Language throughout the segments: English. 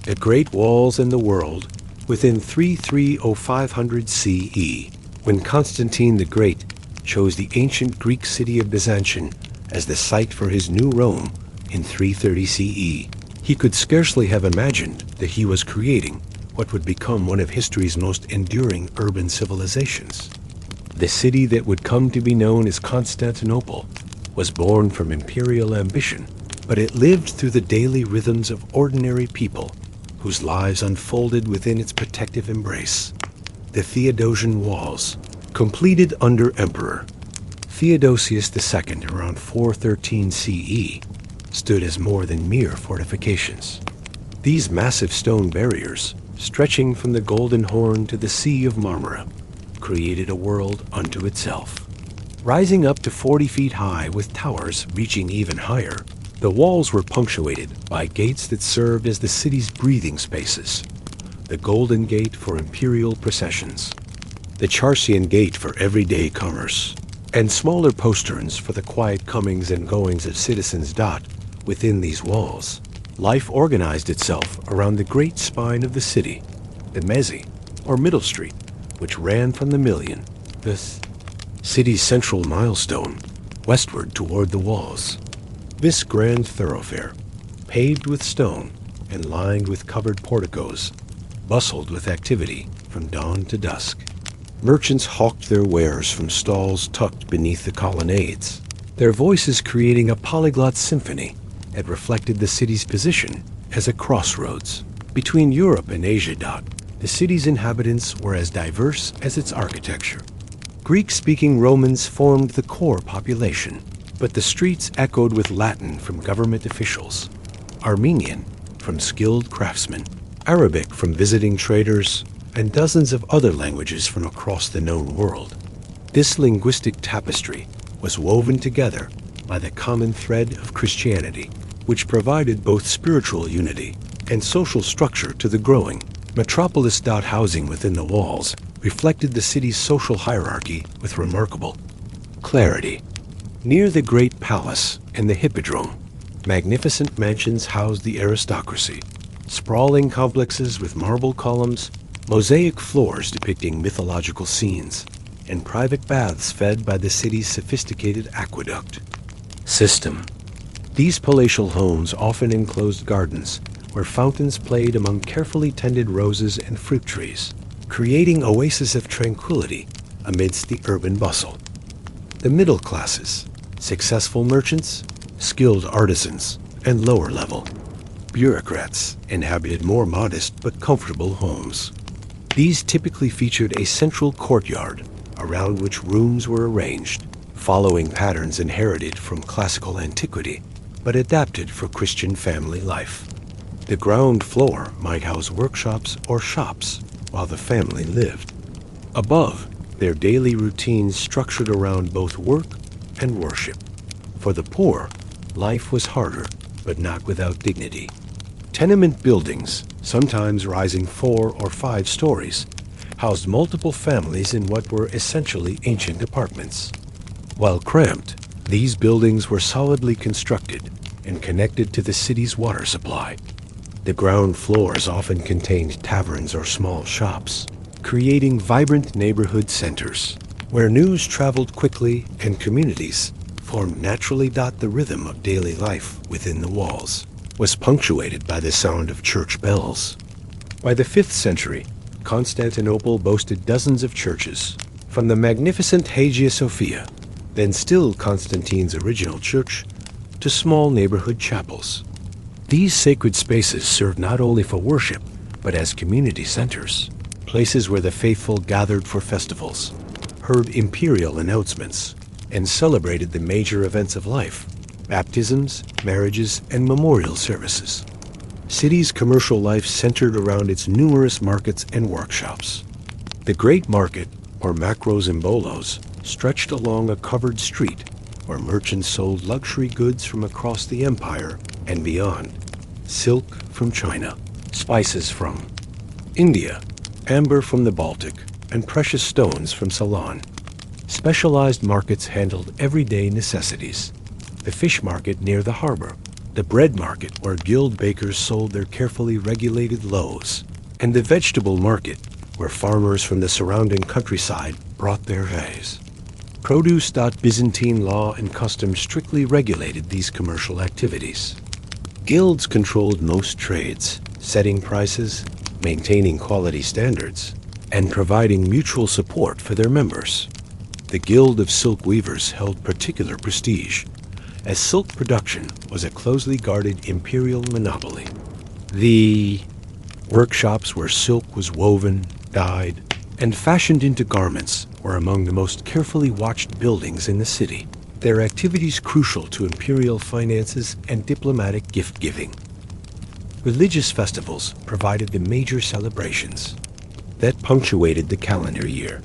The Great Walls in the world within 330-500 CE, when Constantine the Great chose the ancient Greek city of Byzantium as the site for his new Rome in 330 CE. He could scarcely have imagined that he was creating what would become one of history's most enduring urban civilizations. The city that would come to be known as Constantinople was born from imperial ambition, but it lived through the daily rhythms of ordinary people whose lives unfolded within its protective embrace. The Theodosian Walls, completed under Emperor Theodosius II around 413 CE, stood as more than mere fortifications. These massive stone barriers, stretching from the Golden Horn to the Sea of Marmara, created a world unto itself. Rising up to 40 feet high with towers reaching even higher, the walls were punctuated by gates that served as the city's breathing spaces. The Golden Gate for imperial processions, the Charcian Gate for everyday commerce, and smaller posterns for the quiet comings and goings of citizens. Within these walls, life organized itself around the great spine of the city, the Mese, or Middle Street, which ran from the Million, the city's central milestone, westward toward the walls. This grand thoroughfare, paved with stone and lined with covered porticos, bustled with activity from dawn to dusk. Merchants hawked their wares from stalls tucked beneath the colonnades, their voices creating a polyglot symphony that reflected the city's position as a crossroads between Europe and Asia. The city's inhabitants were as diverse as its architecture. Greek-speaking Romans formed the core population, but the streets echoed with Latin from government officials, Armenian from skilled craftsmen, Arabic from visiting traders, and dozens of other languages from across the known world. This linguistic tapestry was woven together by the common thread of Christianity, which provided both spiritual unity and social structure to the growing metropolis. Housing within the walls reflected the city's social hierarchy with remarkable clarity. Near the Great Palace and the Hippodrome, magnificent mansions housed the aristocracy, sprawling complexes with marble columns, mosaic floors depicting mythological scenes, and private baths fed by the city's sophisticated aqueduct system. These palatial homes often enclosed gardens where fountains played among carefully tended roses and fruit trees, creating oases of tranquility amidst the urban bustle. The middle classes, successful merchants, skilled artisans, and lower-level bureaucrats inhabited more modest but comfortable homes. These typically featured a central courtyard around which rooms were arranged, following patterns inherited from classical antiquity, but adapted for Christian family life. The ground floor might house workshops or shops while the family lived. Above, their daily routines structured around both work and worship. For the poor, life was harder, but not without dignity. Tenement buildings, sometimes rising 4 or 5 stories, housed multiple families in what were essentially ancient apartments. While cramped, these buildings were solidly constructed and connected to the city's water supply. The ground floors often contained taverns or small shops, creating vibrant neighborhood centers where news traveled quickly and communities formed naturally. The rhythm of daily life within the walls was punctuated by the sound of church bells. By the 5th century, Constantinople boasted dozens of churches, from the magnificent Hagia Sophia, then still Constantine's original church, to small neighborhood chapels. These sacred spaces served not only for worship, but as community centers, places where the faithful gathered for festivals, heard imperial announcements, and celebrated the major events of life, baptisms, marriages, and memorial services. City's commercial life centered around its numerous markets and workshops. The Great Market, or Makros and Bolos, stretched along a covered street where merchants sold luxury goods from across the empire and beyond. Silk from China, spices from India, amber from the Baltic, and precious stones from Ceylon. Specialized markets handled everyday necessities. The fish market near the harbor the bread market where guild bakers sold their carefully regulated loaves, and the vegetable market where farmers from the surrounding countryside brought their hay. Produce. Byzantine law and custom strictly regulated these commercial activities. Guilds controlled most trades, setting prices, maintaining quality standards, and providing mutual support for their members. The Guild of Silk Weavers held particular prestige, as silk production was a closely guarded imperial monopoly. The workshops where silk was woven, dyed, and fashioned into garments were among the most carefully watched buildings in the city, their activities crucial to imperial finances and diplomatic gift-giving. Religious festivals provided the major celebrations that punctuated the calendar year.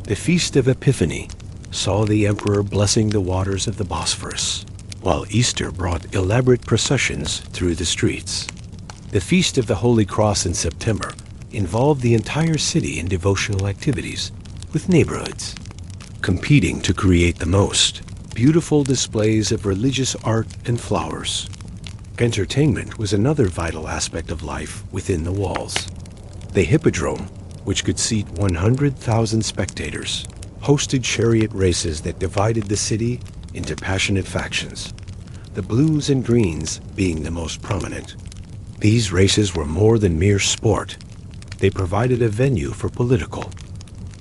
The Feast of Epiphany saw the emperor blessing the waters of the Bosphorus, while Easter brought elaborate processions through the streets. The Feast of the Holy Cross in September involved the entire city in devotional activities, with neighborhoods competing to create the most beautiful displays of religious art and flowers. Entertainment was another vital aspect of life within the walls. The Hippodrome, which could seat 100,000 spectators, hosted chariot races that divided the city into passionate factions, the blues and greens being the most prominent. These races were more than mere sport. They provided a venue for political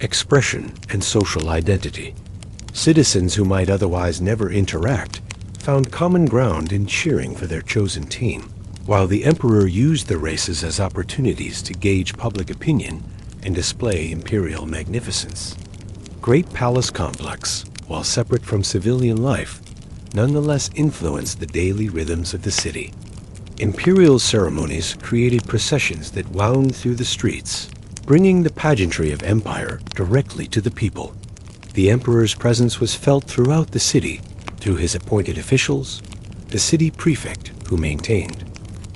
expression and social identity. Citizens who might otherwise never interact found common ground in cheering for their chosen team, while the emperor used the races as opportunities to gauge public opinion and display imperial magnificence. Great palace complex, while separate from civilian life, nonetheless influenced the daily rhythms of the city. Imperial ceremonies created processions that wound through the streets, bringing the pageantry of empire directly to the people. The emperor's presence was felt throughout the city through his appointed officials, the city prefect who maintained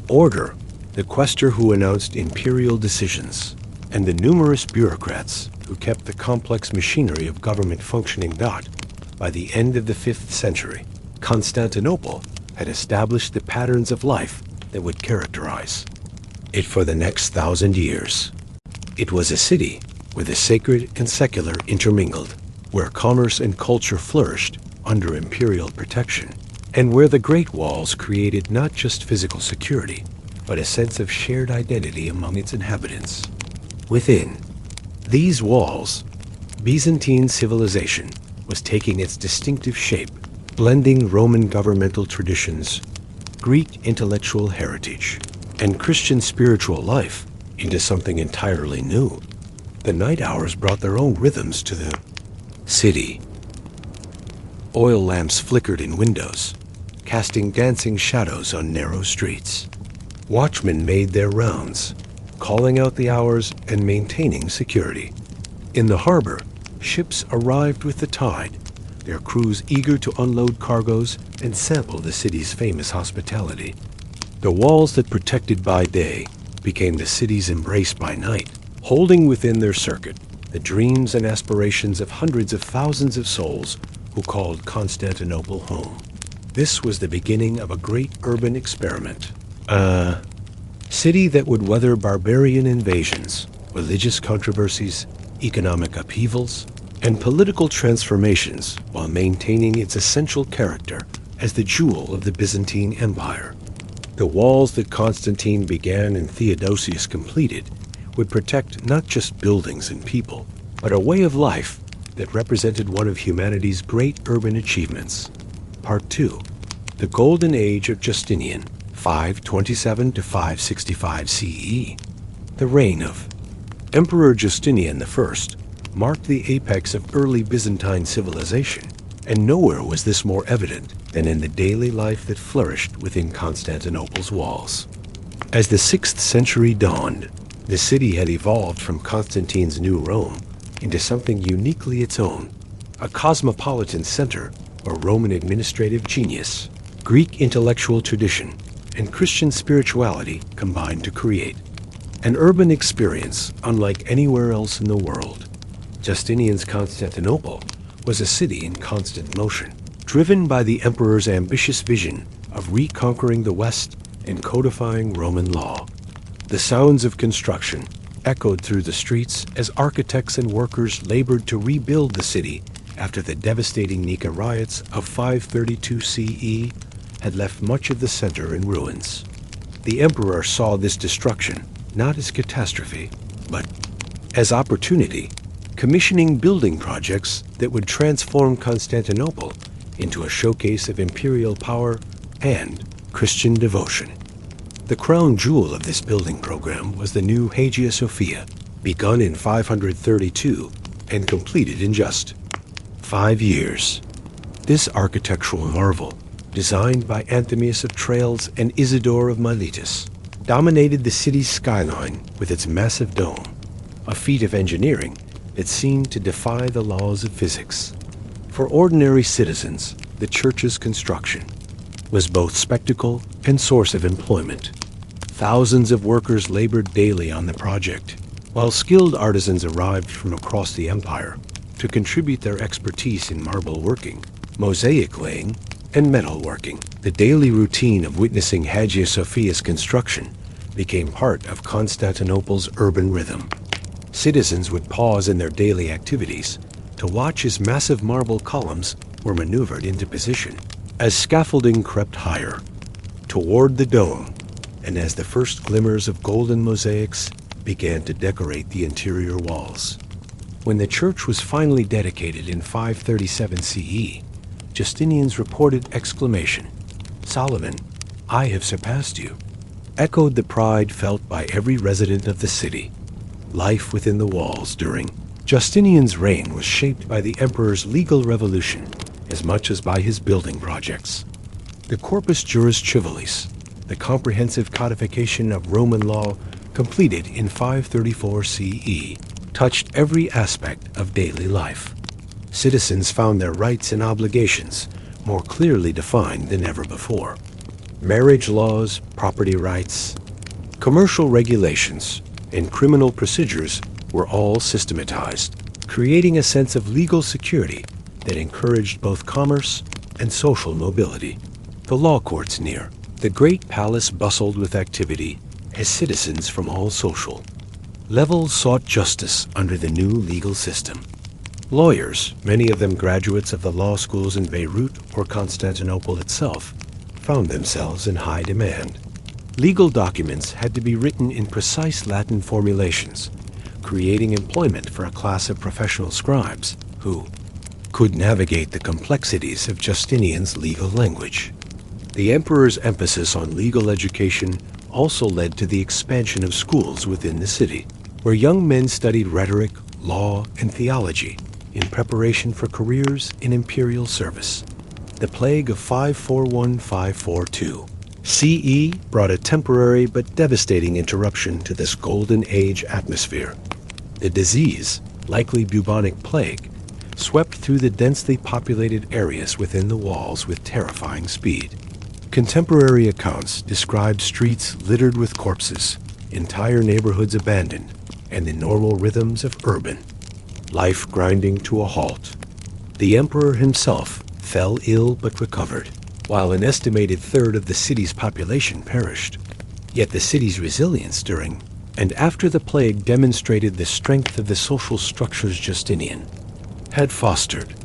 order, the quaestor who announced imperial decisions, and the numerous bureaucrats who kept the complex machinery of government functioning. By the end of the 5th century, Constantinople had established the patterns of life that would characterize it for the next 1,000 years. It was a city where the sacred and secular intermingled, where commerce and culture flourished under imperial protection, and where the Great Walls created not just physical security, but a sense of shared identity among its inhabitants. Within these walls, Byzantine civilization was taking its distinctive shape, blending Roman governmental traditions, Greek intellectual heritage, and Christian spiritual life into something entirely new. The night hours brought their own rhythms to the city. Oil lamps flickered in windows, casting dancing shadows on narrow streets. Watchmen made their rounds, calling out the hours and maintaining security. In the harbor, ships arrived with the tide, their crews eager to unload cargoes and sample the city's famous hospitality. The walls that protected by day became the city's embrace by night, holding within their circuit the dreams and aspirations of hundreds of thousands of souls who called Constantinople home. This was the beginning of a great urban experiment. A city that would weather barbarian invasions, religious controversies, economic upheavals, and political transformations while maintaining its essential character as the jewel of the Byzantine Empire. The walls that Constantine began and Theodosius completed would protect not just buildings and people, but a way of life that represented one of humanity's great urban achievements. Part 2. The Golden Age of Justinian, 527 to 565 CE. The reign of Emperor Justinian I marked the apex of early Byzantine civilization, and nowhere was this more evident than in the daily life that flourished within Constantinople's walls. As the 6th century dawned, the city had evolved from Constantine's New Rome into something uniquely its own, a cosmopolitan center where Roman administrative genius, Greek intellectual tradition, and Christian spirituality combined to create an urban experience unlike anywhere else in the world. Justinian's Constantinople was a city in constant motion, driven by the emperor's ambitious vision of reconquering the West and codifying Roman law. The sounds of construction echoed through the streets as architects and workers labored to rebuild the city after the devastating Nika riots of 532 CE had left much of the center in ruins. The emperor saw this destruction not as catastrophe, but as opportunity, commissioning building projects that would transform Constantinople into a showcase of imperial power and Christian devotion. The crown jewel of this building program was the new Hagia Sophia, begun in 532 and completed in just 5 years. This architectural marvel, designed by Anthemius of Tralles and Isidore of Miletus, dominated the city's skyline with its massive dome, a feat of engineering that seemed to defy the laws of physics. For ordinary citizens, the church's construction was both spectacle and source of employment. Thousands of workers labored daily on the project, while skilled artisans arrived from across the empire to contribute their expertise in marble working, mosaic laying, and metal working. The daily routine of witnessing Hagia Sophia's construction became part of Constantinople's urban rhythm. Citizens would pause in their daily activities to watch as massive marble columns were maneuvered into position, as scaffolding crept higher toward the dome, and as the first glimmers of golden mosaics began to decorate the interior walls. When the church was finally dedicated in 537 CE, Justinian's reported exclamation, "Solomon, I have surpassed you," echoed the pride felt by every resident of the city. Life within the walls during Justinian's reign was shaped by the emperor's legal revolution as much as by his building projects. The Corpus Juris Civilis, the comprehensive codification of Roman law completed in 534 CE, touched every aspect of daily life. Citizens found their rights and obligations more clearly defined than ever before. Marriage laws, property rights, commercial regulations, and criminal procedures were all systematized, creating a sense of legal security that encouraged both commerce and social mobility. The law courts near the great palace bustled with activity as citizens from all social levels sought justice under the new legal system. Lawyers, many of them graduates of the law schools in Beirut or Constantinople itself, found themselves in high demand. Legal documents had to be written in precise Latin formulations, creating employment for a class of professional scribes who could navigate the complexities of Justinian's legal language. The emperor's emphasis on legal education also led to the expansion of schools within the city, where young men studied rhetoric, law, and theology in preparation for careers in imperial service. The plague of 541-542 CE brought a temporary but devastating interruption to this golden age atmosphere. The disease, likely bubonic plague, swept through the densely populated areas within the walls with terrifying speed. Contemporary accounts describe streets littered with corpses, entire neighborhoods abandoned, and the normal rhythms of urban life grinding to a halt. The emperor himself fell ill but recovered, while an estimated third of the city's population perished. Yet the city's resilience during and after the plague demonstrated the strength of the social structures Justinian had fostered.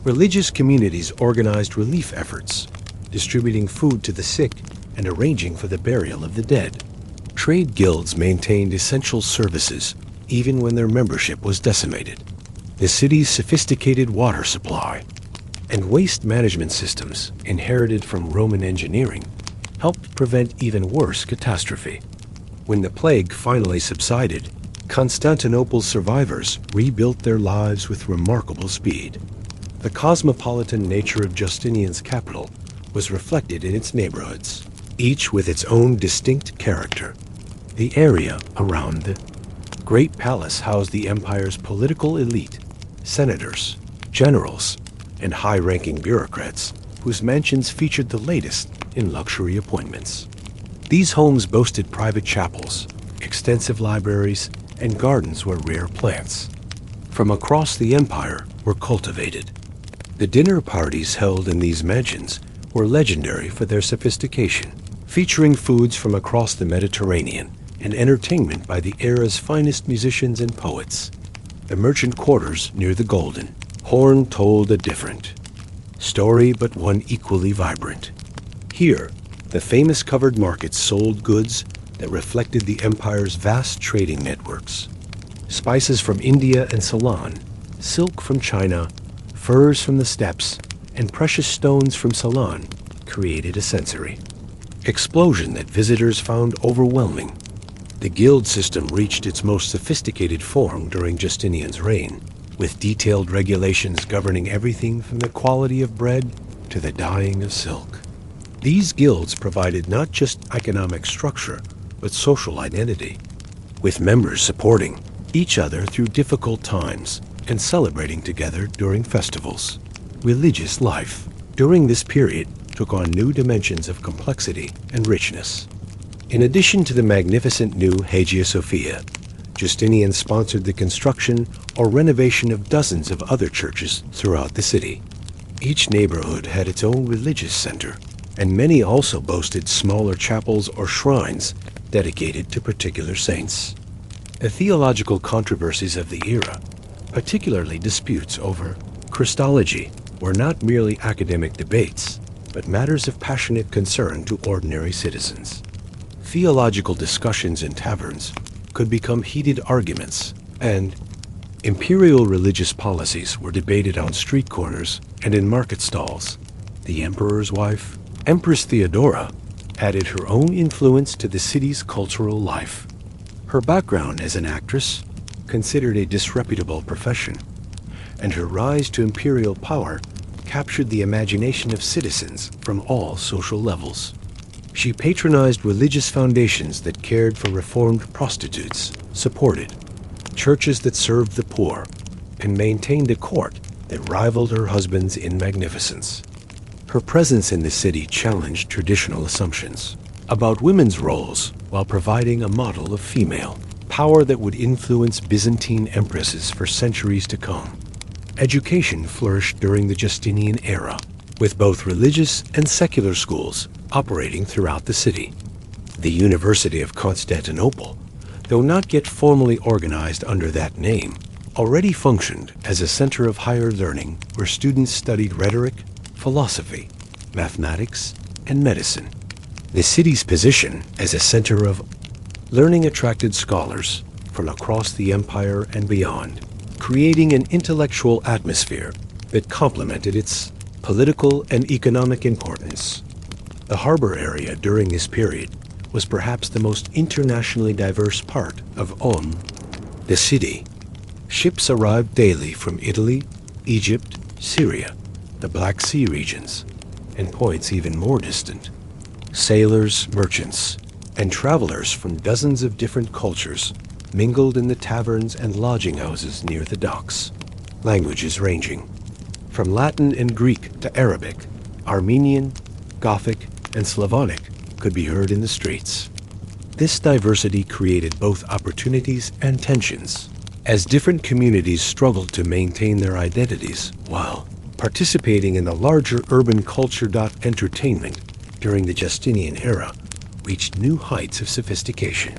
Religious communities organized relief efforts, distributing food to the sick and arranging for the burial of the dead. Trade guilds maintained essential services even when their membership was decimated. The city's sophisticated water supply and waste management systems, inherited from Roman engineering, helped prevent even worse catastrophe. When the plague finally subsided, Constantinople's survivors rebuilt their lives with remarkable speed. The cosmopolitan nature of Justinian's capital was reflected in its neighborhoods, each with its own distinct character. The area around the Great Palace housed the empire's political elite, senators, generals, and high-ranking bureaucrats, whose mansions featured the latest in luxury appointments. These homes boasted private chapels, extensive libraries, and gardens where rare plants from across the empire were cultivated. The dinner parties held in these mansions were legendary for their sophistication, featuring foods from across the Mediterranean and entertainment by the era's finest musicians and poets. The merchant quarters near the Golden Horn told a different story, but one equally vibrant. Here, the famous covered markets sold goods that reflected the empire's vast trading networks. Spices from India and Ceylon, silk from China, furs from the steppes, and precious stones from Ceylon created a sensory explosion that visitors found overwhelming. The guild system reached its most sophisticated form during Justinian's reign, with detailed regulations governing everything from the quality of bread to the dyeing of silk. These guilds provided not just economic structure, but social identity, with members supporting each other through difficult times and celebrating together during festivals. Religious life during this period took on new dimensions of complexity and richness. In addition to the magnificent new Hagia Sophia, Justinian sponsored the construction or renovation of dozens of other churches throughout the city. Each neighborhood had its own religious center, and many also boasted smaller chapels or shrines dedicated to particular saints. The theological controversies of the era, particularly disputes over Christology, were not merely academic debates, but matters of passionate concern to ordinary citizens. Theological discussions in taverns could become heated arguments, and imperial religious policies were debated on street corners and in market stalls. The emperor's wife, Empress Theodora, added her own influence to the city's cultural life. Her background as an actress, considered a disreputable profession, and her rise to imperial power captured the imagination of citizens from all social levels. She patronized religious foundations that cared for reformed prostitutes, supported churches that served the poor, and maintained a court that rivaled her husband's in magnificence. Her presence in the city challenged traditional assumptions about women's roles while providing a model of female power that would influence Byzantine empresses for centuries to come. Education flourished during the Justinian era, with both religious and secular schools operating throughout the city. The University of Constantinople, though not yet formally organized under that name, already functioned as a center of higher learning where students studied rhetoric, philosophy, mathematics, and medicine. The city's position as a center of learning attracted scholars from across the empire and beyond, creating an intellectual atmosphere that complemented its political and economic importance. The harbor area during this period was perhaps the most internationally diverse part of the city. Ships arrived daily from Italy, Egypt, Syria, the Black Sea regions, and points even more distant. Sailors, merchants, and travelers from dozens of different cultures mingled in the taverns and lodging houses near the docks. Languages ranging from Latin and Greek to Arabic, Armenian, Gothic, and Slavonic could be heard in the streets. This diversity created both opportunities and tensions, as different communities struggled to maintain their identities while participating in the larger urban culture. Entertainment during the Justinian era reached new heights of sophistication.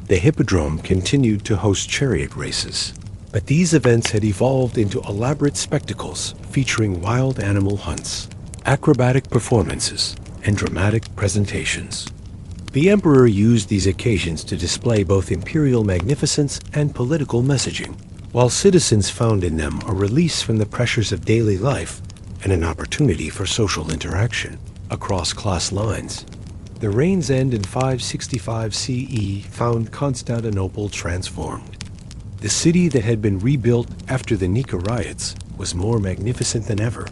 The Hippodrome continued to host chariot races, but these events had evolved into elaborate spectacles featuring wild animal hunts, acrobatic performances, and dramatic presentations. The emperor used these occasions to display both imperial magnificence and political messaging, while citizens found in them a release from the pressures of daily life and an opportunity for social interaction across class lines. The reign's end in 565 CE found Constantinople transformed. The city that had been rebuilt after the Nika riots was more magnificent than ever.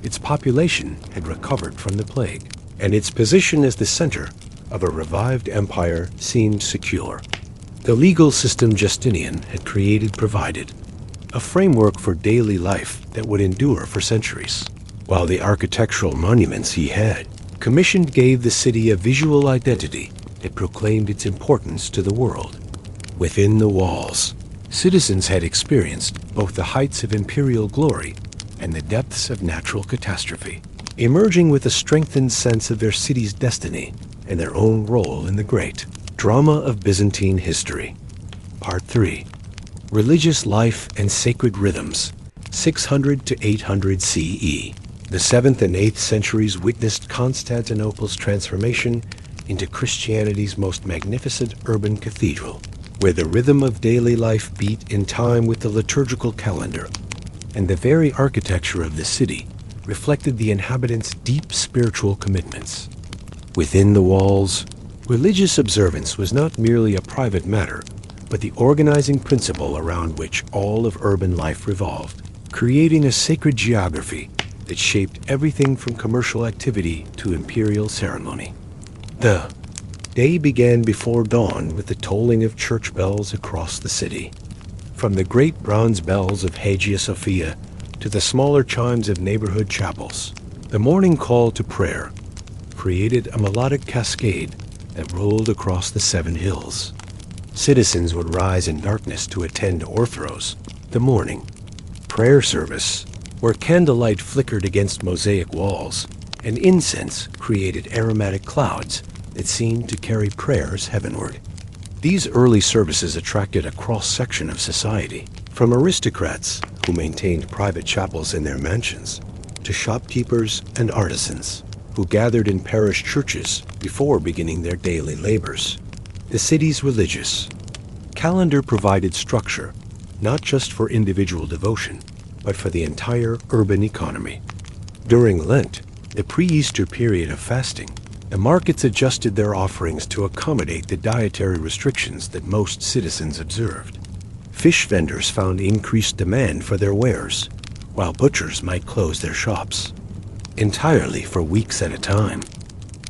Its population had recovered from the plague, and its position as the center of a revived empire seemed secure. The legal system Justinian had created provided a framework for daily life that would endure for centuries, while the architectural monuments he had commissioned gave the city a visual identity that proclaimed its importance to the world. Within the walls, citizens had experienced both the heights of imperial glory and the depths of natural catastrophe. emerging with a strengthened sense of their city's destiny and their own role in the great drama of Byzantine history. Part 3. Religious Life and Sacred Rhythms, 600 to 800 CE. The 7th and 8th centuries witnessed Constantinople's transformation into Christianity's most magnificent urban cathedral, where the rhythm of daily life beat in time with the liturgical calendar, and the very architecture of the city reflected the inhabitants' deep spiritual commitments. Within the walls, religious observance was not merely a private matter, but the organizing principle around which all of urban life revolved, creating a sacred geography that shaped everything from commercial activity to imperial ceremony. The day began before dawn with the tolling of church bells across the city. From the great bronze bells of Hagia Sophia to the smaller chimes of neighborhood chapels, the morning call to prayer created a melodic cascade that rolled across the 7 hills. Citizens would rise in darkness to attend Orthros, the morning prayer service, where candlelight flickered against mosaic walls, and incense created aromatic clouds that seemed to carry prayers heavenward. These early services attracted a cross-section of society, from aristocrats who maintained private chapels in their mansions, to shopkeepers and artisans who gathered in parish churches before beginning their daily labors. The city's religious calendar provided structure, not just for individual devotion, but for the entire urban economy. During Lent, the pre-Easter period of fasting, the markets adjusted their offerings to accommodate the dietary restrictions that most citizens observed. Fish vendors found increased demand for their wares, while butchers might close their shops entirely for weeks at a time.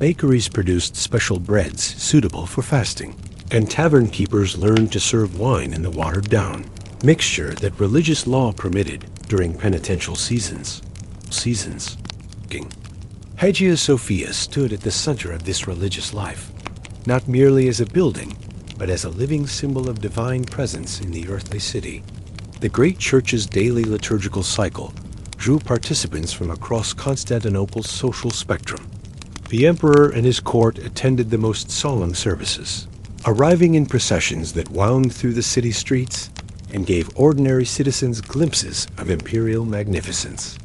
Bakeries produced special breads suitable for fasting, and tavern keepers learned to serve wine in the watered-down mixture that religious law permitted during penitential seasons. Hagia Sophia stood at the center of this religious life, not merely as a building, but as a living symbol of divine presence in the earthly city. The great church's daily liturgical cycle drew participants from across Constantinople's social spectrum. The emperor and his court attended the most solemn services, arriving in processions that wound through the city streets and gave ordinary citizens glimpses of imperial magnificence.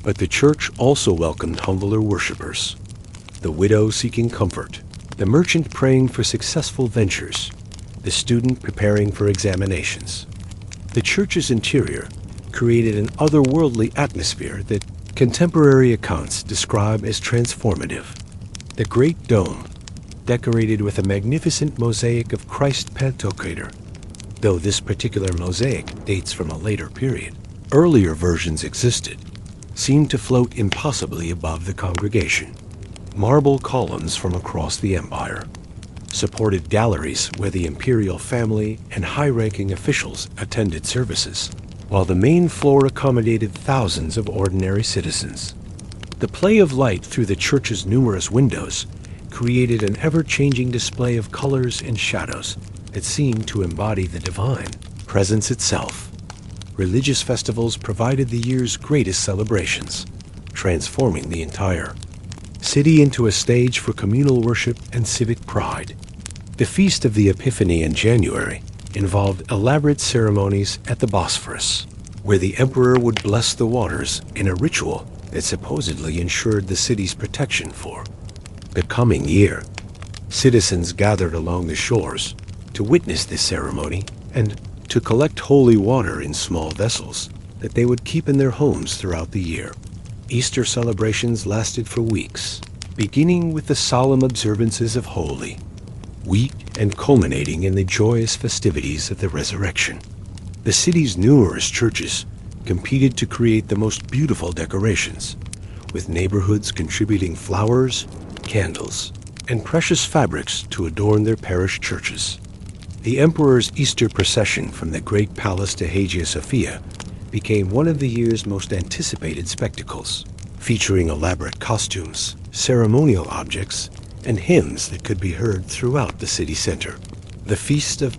But the church also welcomed humbler worshippers, the widow seeking comfort, the merchant praying for successful ventures, the student preparing for examinations. The church's interior created an otherworldly atmosphere that contemporary accounts describe as transformative. The great dome, decorated with a magnificent mosaic of Christ Pantocrator, though this particular mosaic dates from a later period. Earlier versions existed, seemed to float impossibly above the congregation. Marble columns from across the empire supported galleries where the imperial family and high-ranking officials attended services, while the main floor accommodated thousands of ordinary citizens. The play of light through the church's numerous windows created an ever-changing display of colors and shadows that seemed to embody the divine presence itself. Religious festivals provided the year's greatest celebrations, transforming the entire city into a stage for communal worship and civic pride. The Feast of the Epiphany in January involved elaborate ceremonies at the Bosphorus, where the emperor would bless the waters in a ritual that supposedly ensured the city's protection for the coming year. Citizens gathered along the shores to witness this ceremony and to collect holy water in small vessels that they would keep in their homes throughout the year. Easter celebrations lasted for weeks, beginning with the solemn observances of Holy Week and culminating in the joyous festivities of the Resurrection. The city's numerous churches competed to create the most beautiful decorations, with neighborhoods contributing flowers, candles, and precious fabrics to adorn their parish churches. The emperor's Easter procession from the great palace to Hagia Sophia became one of the year's most anticipated spectacles, featuring elaborate costumes, ceremonial objects, and hymns that could be heard throughout the city center. The Feast of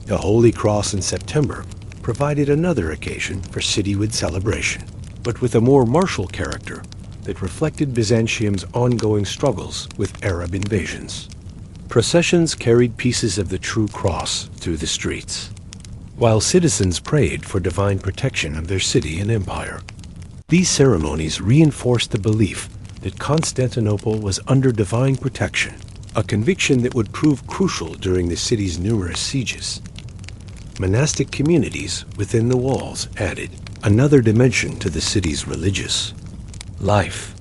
the Holy Cross in September provided another occasion for citywide celebration, but with a more martial character, that reflected Byzantium's ongoing struggles with Arab invasions. Processions carried pieces of the true cross through the streets, while citizens prayed for divine protection of their city and empire. These ceremonies reinforced the belief that Constantinople was under divine protection, a conviction that would prove crucial during the city's numerous sieges. Monastic communities within the walls added another dimension to the city's religious life.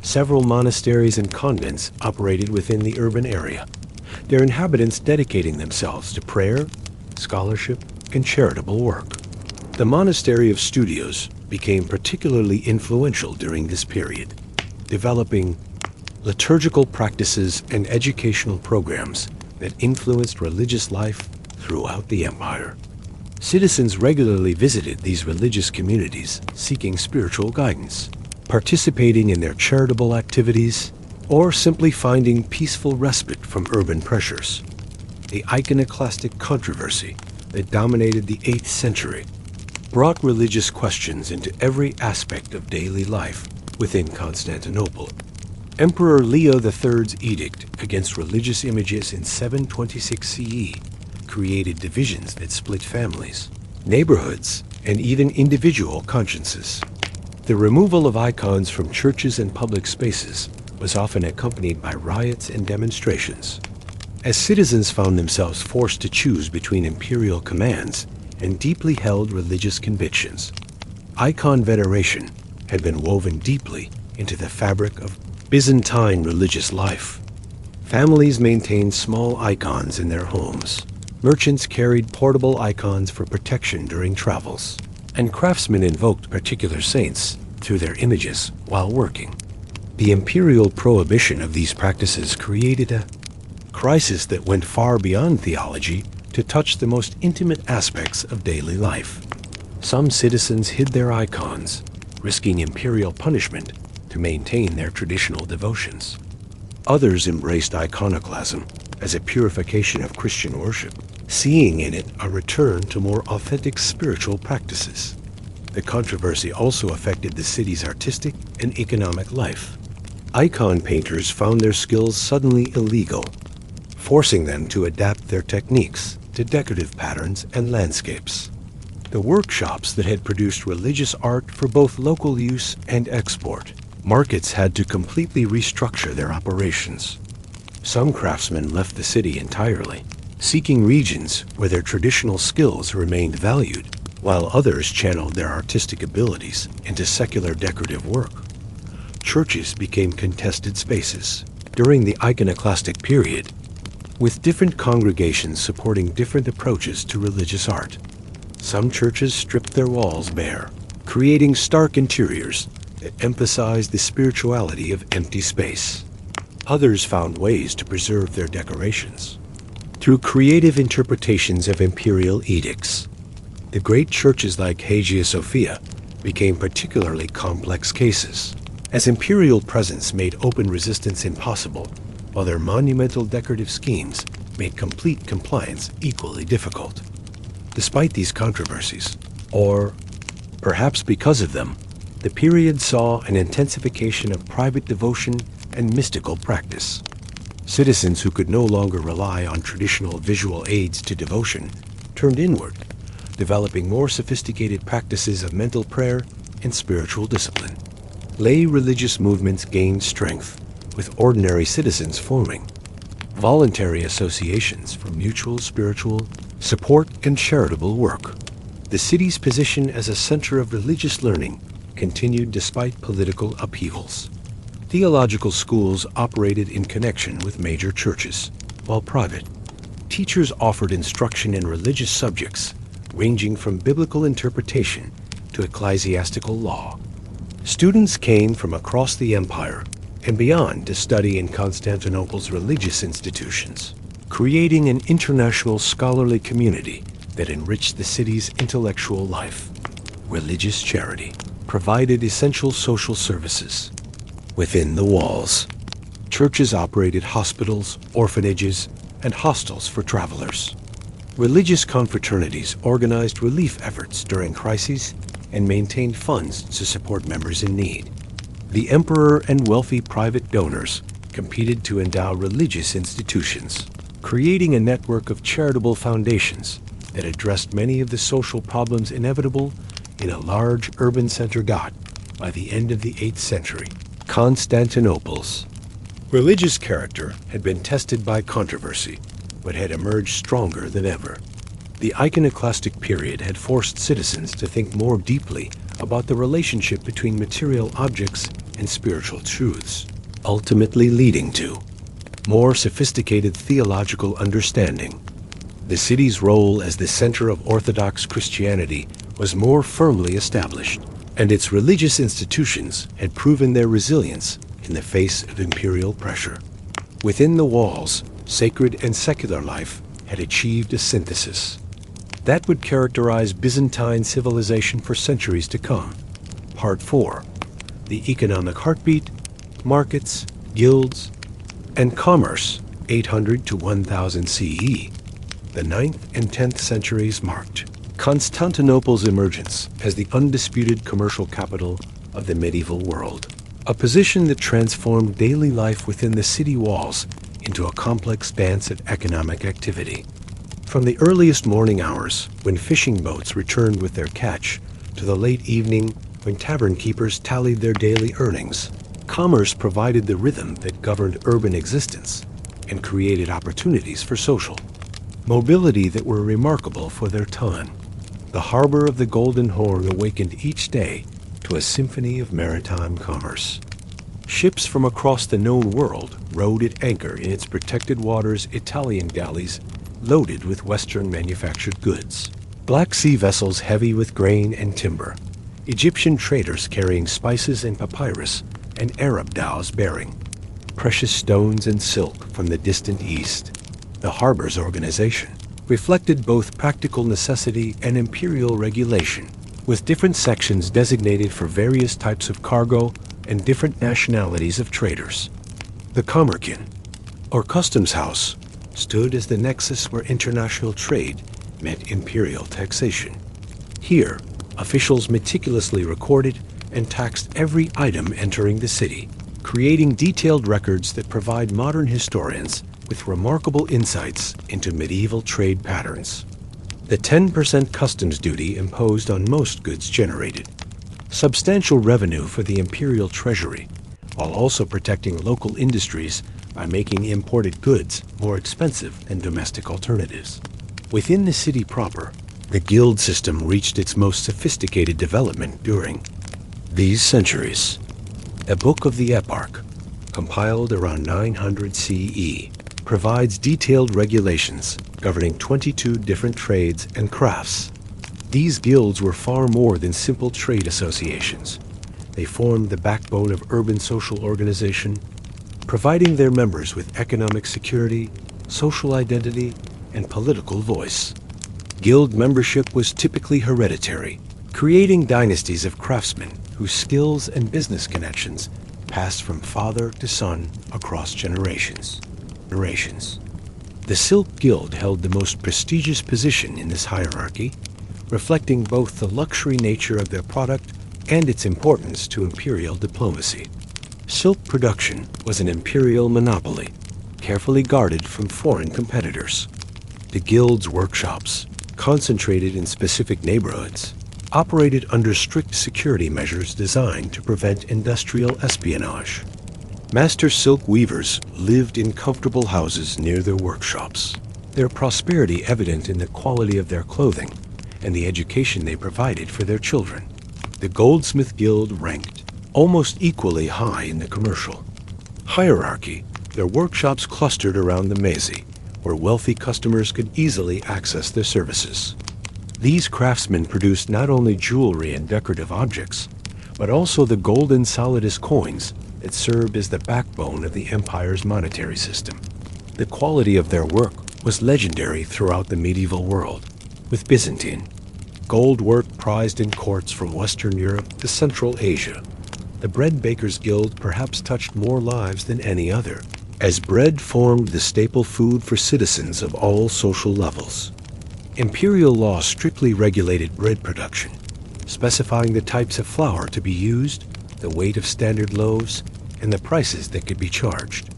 Several monasteries and convents operated within the urban area, their inhabitants dedicating themselves to prayer, scholarship, and charitable work. The monastery of Studios became particularly influential during this period, developing liturgical practices and educational programs that influenced religious life throughout the empire. Citizens regularly visited these religious communities seeking spiritual guidance, participating in their charitable activities, or simply finding peaceful respite from urban pressures. The iconoclastic controversy that dominated the 8th century brought religious questions into every aspect of daily life within Constantinople. Emperor Leo III's edict against religious images in 726 CE created divisions that split families, neighborhoods, and even individual consciences. The removal of icons from churches and public spaces was often accompanied by riots and demonstrations, as citizens found themselves forced to choose between imperial commands and deeply held religious convictions. Icon veneration had been woven deeply into the fabric of Byzantine religious life. Families maintained small icons in their homes. Merchants carried portable icons for protection during travels, and craftsmen invoked particular saints through their images while working. The imperial prohibition of these practices created a crisis that went far beyond theology to touch the most intimate aspects of daily life. Some citizens hid their icons, risking imperial punishment to maintain their traditional devotions. Others embraced iconoclasm as a purification of Christian worship, seeing in it a return to more authentic spiritual practices. The controversy also affected the city's artistic and economic life. Icon painters found their skills suddenly illegal, forcing them to adapt their techniques to decorative patterns and landscapes. The workshops that had produced religious art for both local use and export, markets had to completely restructure their operations. Some craftsmen left the city entirely, seeking regions where their traditional skills remained valued, while others channeled their artistic abilities into secular decorative work. Churches became contested spaces during the iconoclastic period, with different congregations supporting different approaches to religious art. Some churches stripped their walls bare, creating stark interiors that emphasized the spirituality of empty space. Others found ways to preserve their decorations through creative interpretations of imperial edicts. The great churches like Hagia Sophia became particularly complex cases, as imperial presence made open resistance impossible, while their monumental decorative schemes made complete compliance equally difficult. Despite these controversies, or perhaps because of them, the period saw an intensification of private devotion and mystical practice. Citizens who could no longer rely on traditional visual aids to devotion turned inward, developing more sophisticated practices of mental prayer and spiritual discipline. Lay religious movements gained strength, with ordinary citizens forming voluntary associations for mutual spiritual support and charitable work. The city's position as a center of religious learning continued despite political upheavals. Theological schools operated in connection with major churches, while private teachers offered instruction in religious subjects ranging from biblical interpretation to ecclesiastical law. Students came from across the empire and beyond to study in Constantinople's religious institutions, creating an international scholarly community that enriched the city's intellectual life. Religious charity provided essential social services within the walls. Churches operated hospitals, orphanages, and hostels for travelers. Religious confraternities organized relief efforts during crises and maintained funds to support members in need. The emperor and wealthy private donors competed to endow religious institutions, creating a network of charitable foundations that addressed many of the social problems inevitable in a large urban center got by the end of the 8th century, Constantinople's. Religious character had been tested by controversy, but had emerged stronger than ever. The iconoclastic period had forced citizens to think more deeply about the relationship between material objects and spiritual truths, ultimately leading to more sophisticated theological understanding. The city's role as the center of Orthodox Christianity was more firmly established, and its religious institutions had proven their resilience in the face of imperial pressure. Within the walls, sacred and secular life had achieved a synthesis that would characterize Byzantine civilization for centuries to come. Part 4. The economic heartbeat, markets, guilds, and commerce, 800 to 1000 CE. The 9th and 10th centuries marked Constantinople's emergence as the undisputed commercial capital of the medieval world, a position that transformed daily life within the city walls into a complex dance of economic activity. From the earliest morning hours, when fishing boats returned with their catch, to the late evening, when tavern keepers tallied their daily earnings, commerce provided the rhythm that governed urban existence and created opportunities for social mobility that were remarkable for their time. The harbor of the Golden Horn awakened each day to a symphony of maritime commerce. Ships from across the known world rode at anchor in its protected waters, Italian galleys loaded with Western manufactured goods, Black Sea vessels heavy with grain and timber, Egyptian traders carrying spices and papyrus, and Arab dhows bearing precious stones and silk from the distant east. The harbor's organization reflected both practical necessity and imperial regulation, with different sections designated for various types of cargo and different nationalities of traders. The Commercian, or customs house, stood as the nexus where international trade met imperial taxation. Here, officials meticulously recorded and taxed every item entering the city, creating detailed records that provide modern historians with remarkable insights into medieval trade patterns. The 10% customs duty imposed on most goods generated substantial revenue for the imperial treasury, while also protecting local industries by making imported goods more expensive than domestic alternatives. Within the city proper, the guild system reached its most sophisticated development during these centuries. A book of the eparch, compiled around 900 CE, provides detailed regulations governing 22 different trades and crafts. These guilds were far more than simple trade associations. They formed the backbone of urban social organization, providing their members with economic security, social identity, and political voice. Guild membership was typically hereditary, creating dynasties of craftsmen whose skills and business connections passed from father to son across generations. The Silk Guild held the most prestigious position in this hierarchy, reflecting both the luxury nature of their product and its importance to imperial diplomacy. Silk production was an imperial monopoly, carefully guarded from foreign competitors. The guild's workshops, concentrated in specific neighborhoods, operated under strict security measures designed to prevent industrial espionage. Master silk weavers lived in comfortable houses near their workshops, their prosperity evident in the quality of their clothing and the education they provided for their children. The Goldsmith Guild ranked almost equally high in the commercial hierarchy. Their workshops clustered around the Mese, where wealthy customers could easily access their services. These craftsmen produced not only jewelry and decorative objects, but also the golden solidus coins that served as the backbone of the empire's monetary system. The quality of their work was legendary throughout the medieval world, with Byzantine gold work prized in courts from Western Europe to Central Asia. The Bread Bakers Guild perhaps touched more lives than any other, as bread formed the staple food for citizens of all social levels. Imperial law strictly regulated bread production, specifying the types of flour to be used, the weight of standard loaves, and the prices that could be charged.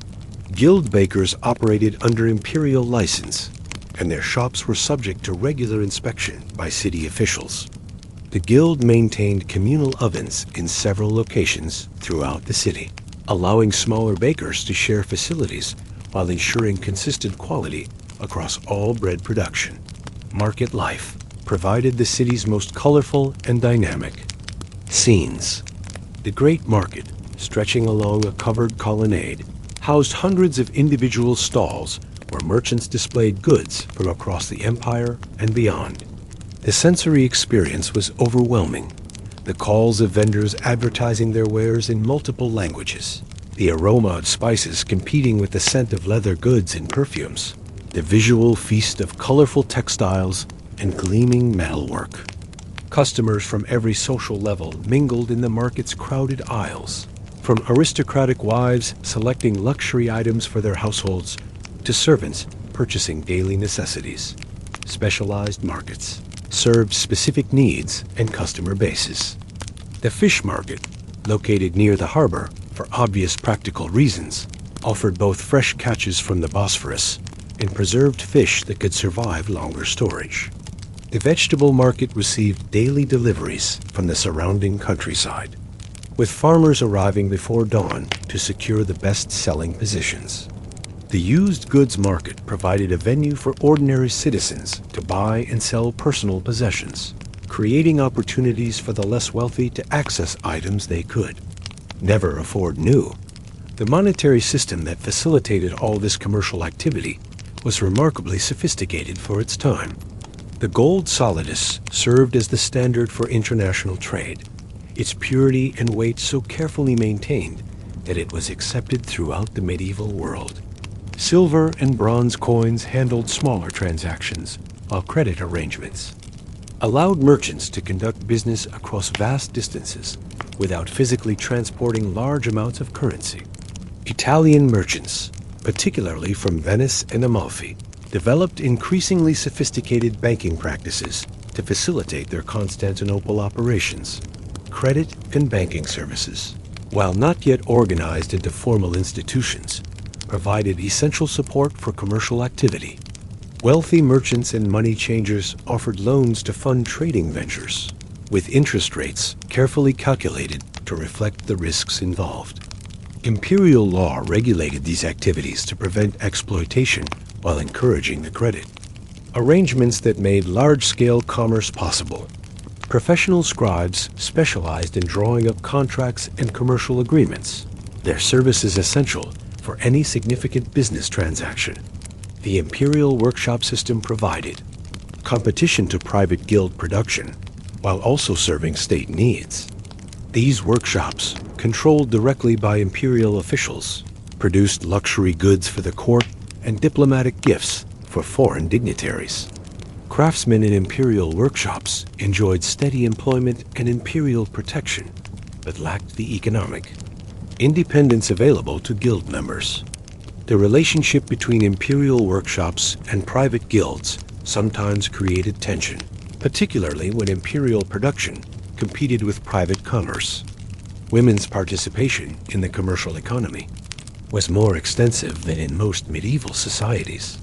Guild bakers operated under imperial license, and their shops were subject to regular inspection by city officials. The guild maintained communal ovens in several locations throughout the city, allowing smaller bakers to share facilities while ensuring consistent quality across all bread production. Market life provided the city's most colorful and dynamic scenes. The Great Market, stretching along a covered colonnade, housed hundreds of individual stalls where merchants displayed goods from across the empire and beyond. The sensory experience was overwhelming. The calls of vendors advertising their wares in multiple languages, the aroma of spices competing with the scent of leather goods and perfumes, the visual feast of colorful textiles and gleaming metalwork. Customers from every social level mingled in the market's crowded aisles, from aristocratic wives selecting luxury items for their households to servants purchasing daily necessities. Specialized markets served specific needs and customer bases. The fish market, located near the harbor for obvious practical reasons, offered both fresh catches from the Bosphorus and preserved fish that could survive longer storage. The vegetable market received daily deliveries from the surrounding countryside, with farmers arriving before dawn to secure the best-selling positions. The used goods market provided a venue for ordinary citizens to buy and sell personal possessions, creating opportunities for the less wealthy to access items they could never afford new. The monetary system that facilitated all this commercial activity was remarkably sophisticated for its time. The gold solidus served as the standard for international trade, its purity and weight so carefully maintained that it was accepted throughout the medieval world. Silver and bronze coins handled smaller transactions, while credit arrangements allowed merchants to conduct business across vast distances without physically transporting large amounts of currency. Italian merchants, particularly from Venice and Amalfi, developed increasingly sophisticated banking practices to facilitate their Constantinople operations. Credit and banking services, while not yet organized into formal institutions, provided essential support for commercial activity. Wealthy merchants and money changers offered loans to fund trading ventures, with interest rates carefully calculated to reflect the risks involved. Imperial law regulated these activities to prevent exploitation while encouraging the credit. Arrangements that made large-scale commerce possible. Professional scribes specialized in drawing up contracts and commercial agreements, their services essential for any significant business transaction. The imperial workshop system provided competition to private guild production, while also serving state needs. These workshops, controlled directly by imperial officials, produced luxury goods for the court and diplomatic gifts for foreign dignitaries. Craftsmen in imperial workshops enjoyed steady employment and imperial protection, but lacked the economic independence available to guild members. The relationship between imperial workshops and private guilds sometimes created tension, particularly when imperial production competed with private commerce. Women's participation in the commercial economy was more extensive than in most medieval societies.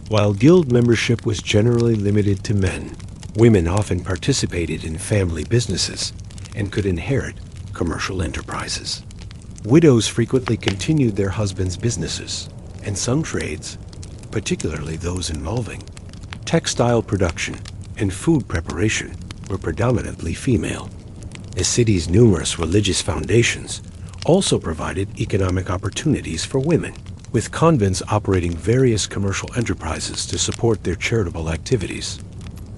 While guild membership was generally limited to men, women often participated in family businesses and could inherit commercial enterprises. Widows frequently continued their husbands' businesses, and some trades, particularly those involving textile production and food preparation, were predominantly female. The city's numerous religious foundations also provided economic opportunities for women, with convents operating various commercial enterprises to support their charitable activities.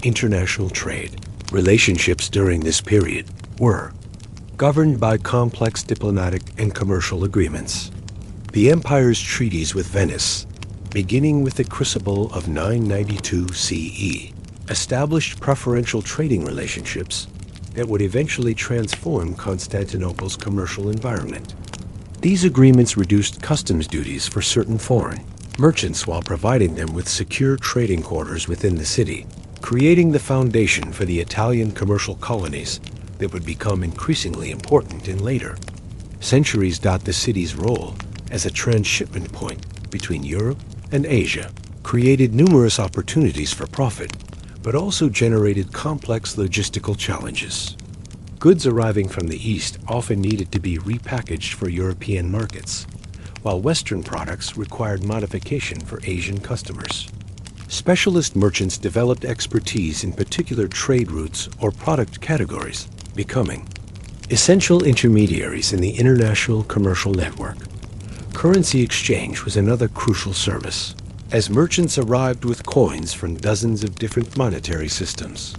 International trade relationships during this period were governed by complex diplomatic and commercial agreements. The empire's treaties with Venice, beginning with the Crucible of 992 CE, established preferential trading relationships that would eventually transform Constantinople's commercial environment. These agreements reduced customs duties for certain foreign merchants while providing them with secure trading quarters within the city, creating the foundation for the Italian commercial colonies that would become increasingly important in later centuries. The city's role as a transshipment point between Europe and Asia created numerous opportunities for profit, but also generated complex logistical challenges. Goods arriving from the East often needed to be repackaged for European markets, while Western products required modification for Asian customers. Specialist merchants developed expertise in particular trade routes or product categories, becoming essential intermediaries in the international commercial network. Currency exchange was another crucial service, as merchants arrived with coins from dozens of different monetary systems.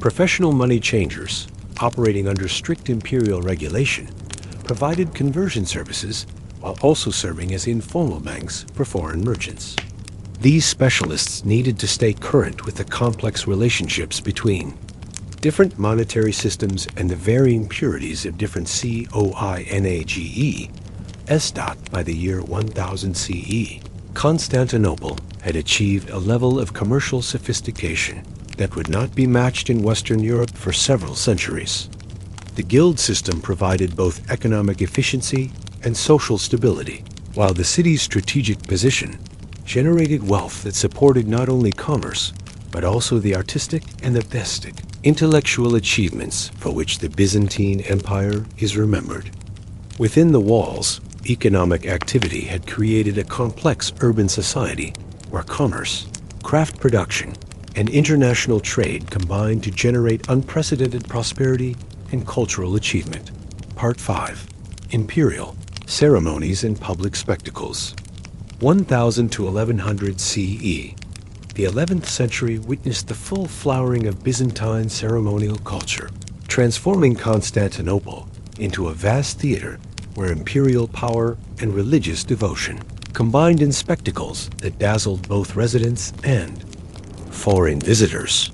Professional money changers, operating under strict imperial regulation, provided conversion services while also serving as informal banks for foreign merchants. These specialists needed to stay current with the complex relationships between different monetary systems and the varying purities of different coinage. By the year 1000 CE, Constantinople had achieved a level of commercial sophistication that would not be matched in Western Europe for several centuries. The guild system provided both economic efficiency and social stability, while the city's strategic position generated wealth that supported not only commerce, but also the artistic and the intellectual achievements for which the Byzantine Empire is remembered. Within the walls, economic activity had created a complex urban society where commerce, craft production, and international trade combined to generate unprecedented prosperity and cultural achievement. Part 5. Imperial Ceremonies and Public Spectacles. 1000 to 1100 CE. The 11th century witnessed the full flowering of Byzantine ceremonial culture, transforming Constantinople into a vast theater where imperial power and religious devotion combined in spectacles that dazzled both residents and foreign visitors.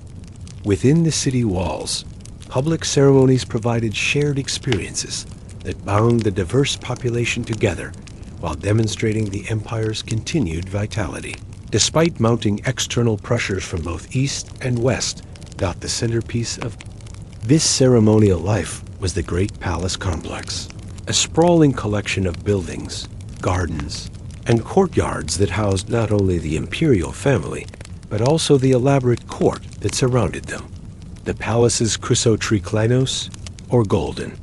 Within the city walls, public ceremonies provided shared experiences that bound the diverse population together while demonstrating the empire's continued vitality. Despite mounting external pressures from both east and west, the centerpiece of this ceremonial life was the Great Palace Complex, a sprawling collection of buildings, gardens, and courtyards that housed not only the imperial family, but also the elaborate court that surrounded them. The palace's chrysotriclinos, or golden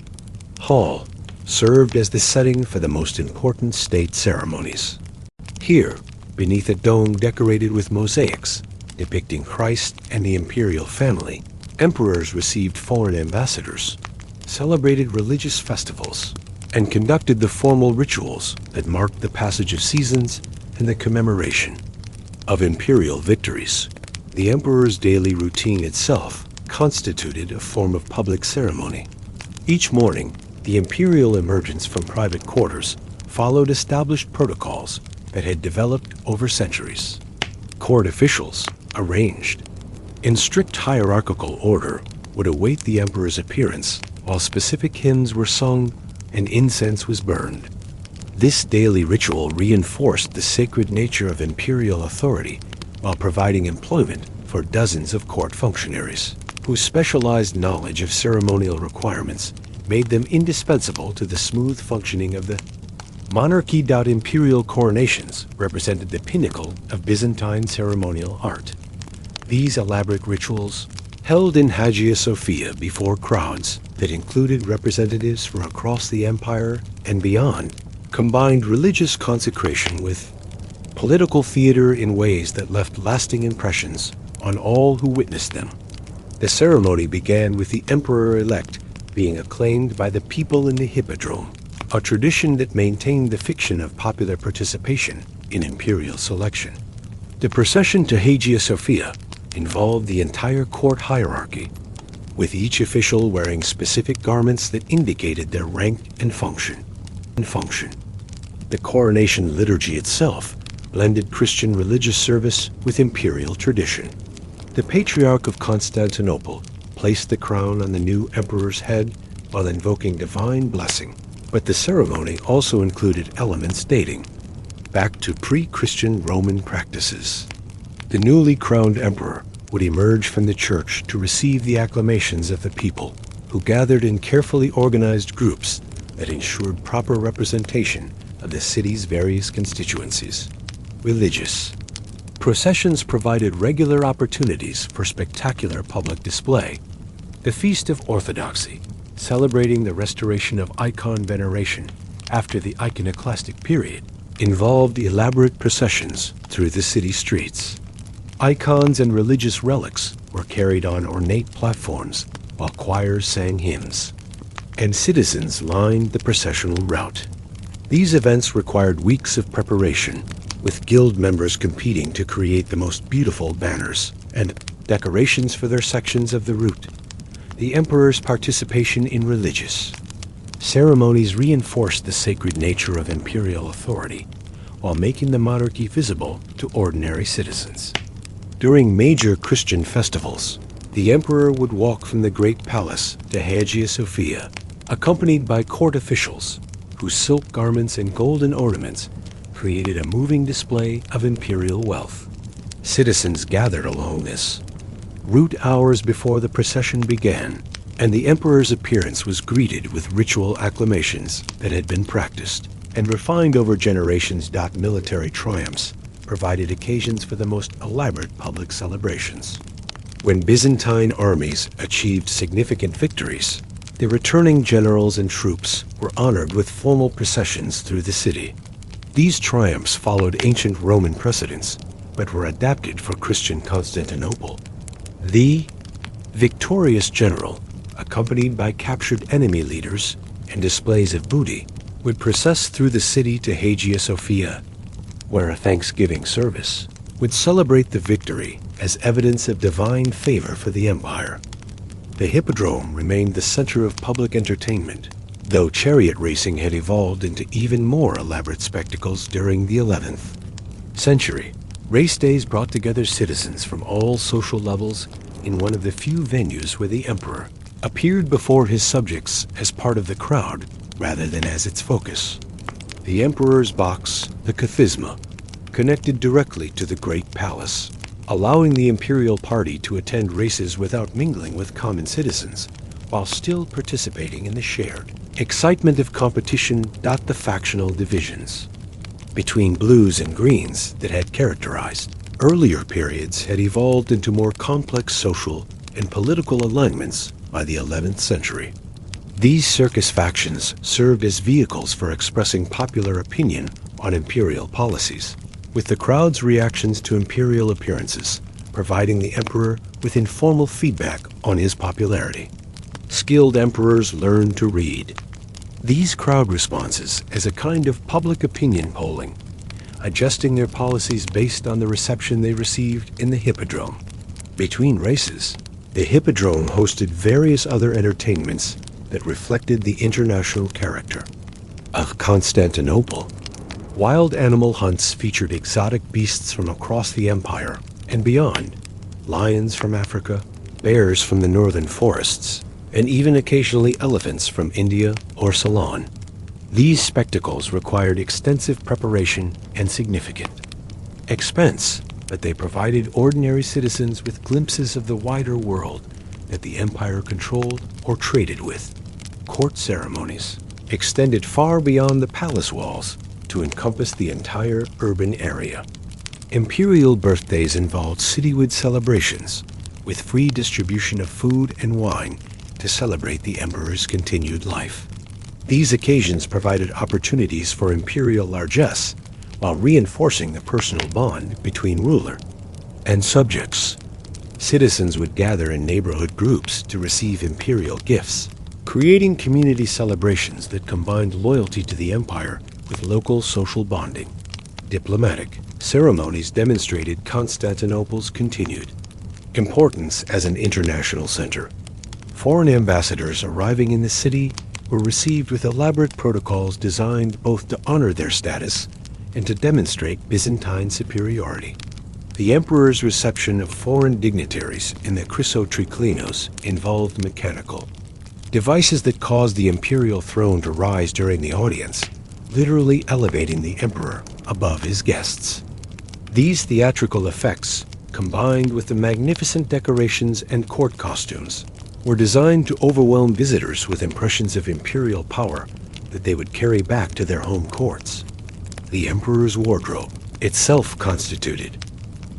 hall, served as the setting for the most important state ceremonies. Here, beneath a dome decorated with mosaics depicting Christ and the imperial family, emperors received foreign ambassadors, celebrated religious festivals, and conducted the formal rituals that marked the passage of seasons and the commemoration of imperial victories. The emperor's daily routine itself constituted a form of public ceremony. Each morning, the imperial emergence from private quarters followed established protocols that had developed over centuries. Court officials, arranged in strict hierarchical order, would await the emperor's appearance while specific hymns were sung and incense was burned. This daily ritual reinforced the sacred nature of imperial authority while providing employment for dozens of court functionaries, whose specialized knowledge of ceremonial requirements made them indispensable to the smooth functioning of the monarchy. Imperial coronations represented the pinnacle of Byzantine ceremonial art. These elaborate rituals, held in Hagia Sophia before crowds that included representatives from across the empire and beyond, combined religious consecration with political theater in ways that left lasting impressions on all who witnessed them. The ceremony began with the emperor-elect being acclaimed by the people in the hippodrome, a tradition that maintained the fiction of popular participation in imperial selection. The procession to Hagia Sophia involved the entire court hierarchy, with each official wearing specific garments that indicated their rank and function. The coronation liturgy itself blended Christian religious service with imperial tradition. The Patriarch of Constantinople placed the crown on the new emperor's head while invoking divine blessing, but the ceremony also included elements dating back to pre-Christian Roman practices. The newly crowned emperor would emerge from the church to receive the acclamations of the people, who gathered in carefully organized groups that ensured proper representation of the city's various constituencies. Religious. Processions provided regular opportunities for spectacular public display. The Feast of Orthodoxy, celebrating the restoration of icon veneration after the iconoclastic period, involved elaborate processions through the city streets. Icons and religious relics were carried on ornate platforms while choirs sang hymns, and citizens lined the processional route. These events required weeks of preparation, with guild members competing to create the most beautiful banners and decorations for their sections of the route. The emperor's participation in religious ceremonies reinforced the sacred nature of imperial authority, while making the monarchy visible to ordinary citizens. During major Christian festivals, the emperor would walk from the Great Palace to Hagia Sophia, accompanied by court officials, whose silk garments and golden ornaments created a moving display of imperial wealth. Citizens gathered along this route hours before the procession began, and the emperor's appearance was greeted with ritual acclamations that had been practiced and refined over generations. Military triumphs provided occasions for the most elaborate public celebrations. When Byzantine armies achieved significant victories, the returning generals and troops were honored with formal processions through the city. These triumphs followed ancient Roman precedents, but were adapted for Christian Constantinople. The victorious general, accompanied by captured enemy leaders and displays of booty, would process through the city to Hagia Sophia, where a thanksgiving service would celebrate the victory as evidence of divine favor for the empire. The hippodrome remained the center of public entertainment, though chariot racing had evolved into even more elaborate spectacles during the 11th century. Race days brought together citizens from all social levels in one of the few venues where the emperor appeared before his subjects as part of the crowd rather than as its focus. The emperor's box, the Kathisma, connected directly to the Great Palace, allowing the imperial party to attend races without mingling with common citizens, while still participating in the shared excitement of competition. The factional divisions between blues and greens that had characterized earlier periods had evolved into more complex social and political alignments by the 11th century. These circus factions served as vehicles for expressing popular opinion on imperial policies, with the crowd's reactions to imperial appearances providing the emperor with informal feedback on his popularity. Skilled emperors learned to read these crowd responses as a kind of public opinion polling, adjusting their policies based on the reception they received in the hippodrome. Between races, the hippodrome hosted various other entertainments that reflected the international character of Constantinople. Wild animal hunts featured exotic beasts from across the empire and beyond, lions from Africa, bears from the northern forests, and even occasionally elephants from India or Ceylon. These spectacles required extensive preparation and significant expense, but they provided ordinary citizens with glimpses of the wider world that the empire controlled or traded with. Court ceremonies extended far beyond the palace walls to encompass the entire urban area. Imperial birthdays involved citywide celebrations with free distribution of food and wine to celebrate the emperor's continued life. These occasions provided opportunities for imperial largesse while reinforcing the personal bond between ruler and subjects. Citizens would gather in neighborhood groups to receive imperial gifts, creating community celebrations that combined loyalty to the empire with local social bonding. Diplomatic ceremonies demonstrated Constantinople's continued importance as an international center. Foreign ambassadors arriving in the city were received with elaborate protocols designed both to honor their status and to demonstrate Byzantine superiority. The emperor's reception of foreign dignitaries in the chrysotriclinos involved mechanical devices that caused the imperial throne to rise during the audience, literally elevating the emperor above his guests. These theatrical effects, combined with the magnificent decorations and court costumes, were designed to overwhelm visitors with impressions of imperial power that they would carry back to their home courts. The emperor's wardrobe, itself constituted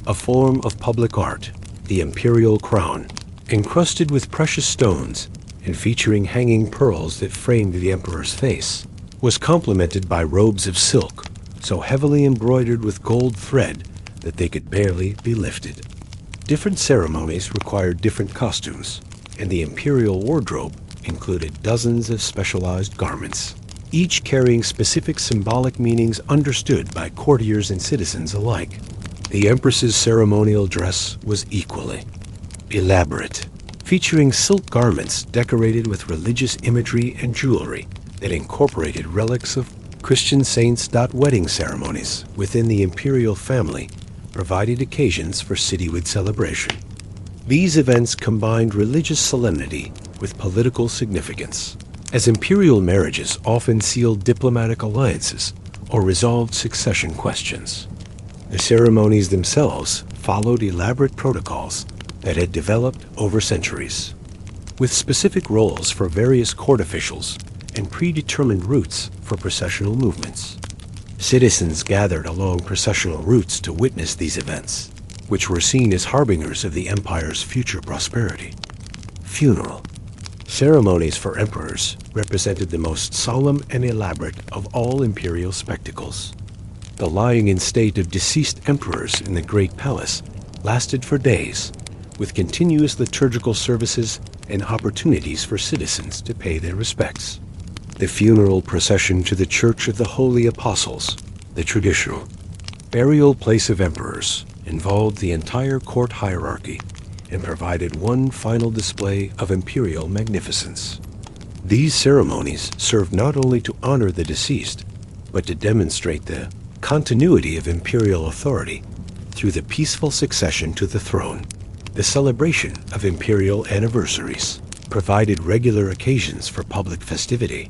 a form of public art, the imperial crown, encrusted with precious stones and featuring hanging pearls that framed the emperor's face, was complemented by robes of silk, so heavily embroidered with gold thread that they could barely be lifted. Different ceremonies required different costumes, and the imperial wardrobe included dozens of specialized garments, each carrying specific symbolic meanings understood by courtiers and citizens alike. The empress's ceremonial dress was equally elaborate, featuring silk garments decorated with religious imagery and jewelry that incorporated relics of Christian saints. Wedding ceremonies within the imperial family provided occasions for citywide celebration. These events combined religious solemnity with political significance, as imperial marriages often sealed diplomatic alliances or resolved succession questions. The ceremonies themselves followed elaborate protocols that had developed over centuries, with specific roles for various court officials and predetermined routes for processional movements. Citizens gathered along processional routes to witness these events, which were seen as harbingers of the empire's future prosperity. Funeral ceremonies for emperors represented the most solemn and elaborate of all imperial spectacles. The lying in state of deceased emperors in the Great Palace lasted for days, with continuous liturgical services and opportunities for citizens to pay their respects. The funeral procession to the Church of the Holy Apostles, the traditional burial place of emperors, involved the entire court hierarchy and provided one final display of imperial magnificence. These ceremonies served not only to honor the deceased, but to demonstrate the continuity of imperial authority through the peaceful succession to the throne. The celebration of imperial anniversaries provided regular occasions for public festivity.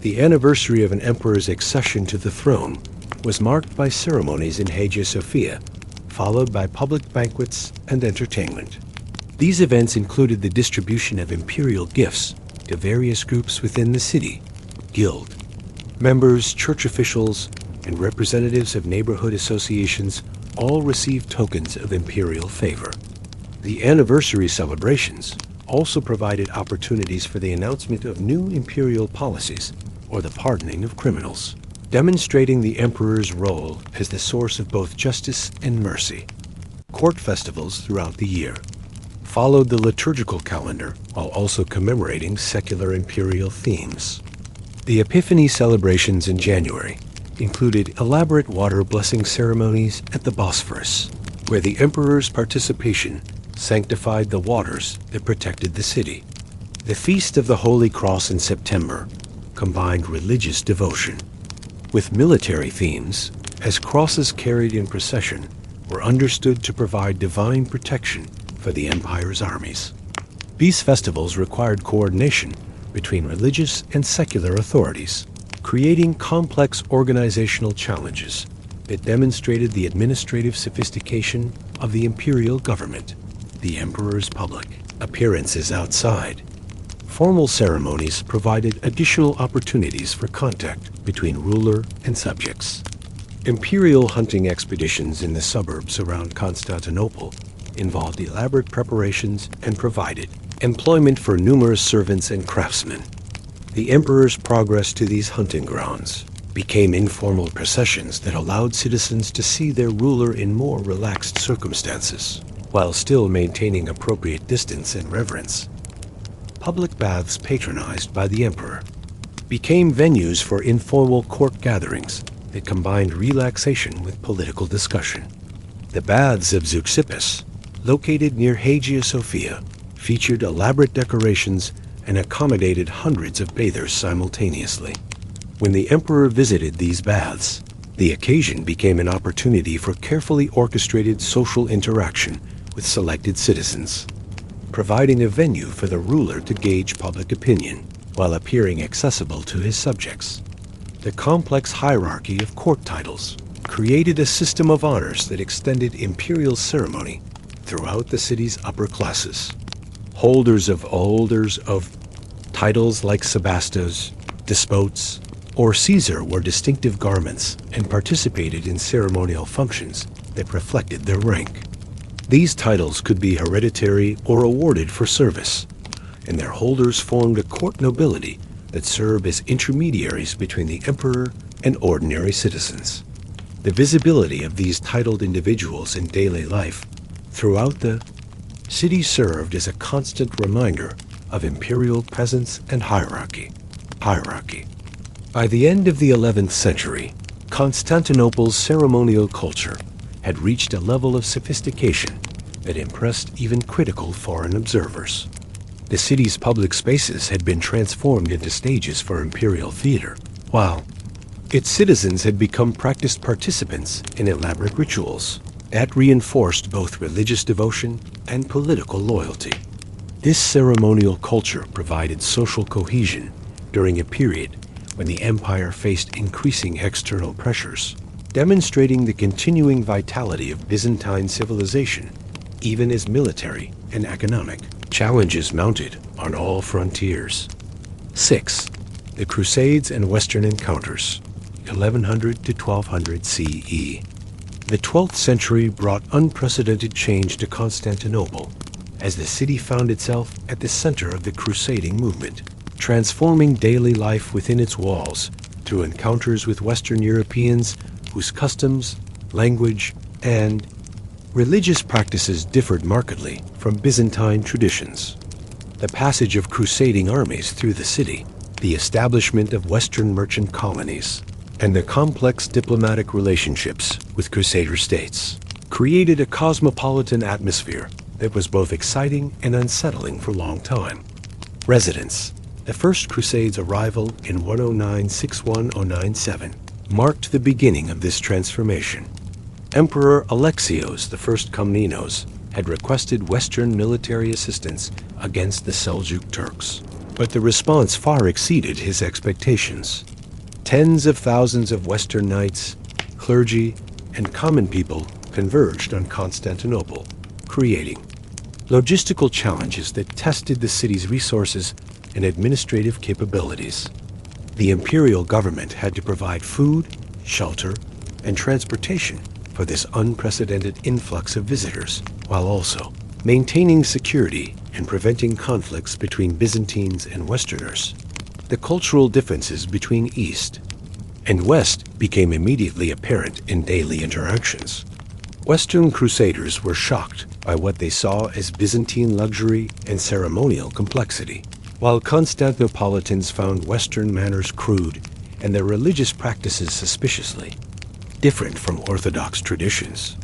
The anniversary of an emperor's accession to the throne was marked by ceremonies in Hagia Sophia, followed by public banquets and entertainment. These events included the distribution of imperial gifts to various groups within the city, guild members, church officials, and representatives of neighborhood associations all received tokens of imperial favor. The anniversary celebrations also provided opportunities for the announcement of new imperial policies or the pardoning of criminals, demonstrating the emperor's role as the source of both justice and mercy. Court festivals throughout the year followed the liturgical calendar while also commemorating secular imperial themes. The Epiphany celebrations in January included elaborate water blessing ceremonies at the Bosphorus, where the emperor's participation sanctified the waters that protected the city. The Feast of the Holy Cross in September combined religious devotion with military themes, as crosses carried in procession were understood to provide divine protection for the empire's armies. These festivals required coordination between religious and secular authorities, creating complex organizational challenges that demonstrated the administrative sophistication of the imperial government. The emperor's public appearances outside. Formal ceremonies provided additional opportunities for contact between ruler and subjects. Imperial hunting expeditions in the suburbs around Constantinople involved elaborate preparations and provided employment for numerous servants and craftsmen. The emperor's progress to these hunting grounds became informal processions that allowed citizens to see their ruler in more relaxed circumstances, while still maintaining appropriate distance and reverence. Public baths patronized by the emperor became venues for informal court gatherings that combined relaxation with political discussion. The baths of Zeuxippus, located near Hagia Sophia, featured elaborate decorations and accommodated hundreds of bathers simultaneously. When the emperor visited these baths, the occasion became an opportunity for carefully orchestrated social interaction with selected citizens, providing a venue for the ruler to gauge public opinion while appearing accessible to his subjects. The complex hierarchy of court titles created a system of honors that extended imperial ceremony throughout the city's upper classes. Holders of titles like Sebastos, Despots, or Caesar wore distinctive garments and participated in ceremonial functions that reflected their rank. These titles could be hereditary or awarded for service, and their holders formed a court nobility that served as intermediaries between the emperor and ordinary citizens. The visibility of these titled individuals in daily life throughout the city served as a constant reminder of imperial presence and hierarchy. By the end of the 11th century, Constantinople's ceremonial culture had reached a level of sophistication that impressed even critical foreign observers. The city's public spaces had been transformed into stages for imperial theater, while its citizens had become practiced participants in elaborate rituals that reinforced both religious devotion and political loyalty. This ceremonial culture provided social cohesion during a period when the empire faced increasing external pressures, demonstrating the continuing vitality of Byzantine civilization, even as military and economic challenges mounted on all frontiers. 6. The Crusades and Western Encounters, 1100 to 1200 CE. The 12th century brought unprecedented change to Constantinople as the city found itself at the center of the crusading movement, transforming daily life within its walls through encounters with Western Europeans whose customs, language, and religious practices differed markedly from Byzantine traditions. The passage of crusading armies through the city, the establishment of Western merchant colonies, and the complex diplomatic relationships with crusader states created a cosmopolitan atmosphere that was both exciting and unsettling for a long time. Residents. The First Crusade's arrival in 109-61-097 marked the beginning of this transformation. Emperor Alexios I Komnenos had requested Western military assistance against the Seljuk Turks, but the response far exceeded his expectations. Tens of thousands of Western knights, clergy, and common people converged on Constantinople, creating logistical challenges that tested the city's resources and administrative capabilities. The imperial government had to provide food, shelter, and transportation for this unprecedented influx of visitors, while also maintaining security and preventing conflicts between Byzantines and Westerners. The cultural differences between East and West became immediately apparent in daily interactions. Western crusaders were shocked by what they saw as Byzantine luxury and ceremonial complexity, while Constantinopolitans found Western manners crude and their religious practices suspiciously different from Orthodox traditions.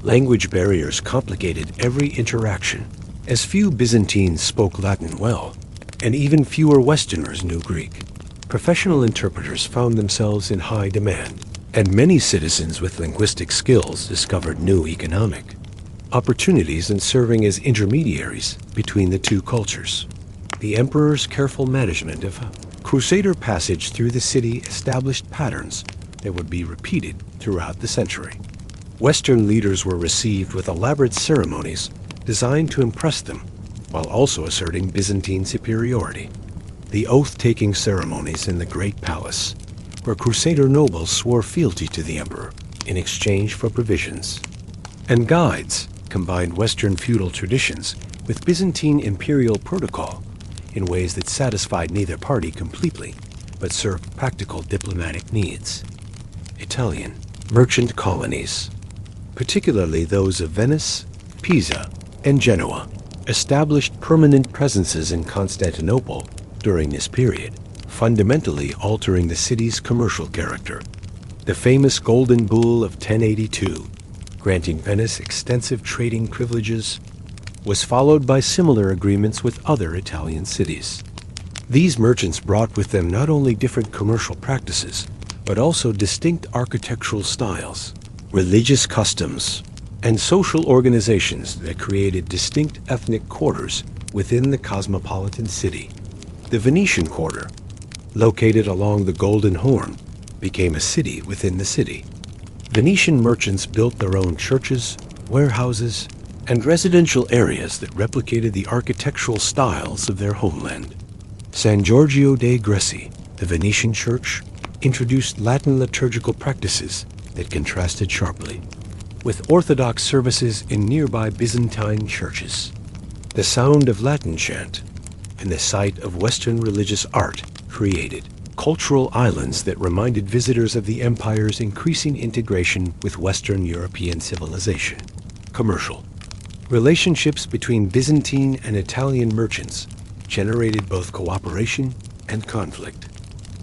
Language barriers complicated every interaction, as few Byzantines spoke Latin well, and even fewer Westerners knew Greek. Professional interpreters found themselves in high demand, and many citizens with linguistic skills discovered new economic opportunities in serving as intermediaries between the two cultures. The emperor's careful management of crusader passage through the city established patterns that would be repeated throughout the century. Western leaders were received with elaborate ceremonies designed to impress them, while also asserting Byzantine superiority. The oath-taking ceremonies in the Great Palace, where crusader nobles swore fealty to the emperor in exchange for provisions, and guides combined Western feudal traditions with Byzantine imperial protocol in ways that satisfied neither party completely, but served practical diplomatic needs. Italian merchant colonies, particularly those of Venice, Pisa, and Genoa, established permanent presences in Constantinople during this period, fundamentally altering the city's commercial character. The famous Golden Bull of 1082, granting Venice extensive trading privileges, was followed by similar agreements with other Italian cities. These merchants brought with them not only different commercial practices, but also distinct architectural styles, religious customs, and social organizations that created distinct ethnic quarters within the cosmopolitan city. The Venetian Quarter, located along the Golden Horn, became a city within the city. Venetian merchants built their own churches, warehouses, and residential areas that replicated the architectural styles of their homeland. San Giorgio dei Greci, the Venetian church, introduced Latin liturgical practices that contrasted sharply with Orthodox services in nearby Byzantine churches. The sound of Latin chant and the sight of Western religious art created cultural islands that reminded visitors of the empire's increasing integration with Western European civilization. Commercial relationships between Byzantine and Italian merchants generated both cooperation and conflict.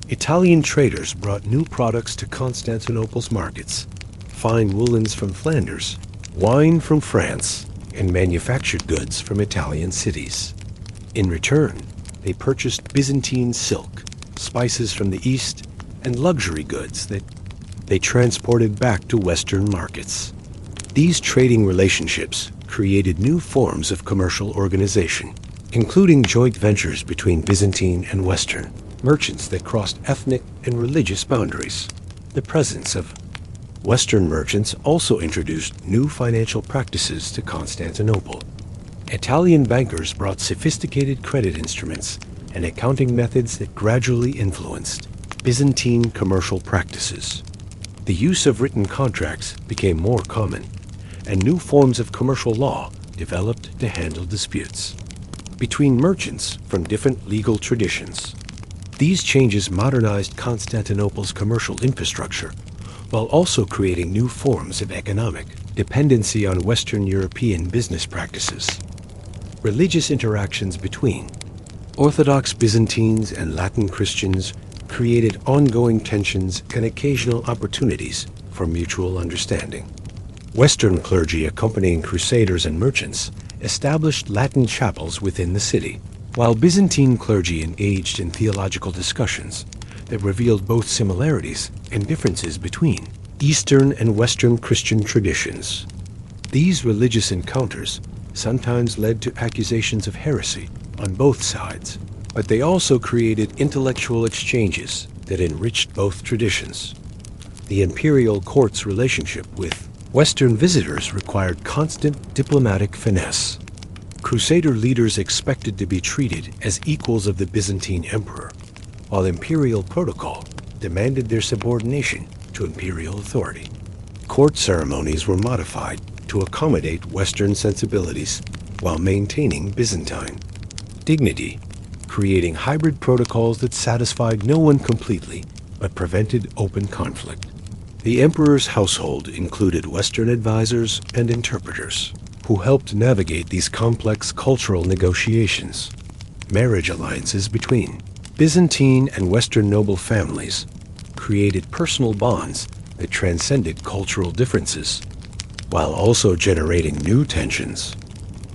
Italian traders brought new products to Constantinople's markets: fine woolens from Flanders, wine from France, and manufactured goods from Italian cities. In return, they purchased Byzantine silk, spices from the East, and luxury goods that they transported back to Western markets. These trading relationships created new forms of commercial organization, including joint ventures between Byzantine and Western merchants that crossed ethnic and religious boundaries. The presence of Western merchants also introduced new financial practices to Constantinople. Italian bankers brought sophisticated credit instruments and accounting methods that gradually influenced Byzantine commercial practices. The use of written contracts became more common, and new forms of commercial law developed to handle disputes between merchants from different legal traditions. These changes modernized Constantinople's commercial infrastructure, while also creating new forms of economic dependency on Western European business practices. Religious interactions between Orthodox Byzantines and Latin Christians created ongoing tensions and occasional opportunities for mutual understanding. Western clergy accompanying crusaders and merchants established Latin chapels within the city, while Byzantine clergy engaged in theological discussions that revealed both similarities and differences between Eastern and Western Christian traditions. These religious encounters sometimes led to accusations of heresy on both sides, but they also created intellectual exchanges that enriched both traditions. The imperial court's relationship with Western visitors required constant diplomatic finesse. Crusader leaders expected to be treated as equals of the Byzantine emperor, while imperial protocol demanded their subordination to imperial authority. Court ceremonies were modified to accommodate Western sensibilities while maintaining Byzantine dignity, creating hybrid protocols that satisfied no one completely but prevented open conflict. The emperor's household included Western advisors and interpreters who helped navigate these complex cultural negotiations. Marriage alliances between Byzantine and Western noble families created personal bonds that transcended cultural differences, while also generating new tensions.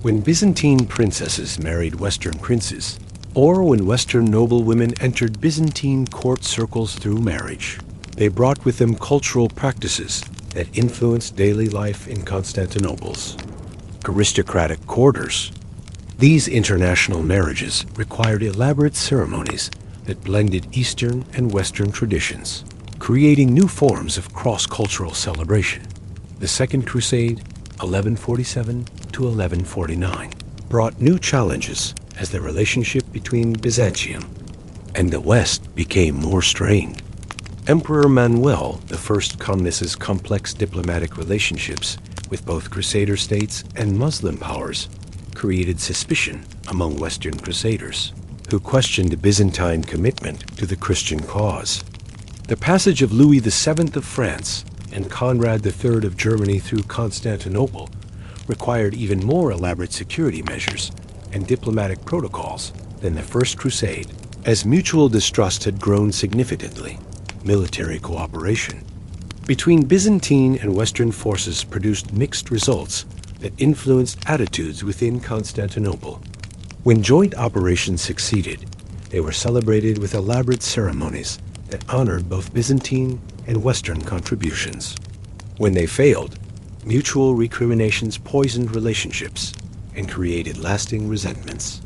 When Byzantine princesses married Western princes, or when Western noblewomen entered Byzantine court circles through marriage, they brought with them cultural practices that influenced daily life in Constantinople's aristocratic quarters. These international marriages required elaborate ceremonies that blended Eastern and Western traditions, creating new forms of cross-cultural celebration. The Second Crusade, 1147 to 1149, brought new challenges as the relationship between Byzantium and the West became more strained. Emperor Manuel I commences complex diplomatic relationships with both Crusader states and Muslim powers created suspicion among Western Crusaders, who questioned the Byzantine commitment to the Christian cause. The passage of Louis VII of France and Conrad III of Germany through Constantinople required even more elaborate security measures and diplomatic protocols than the First Crusade. As mutual distrust had grown significantly, military cooperation between Byzantine and Western forces produced mixed results that influenced attitudes within Constantinople. When joint operations succeeded, they were celebrated with elaborate ceremonies that honored both Byzantine and Western contributions. When they failed, mutual recriminations poisoned relationships and created lasting resentments.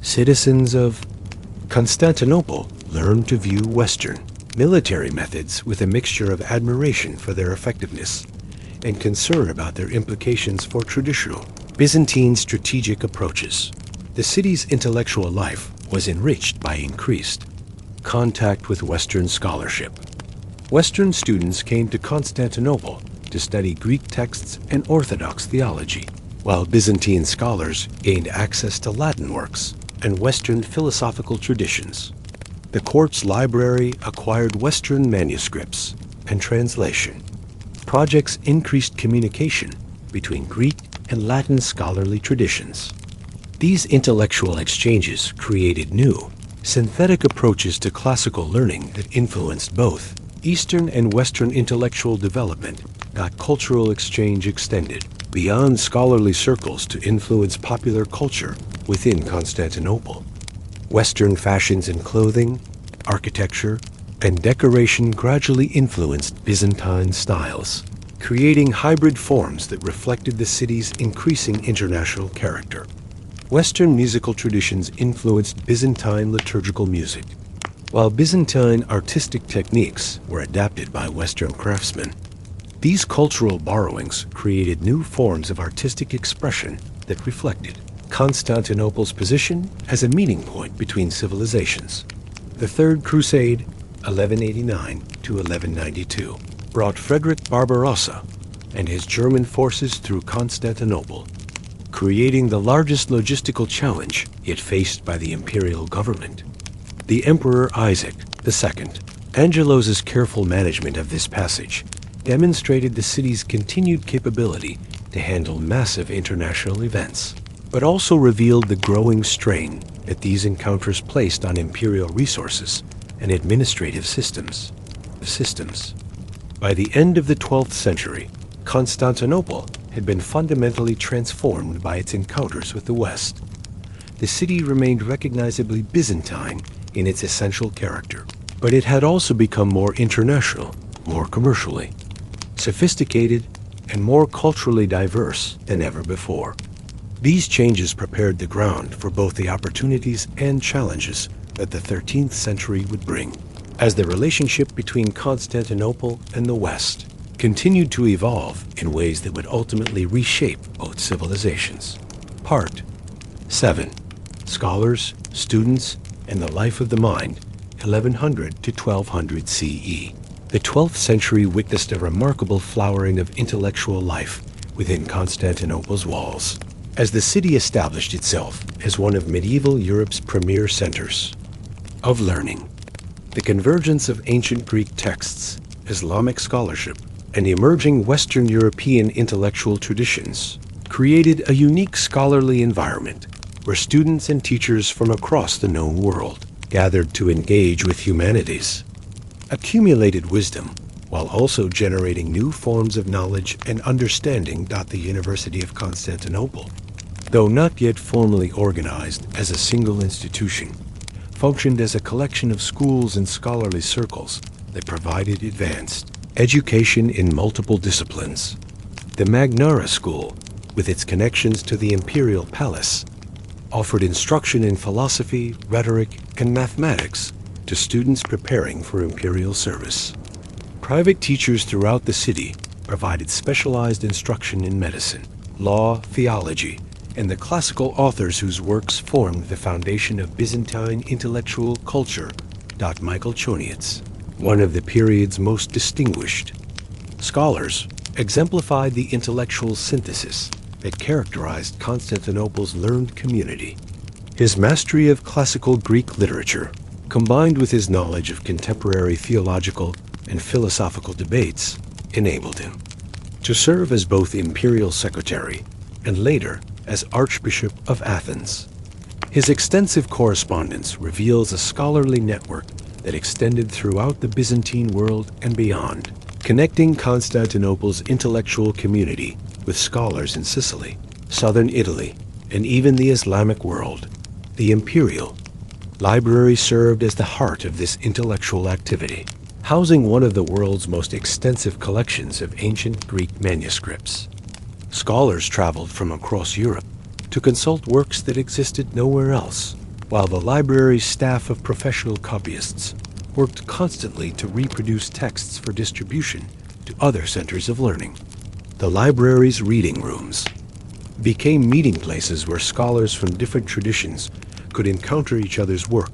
Citizens of Constantinople learned to view Western military methods with a mixture of admiration for their effectiveness and concern about their implications for traditional Byzantine strategic approaches. The city's intellectual life was enriched by increased contact with Western scholarship. Western students came to Constantinople to study Greek texts and Orthodox theology, while Byzantine scholars gained access to Latin works and Western philosophical traditions. The court's library acquired Western manuscripts and translation. Projects increased communication between Greek and Latin scholarly traditions. These intellectual exchanges created new, synthetic approaches to classical learning that influenced both Eastern and Western intellectual development. Cultural exchange extended beyond scholarly circles to influence popular culture within Constantinople. Western fashions in clothing, architecture, and decoration gradually influenced Byzantine styles, creating hybrid forms that reflected the city's increasing international character. Western musical traditions influenced Byzantine liturgical music, while Byzantine artistic techniques were adapted by Western craftsmen. These cultural borrowings created new forms of artistic expression that reflected Constantinople's position as a meeting point between civilizations. The Third Crusade, 1189 to 1192, brought Frederick Barbarossa and his German forces through Constantinople, creating the largest logistical challenge yet faced by the imperial government. The Emperor Isaac II, Angelos's careful management of this passage, demonstrated the city's continued capability to handle massive international events, but also revealed the growing strain that these encounters placed on imperial resources and administrative systems. By the end of the 12th century, Constantinople had been fundamentally transformed by its encounters with the West. The city remained recognizably Byzantine in its essential character, but it had also become more international, more commercially sophisticated, and more culturally diverse than ever before. These changes prepared the ground for both the opportunities and challenges that the 13th century would bring, as the relationship between Constantinople and the West continued to evolve in ways that would ultimately reshape both civilizations. Part 7. Scholars, Students, and the Life of the Mind, 1100 to 1200 CE. The 12th century witnessed a remarkable flowering of intellectual life within Constantinople's walls, as the city established itself as one of medieval Europe's premier centers of learning. The convergence of ancient Greek texts, Islamic scholarship, and emerging Western European intellectual traditions created a unique scholarly environment where students and teachers from across the known world gathered to engage with humanities, accumulated wisdom, while also generating new forms of knowledge and understanding. The University of Constantinople, though not yet formally organized as a single institution, functioned as a collection of schools and scholarly circles that provided advanced education in multiple disciplines. The Magnara School, with its connections to the imperial palace, offered instruction in philosophy, rhetoric, and mathematics to students preparing for imperial service. Private teachers throughout the city provided specialized instruction in medicine, law, theology, and the classical authors whose works formed the foundation of Byzantine intellectual culture. Michael Chonietz, one of the period's most distinguished scholars, exemplified the intellectual synthesis that characterized Constantinople's learned community. His mastery of classical Greek literature, combined with his knowledge of contemporary theological and philosophical debates, enabled him to serve as both imperial secretary and later as Archbishop of Athens. His extensive correspondence reveals a scholarly network that extended throughout the Byzantine world and beyond, connecting Constantinople's intellectual community with scholars in Sicily, southern Italy, and even the Islamic world. The imperial library served as the heart of this intellectual activity, housing one of the world's most extensive collections of ancient Greek manuscripts. Scholars traveled from across Europe to consult works that existed nowhere else, while the library's staff of professional copyists worked constantly to reproduce texts for distribution to other centers of learning. The library's reading rooms, became meeting places where scholars from different traditions could encounter each other's work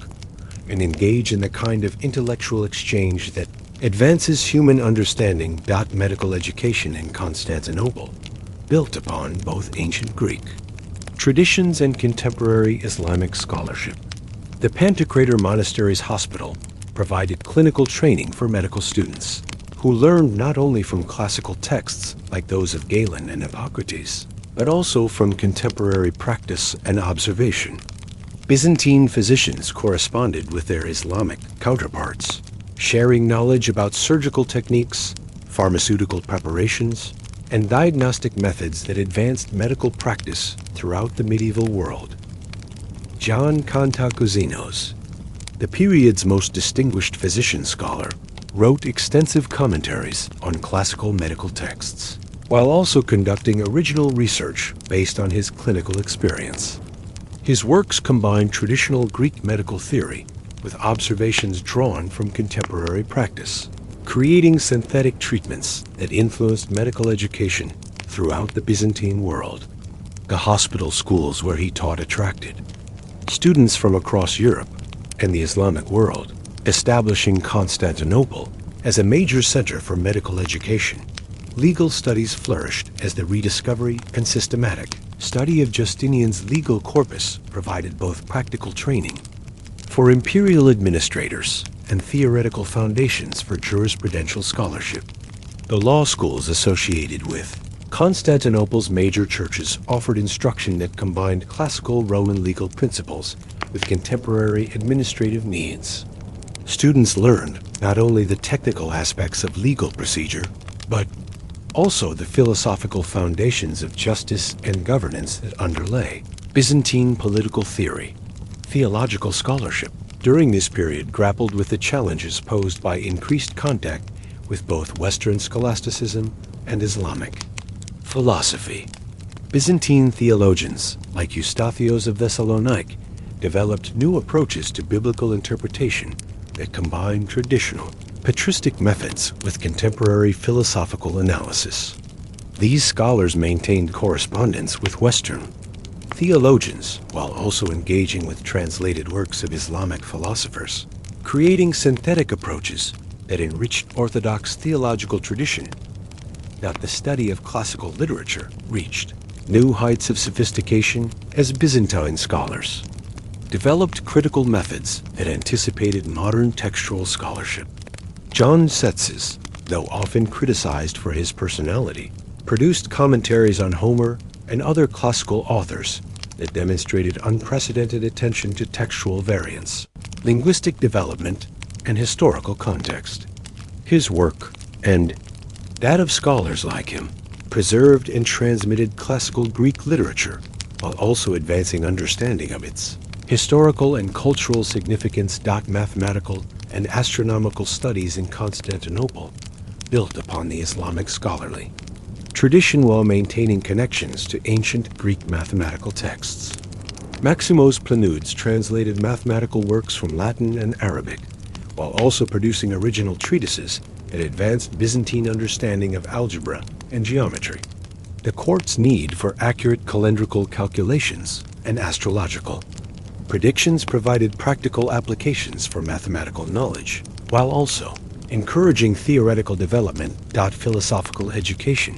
and engage in the kind of intellectual exchange that advances human understanding. Medical education in Constantinople, built upon both ancient Greek traditions and contemporary Islamic scholarship. The Pantocrator Monastery's hospital provided clinical training for medical students, who learned not only from classical texts like those of Galen and Hippocrates, but also from contemporary practice and observation. Byzantine physicians corresponded with their Islamic counterparts, sharing knowledge about surgical techniques, pharmaceutical preparations, and diagnostic methods that advanced medical practice throughout the medieval world. John Cantacuzeninos, the period's most distinguished physician scholar, wrote extensive commentaries on classical medical texts, while also conducting original research based on his clinical experience. His works combine traditional Greek medical theory with observations drawn from contemporary practice, creating synthetic treatments that influenced medical education throughout the Byzantine world. The hospital schools where he taught attracted students from across Europe and the Islamic world, establishing Constantinople as a major center for medical education. Legal studies flourished as the rediscovery and systematic study of Justinian's legal corpus provided both practical training for imperial administrators and theoretical foundations for jurisprudential scholarship. The law schools associated with Constantinople's major churches offered instruction that combined classical Roman legal principles with contemporary administrative needs. Students learned not only the technical aspects of legal procedure, but also the philosophical foundations of justice and governance that underlay Byzantine political theory. Theological scholarship during this period grappled with the challenges posed by increased contact with both Western scholasticism and Islamic philosophy. Byzantine theologians, like Eustathios of Thessaloniki, developed new approaches to biblical interpretation that combined traditional patristic methods with contemporary philosophical analysis. These scholars maintained correspondence with Western theologians while also engaging with translated works of Islamic philosophers, creating synthetic approaches that enriched Orthodox theological tradition. That the study of classical literature reached new heights of sophistication as Byzantine scholars developed critical methods that anticipated modern textual scholarship. John Tzetzes, though often criticized for his personality, produced commentaries on Homer and other classical authors that demonstrated unprecedented attention to textual variance, linguistic development, and historical context. His work, and that of scholars like him, preserved and transmitted classical Greek literature while also advancing understanding of its historical and cultural significance. Mathematical and astronomical studies in Constantinople built upon the Islamic scholarly tradition while maintaining connections to ancient Greek mathematical texts. Maximos Planudes translated mathematical works from Latin and Arabic, while also producing original treatises that advanced Byzantine understanding of algebra and geometry. The court's need for accurate calendrical calculations and astrological predictions provided practical applications for mathematical knowledge, while also encouraging theoretical development. Philosophical education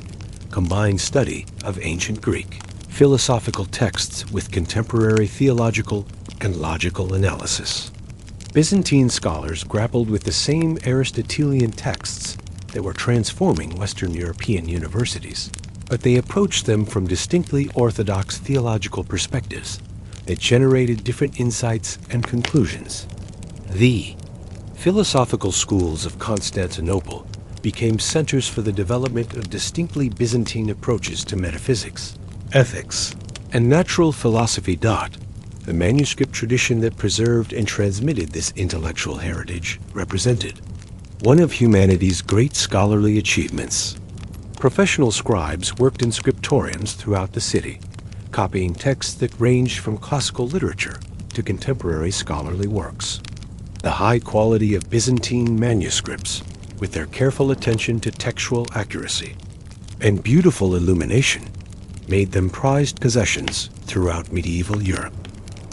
combined study of ancient Greek philosophical texts with contemporary theological and logical analysis. Byzantine scholars grappled with the same Aristotelian texts that were transforming Western European universities, but they approached them from distinctly orthodox theological perspectives that generated different insights and conclusions. The philosophical schools of Constantinople became centers for the development of distinctly Byzantine approaches to metaphysics, ethics, and natural philosophy. The manuscript tradition that preserved and transmitted this intellectual heritage represented one of humanity's great scholarly achievements. Professional scribes worked in scriptoriums throughout the city, copying texts that ranged from classical literature to contemporary scholarly works. The high quality of Byzantine manuscripts, with their careful attention to textual accuracy and beautiful illumination, made them prized possessions throughout medieval Europe.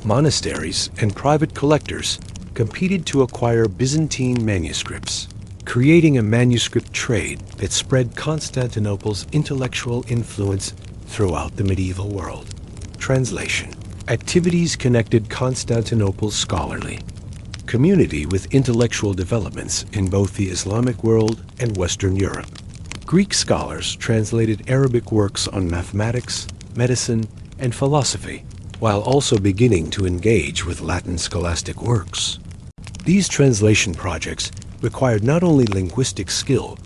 Monasteries and private collectors competed to acquire Byzantine manuscripts, creating a manuscript trade that spread Constantinople's intellectual influence throughout the medieval world. Translation. Activities connected Constantinople's scholarly community with intellectual developments in both the Islamic world and Western Europe. Greek scholars translated Arabic works on mathematics, medicine, and philosophy, while also beginning to engage with Latin scholastic works. These translation projects required not only linguistic skill,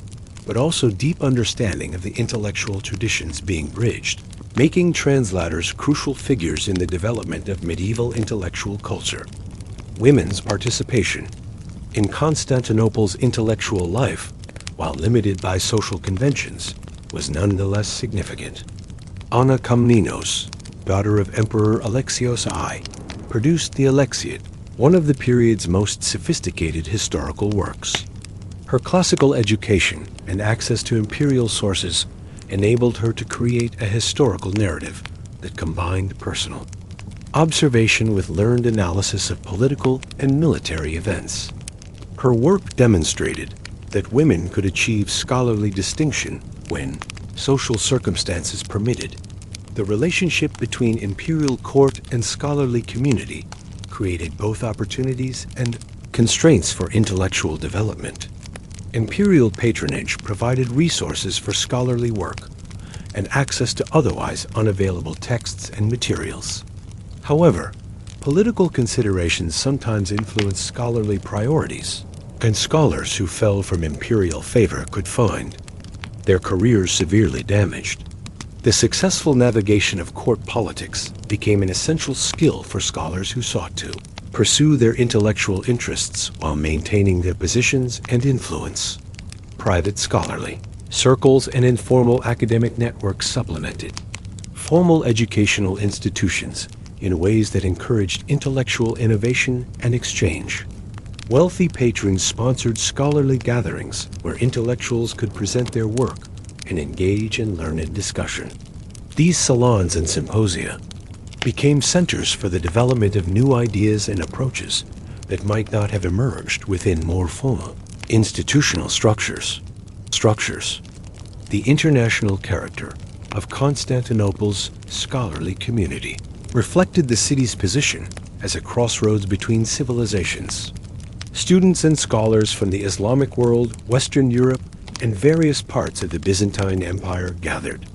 but also deep understanding of the intellectual traditions being bridged, making translators crucial figures in the development of medieval intellectual culture. Women's participation in Constantinople's intellectual life, while limited by social conventions, was nonetheless significant. Anna Komnenos, daughter of Emperor Alexios I, produced the Alexiad, one of the period's most sophisticated historical works. Her classical education and access to imperial sources enabled her to create a historical narrative that combined personal observation with learned analysis of political and military events. Her work demonstrated that women could achieve scholarly distinction when social circumstances permitted. The relationship between imperial court and scholarly community created both opportunities and constraints for intellectual development. Imperial patronage provided resources for scholarly work and access to otherwise unavailable texts and materials. However, political considerations sometimes influenced scholarly priorities, and scholars who fell from imperial favor could find their careers severely damaged. The successful navigation of court politics became an essential skill for scholars who sought to pursue their intellectual interests while maintaining their positions and influence. Private scholarly circles and informal academic networks supplemented formal educational institutions in ways that encouraged intellectual innovation and exchange. Wealthy patrons sponsored scholarly gatherings where intellectuals could present their work and engage in learned discussion. These salons and symposia became centers for the development of new ideas and approaches that might not have emerged within more formal institutional structures. The international character of Constantinople's scholarly community reflected the city's position as a crossroads between civilizations. Students and scholars from the Islamic world, Western Europe, and various parts of the Byzantine Empire gathered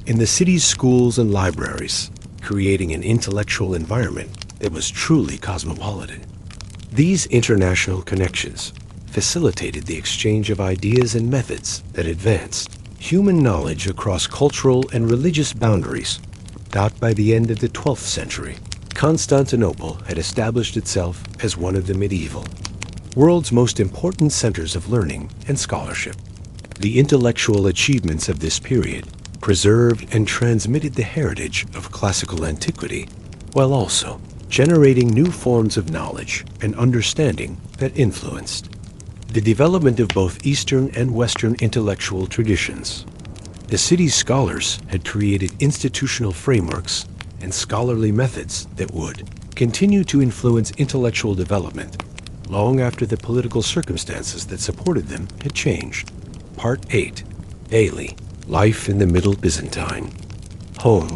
in the city's schools and libraries, creating an intellectual environment that was truly cosmopolitan. These international connections facilitated the exchange of ideas and methods that advanced human knowledge across cultural and religious boundaries. By the end of the 12th century, Constantinople had established itself as one of the medieval world's most important centers of learning and scholarship. The intellectual achievements of this period preserved and transmitted the heritage of classical antiquity, while also generating new forms of knowledge and understanding that influenced the development of both Eastern and Western intellectual traditions. The city's scholars had created institutional frameworks and scholarly methods that would continue to influence intellectual development long after the political circumstances that supported them had changed. Part 8. Daily Life in the Middle Byzantine. Home,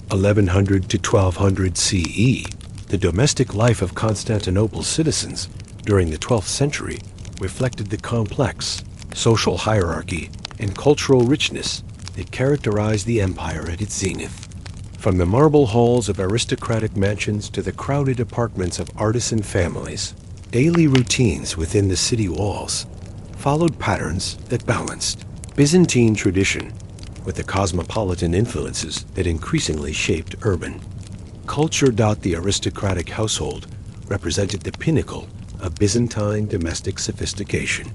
1100 to 1200 CE. The domestic life of Constantinople's citizens during the 12th century reflected the complex social hierarchy and cultural richness that characterized the empire at its zenith. From the marble halls of aristocratic mansions to the crowded apartments of artisan families, daily routines within the city walls followed patterns that balanced Byzantine tradition with the cosmopolitan influences that increasingly shaped urban culture. The aristocratic household represented the pinnacle of Byzantine domestic sophistication.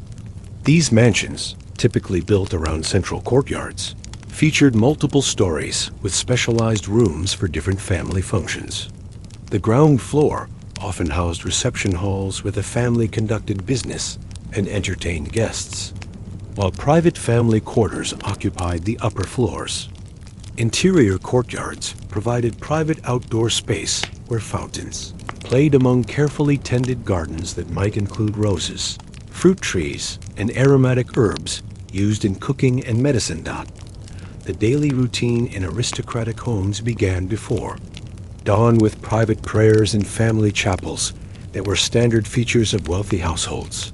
These mansions, typically built around central courtyards, featured multiple stories with specialized rooms for different family functions. The ground floor often housed reception halls where the family conducted business and entertained guests, while private family quarters occupied the upper floors. Interior courtyards provided private outdoor space where fountains played among carefully tended gardens that might include roses, fruit trees, and aromatic herbs used in cooking and medicine. The daily routine in aristocratic homes began before dawn with private prayers and family chapels that were standard features of wealthy households.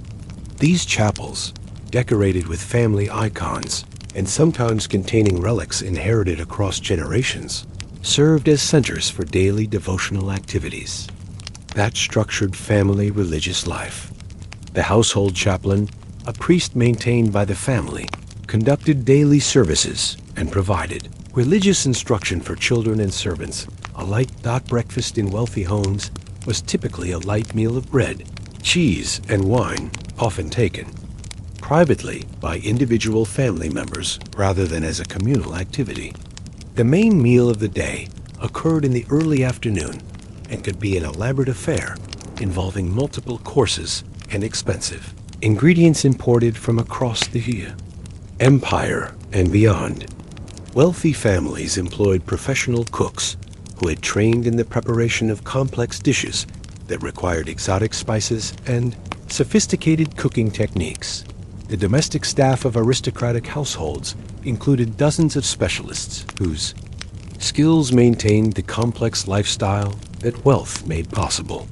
These chapels, decorated with family icons and sometimes containing relics inherited across generations, served as centers for daily devotional activities that structured family religious life. The household chaplain, a priest maintained by the family, conducted daily services and provided religious instruction for children and servants. A light breakfast in wealthy homes was typically a light meal of bread, cheese, and wine, often taken privately by individual family members rather than as a communal activity. The main meal of the day occurred in the early afternoon and could be an elaborate affair involving multiple courses and expensive ingredients imported from across the empire and beyond. Wealthy families employed professional cooks who had trained in the preparation of complex dishes that required exotic spices and sophisticated cooking techniques. The domestic staff of aristocratic households included dozens of specialists whose skills maintained the complex lifestyle that wealth made possible.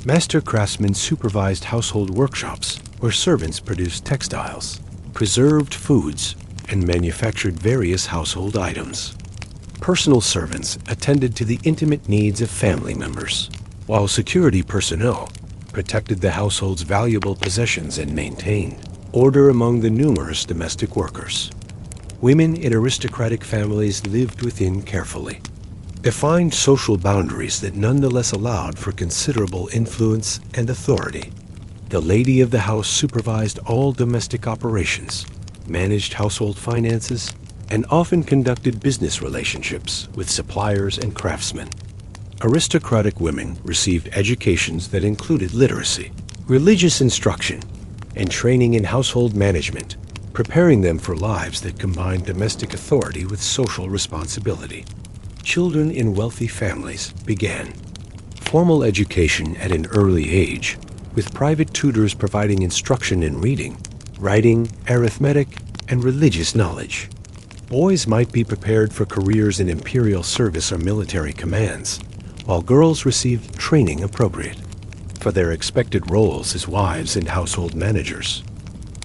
Master craftsmen supervised household workshops where servants produced textiles, preserved foods, and manufactured various household items. Personal servants attended to the intimate needs of family members, while security personnel protected the household's valuable possessions and maintained order among the numerous domestic workers. Women in aristocratic families lived within carefully defined social boundaries that nonetheless allowed for considerable influence and authority. The lady of the house supervised all domestic operations, managed household finances, and often conducted business relationships with suppliers and craftsmen. Aristocratic women received educations that included literacy, religious instruction, and training in household management, preparing them for lives that combined domestic authority with social responsibility. Children in wealthy families began formal education at an early age, with private tutors providing instruction in reading, writing, arithmetic, and religious knowledge. Boys might be prepared for careers in imperial service or military commands, while girls received training appropriate for their expected roles as wives and household managers.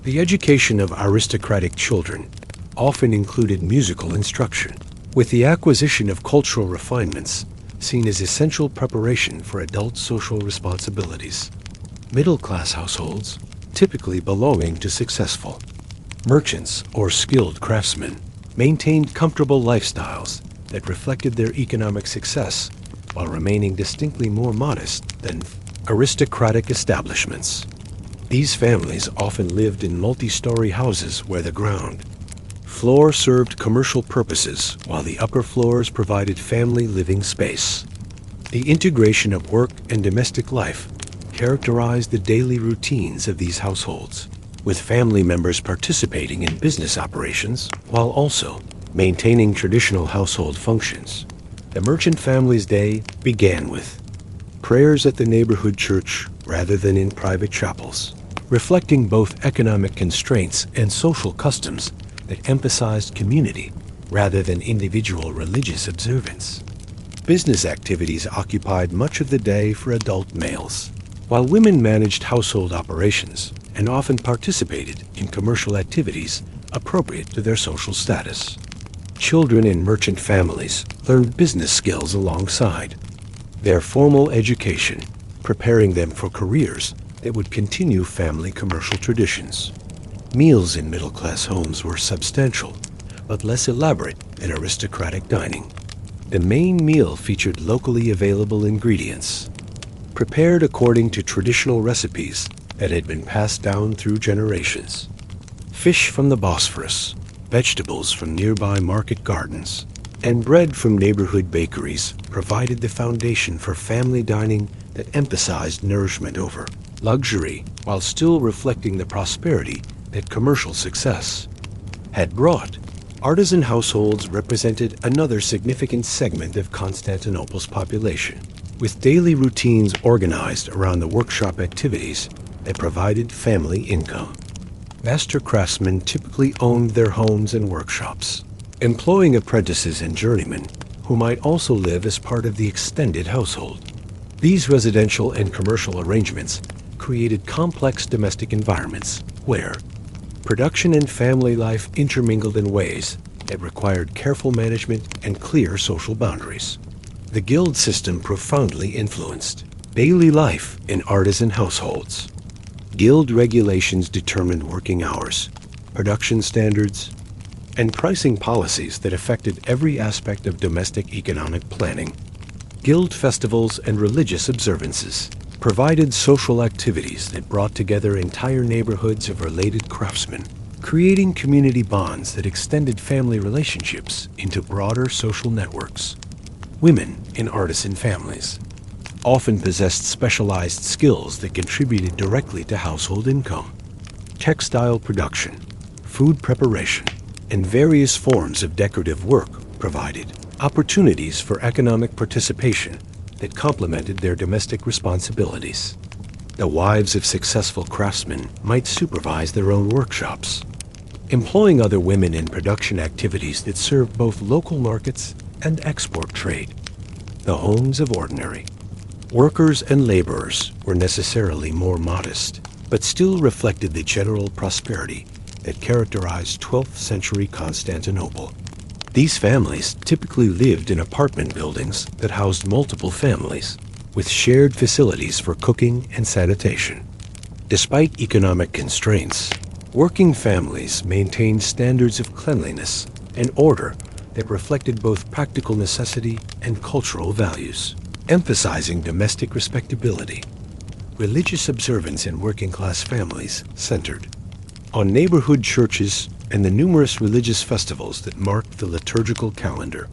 The education of aristocratic children often included musical instruction, with the acquisition of cultural refinements seen as essential preparation for adult social responsibilities. Middle-class households, typically belonging to successful merchants or skilled craftsmen, maintained comfortable lifestyles that reflected their economic success while remaining distinctly more modest than aristocratic establishments. These families often lived in multi-story houses where the ground floor served commercial purposes while the upper floors provided family living space. The integration of work and domestic life characterized the daily routines of these households, with family members participating in business operations while also maintaining traditional household functions. The merchant family's day began with prayers at the neighborhood church rather than in private chapels, reflecting both economic constraints and social customs that emphasized community rather than individual religious observance. Business activities occupied much of the day for adult males, while women managed household operations and often participated in commercial activities appropriate to their social status. Children in merchant families learned business skills alongside their formal education, preparing them for careers that would continue family commercial traditions. Meals in middle-class homes were substantial, but less elaborate than aristocratic dining. The main meal featured locally available ingredients, prepared according to traditional recipes that had been passed down through generations. Fish from the Bosphorus, vegetables from nearby market gardens, and bread from neighborhood bakeries provided the foundation for family dining that emphasized nourishment over luxury while still reflecting the prosperity that commercial success had brought. Artisan households represented another significant segment of Constantinople's population, with daily routines organized around the workshop activities that provided family income. Master craftsmen typically owned their homes and workshops, employing apprentices and journeymen who might also live as part of the extended household. These residential and commercial arrangements created complex domestic environments where production and family life intermingled in ways that required careful management and clear social boundaries. The guild system profoundly influenced daily life in artisan households. Guild regulations determined working hours, production standards, and pricing policies that affected every aspect of domestic economic planning. Guild festivals and religious observances provided social activities that brought together entire neighborhoods of related craftsmen, creating community bonds that extended family relationships into broader social networks. Women in artisan families often possessed specialized skills that contributed directly to household income. Textile production, food preparation, and various forms of decorative work provided opportunities for economic participation that complemented their domestic responsibilities. The wives of successful craftsmen might supervise their own workshops, employing other women in production activities that served both local markets and export trade. The homes of ordinary workers and laborers were necessarily more modest, but still reflected the general prosperity that characterized 12th century Constantinople. These families typically lived in apartment buildings that housed multiple families, with shared facilities for cooking and sanitation. Despite economic constraints, working families maintained standards of cleanliness and order that reflected both practical necessity and cultural values, emphasizing domestic respectability. Religious observance in working-class families centered on neighborhood churches and the numerous religious festivals that marked the liturgical calendar.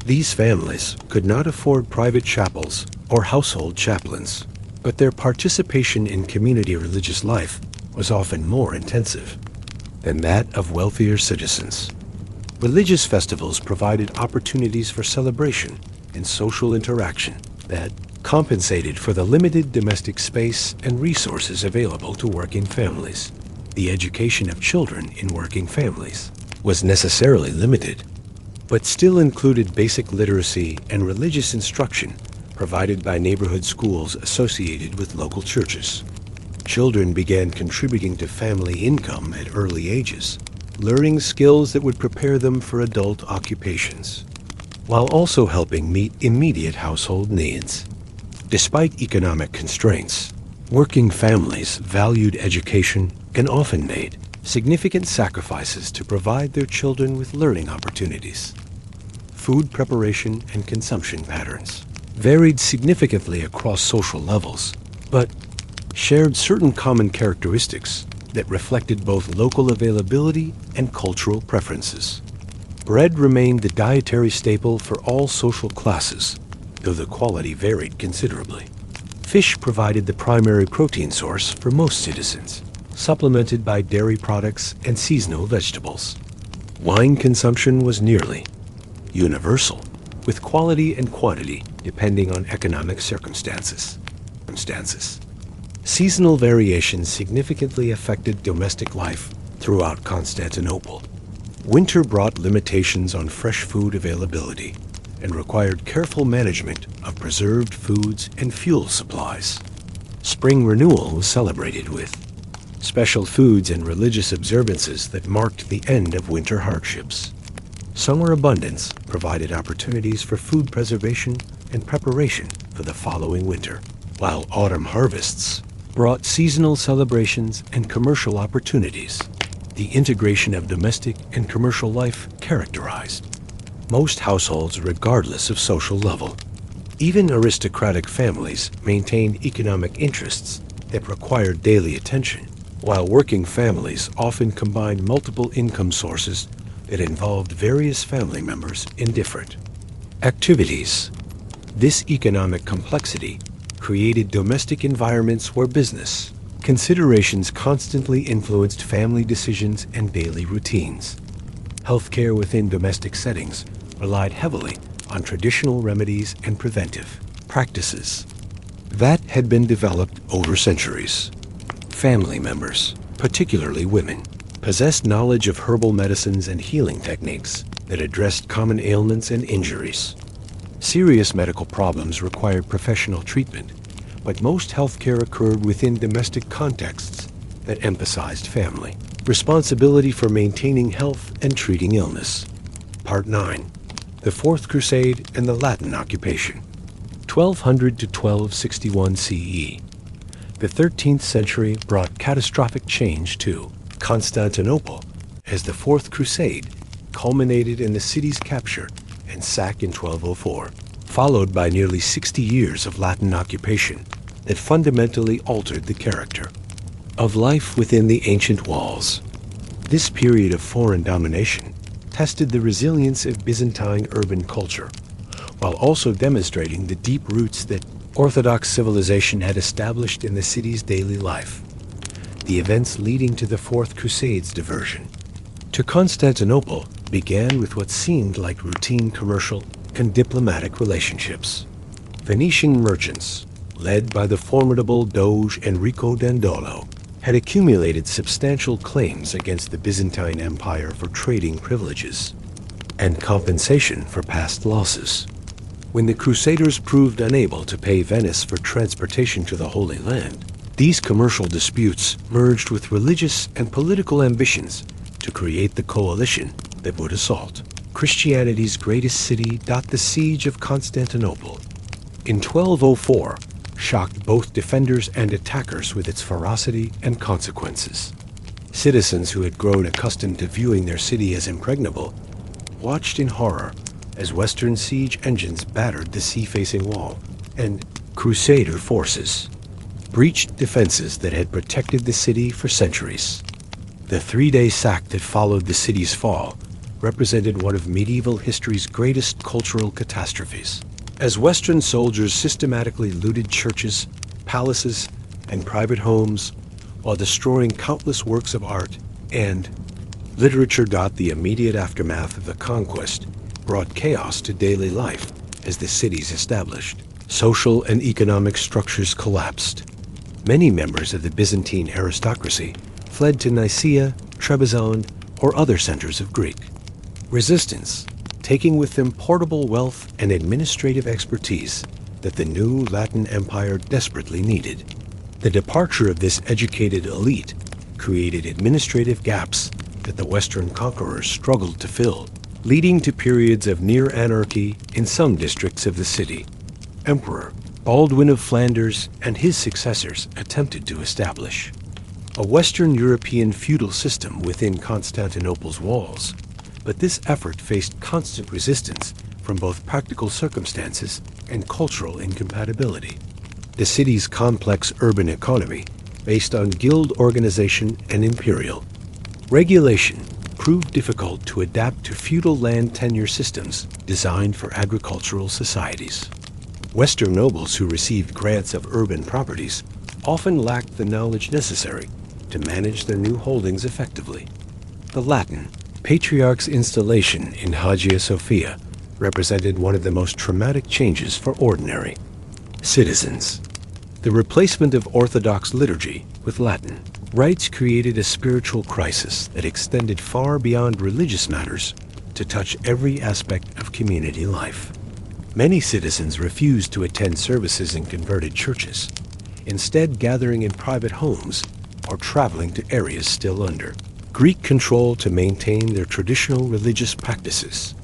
These families could not afford private chapels or household chaplains, but their participation in community religious life was often more intensive than that of wealthier citizens. Religious festivals provided opportunities for celebration and social interaction that compensated for the limited domestic space and resources available to working families. The education of children in working families was necessarily limited, but still included basic literacy and religious instruction provided by neighborhood schools associated with local churches. Children began contributing to family income at early ages, learning skills that would prepare them for adult occupations, while also helping meet immediate household needs. Despite economic constraints, working families valued education and often made significant sacrifices to provide their children with learning opportunities. Food preparation and consumption patterns varied significantly across social levels, but shared certain common characteristics that reflected both local availability and cultural preferences. Bread remained the dietary staple for all social classes, though the quality varied considerably. Fish provided the primary protein source for most citizens, supplemented by dairy products and seasonal vegetables. Wine consumption was nearly universal, with quality and quantity depending on economic circumstances. Seasonal variations significantly affected domestic life throughout Constantinople. Winter brought limitations on fresh food availability and required careful management of preserved foods and fuel supplies. Spring renewal was celebrated with special foods and religious observances that marked the end of winter hardships. Summer abundance provided opportunities for food preservation and preparation for the following winter, while autumn harvests brought seasonal celebrations and commercial opportunities. The integration of domestic and commercial life characterized most households regardless of social level. Even aristocratic families maintained economic interests that required daily attention, while working families often combined multiple income sources that involved various family members in different activities. This economic complexity created domestic environments where business considerations constantly influenced family decisions and daily routines. Healthcare within domestic settings relied heavily on traditional remedies and preventive practices that had been developed over centuries. Family members, particularly women, possessed knowledge of herbal medicines and healing techniques that addressed common ailments and injuries. Serious medical problems required professional treatment, but most healthcare occurred within domestic contexts that emphasized family responsibility for maintaining health and treating illness. Part 9. The Fourth Crusade and the Latin Occupation. 1200 to 1261 CE. The 13th century brought catastrophic change to Constantinople as the Fourth Crusade culminated in the city's capture and sack in 1204, followed by nearly 60 years of Latin occupation that fundamentally altered the character of life within the ancient walls. This period of foreign domination tested the resilience of Byzantine urban culture, while also demonstrating the deep roots that Orthodox civilization had established in the city's daily life. The events leading to the Fourth Crusade's diversion to Constantinople began with what seemed like routine commercial and diplomatic relationships. Venetian merchants, led by the formidable Doge Enrico Dandolo, had accumulated substantial claims against the Byzantine Empire for trading privileges and compensation for past losses. When the Crusaders proved unable to pay Venice for transportation to the Holy Land, these commercial disputes merged with religious and political ambitions to create the coalition that would assault Christianity's greatest city. The siege of Constantinople in 1204 shocked both defenders and attackers with its ferocity and consequences. Citizens who had grown accustomed to viewing their city as impregnable watched in horror as Western siege engines battered the sea-facing wall, and Crusader forces breached defenses that had protected the city for centuries. The three-day sack that followed the city's fall represented one of medieval history's greatest cultural catastrophes, as Western soldiers systematically looted churches, palaces, and private homes while destroying countless works of art and literature. The immediate aftermath of the conquest brought chaos to daily life as the cities established. Social and economic structures collapsed. Many members of the Byzantine aristocracy fled to Nicaea, Trebizond, or other centers of Greek resistance, taking with them portable wealth and administrative expertise that the new Latin Empire desperately needed. The departure of this educated elite created administrative gaps that the Western conquerors struggled to fill, leading to periods of near anarchy in some districts of the city. Emperor Baldwin of Flanders and his successors attempted to establish a Western European feudal system within Constantinople's walls, but this effort faced constant resistance from both practical circumstances and cultural incompatibility. The city's complex urban economy, based on guild organization and imperial regulation, proved difficult to adapt to feudal land tenure systems designed for agricultural societies. Western nobles who received grants of urban properties often lacked the knowledge necessary to manage their new holdings effectively. The Latin Patriarch's installation in Hagia Sophia represented one of the most traumatic changes for ordinary citizens. The replacement of Orthodox liturgy with Latin rites created a spiritual crisis that extended far beyond religious matters to touch every aspect of community life. Many citizens refused to attend services in converted churches, instead gathering in private homes or traveling to areas still under Greek control to maintain their traditional religious practices.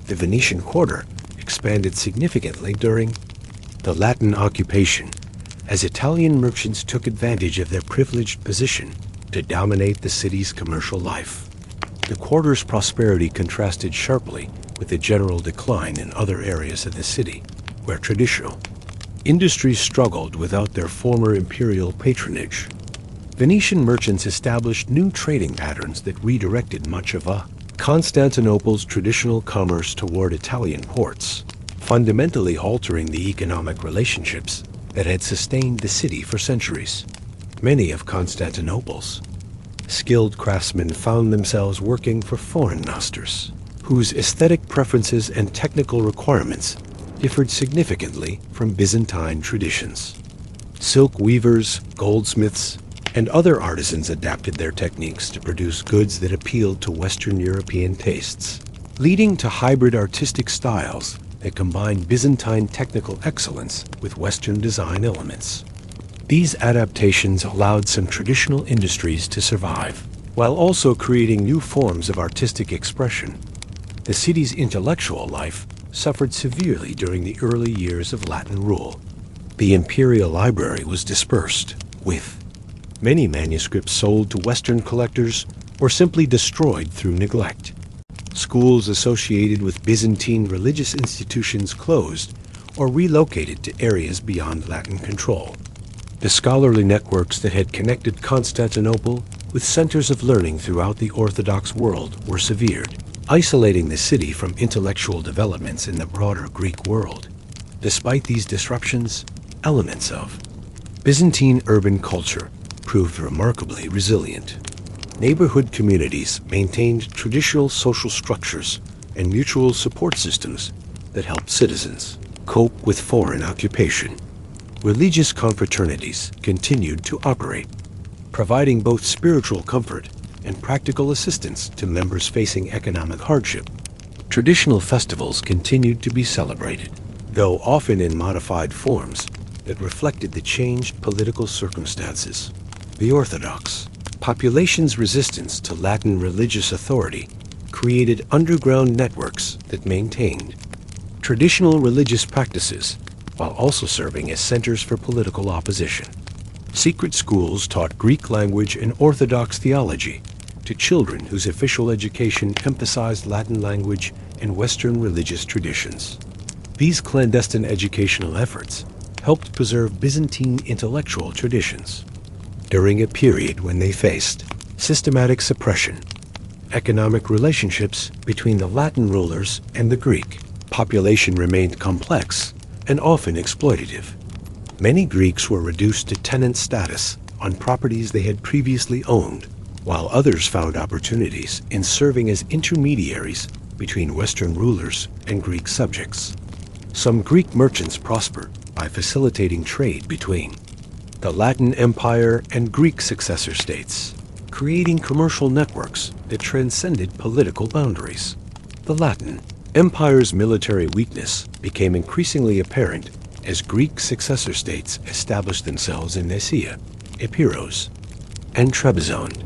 The Venetian quarter expanded significantly during the Latin occupation, as Italian merchants took advantage of their privileged position to dominate the city's commercial life. The quarter's prosperity contrasted sharply with the general decline in other areas of the city, where traditional industries struggled without their former imperial patronage. Venetian merchants established new trading patterns that redirected much of Constantinople's traditional commerce toward Italian ports, fundamentally altering the economic relationships that had sustained the city for centuries. Many of Constantinople's skilled craftsmen found themselves working for foreign masters, whose aesthetic preferences and technical requirements differed significantly from Byzantine traditions. Silk weavers, goldsmiths, and other artisans adapted their techniques to produce goods that appealed to Western European tastes, leading to hybrid artistic styles that combined Byzantine technical excellence with Western design elements. These adaptations allowed some traditional industries to survive, while also creating new forms of artistic expression. The city's intellectual life suffered severely during the early years of Latin rule. The imperial library was dispersed, with many manuscripts sold to Western collectors or simply destroyed through neglect. Schools associated with Byzantine religious institutions closed or relocated to areas beyond Latin control. The scholarly networks that had connected Constantinople with centers of learning throughout the Orthodox world were severed, isolating the city from intellectual developments in the broader Greek world. Despite these disruptions, elements of Byzantine urban culture proved remarkably resilient. Neighborhood communities maintained traditional social structures and mutual support systems that helped citizens cope with foreign occupation. Religious confraternities continued to operate, providing both spiritual comfort and practical assistance to members facing economic hardship. Traditional festivals continued to be celebrated, though often in modified forms that reflected the changed political circumstances. The Orthodox population's resistance to Latin religious authority created underground networks that maintained traditional religious practices while also serving as centers for political opposition. Secret schools taught Greek language and Orthodox theology to children whose official education emphasized Latin language and Western religious traditions. These clandestine educational efforts helped preserve Byzantine intellectual traditions during a period when they faced systematic suppression. Economic relationships between the Latin rulers and the Greek population remained complex and often exploitative. Many Greeks were reduced to tenant status on properties they had previously owned, while others found opportunities in serving as intermediaries between Western rulers and Greek subjects. Some Greek merchants prospered by facilitating trade between the Latin Empire and Greek successor states, creating commercial networks that transcended political boundaries. The Latin Empire's military weakness became increasingly apparent as Greek successor states established themselves in Nicaea, Epirus, and Trebizond.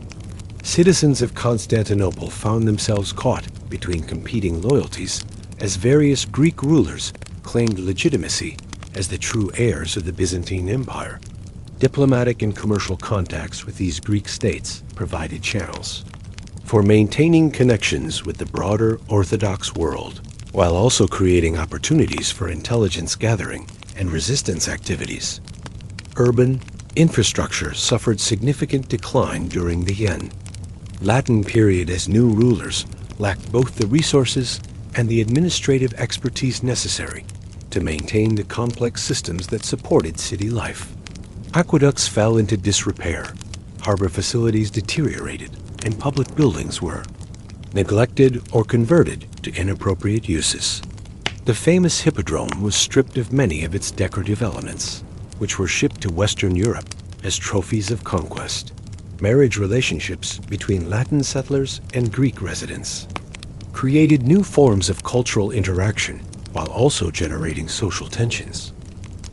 Citizens of Constantinople found themselves caught between competing loyalties as various Greek rulers claimed legitimacy as the true heirs of the Byzantine Empire. Diplomatic and commercial contacts with these Greek states provided channels for maintaining connections with the broader Orthodox world, while also creating opportunities for intelligence gathering and resistance activities. Urban infrastructure suffered significant decline during the Latin period as new rulers lacked both the resources and the administrative expertise necessary to maintain the complex systems that supported city life. Aqueducts fell into disrepair, harbor facilities deteriorated, and public buildings were neglected or converted to inappropriate uses. The famous hippodrome was stripped of many of its decorative elements, which were shipped to Western Europe as trophies of conquest. Marriage relationships between Latin settlers and Greek residents created new forms of cultural interaction while also generating social tensions.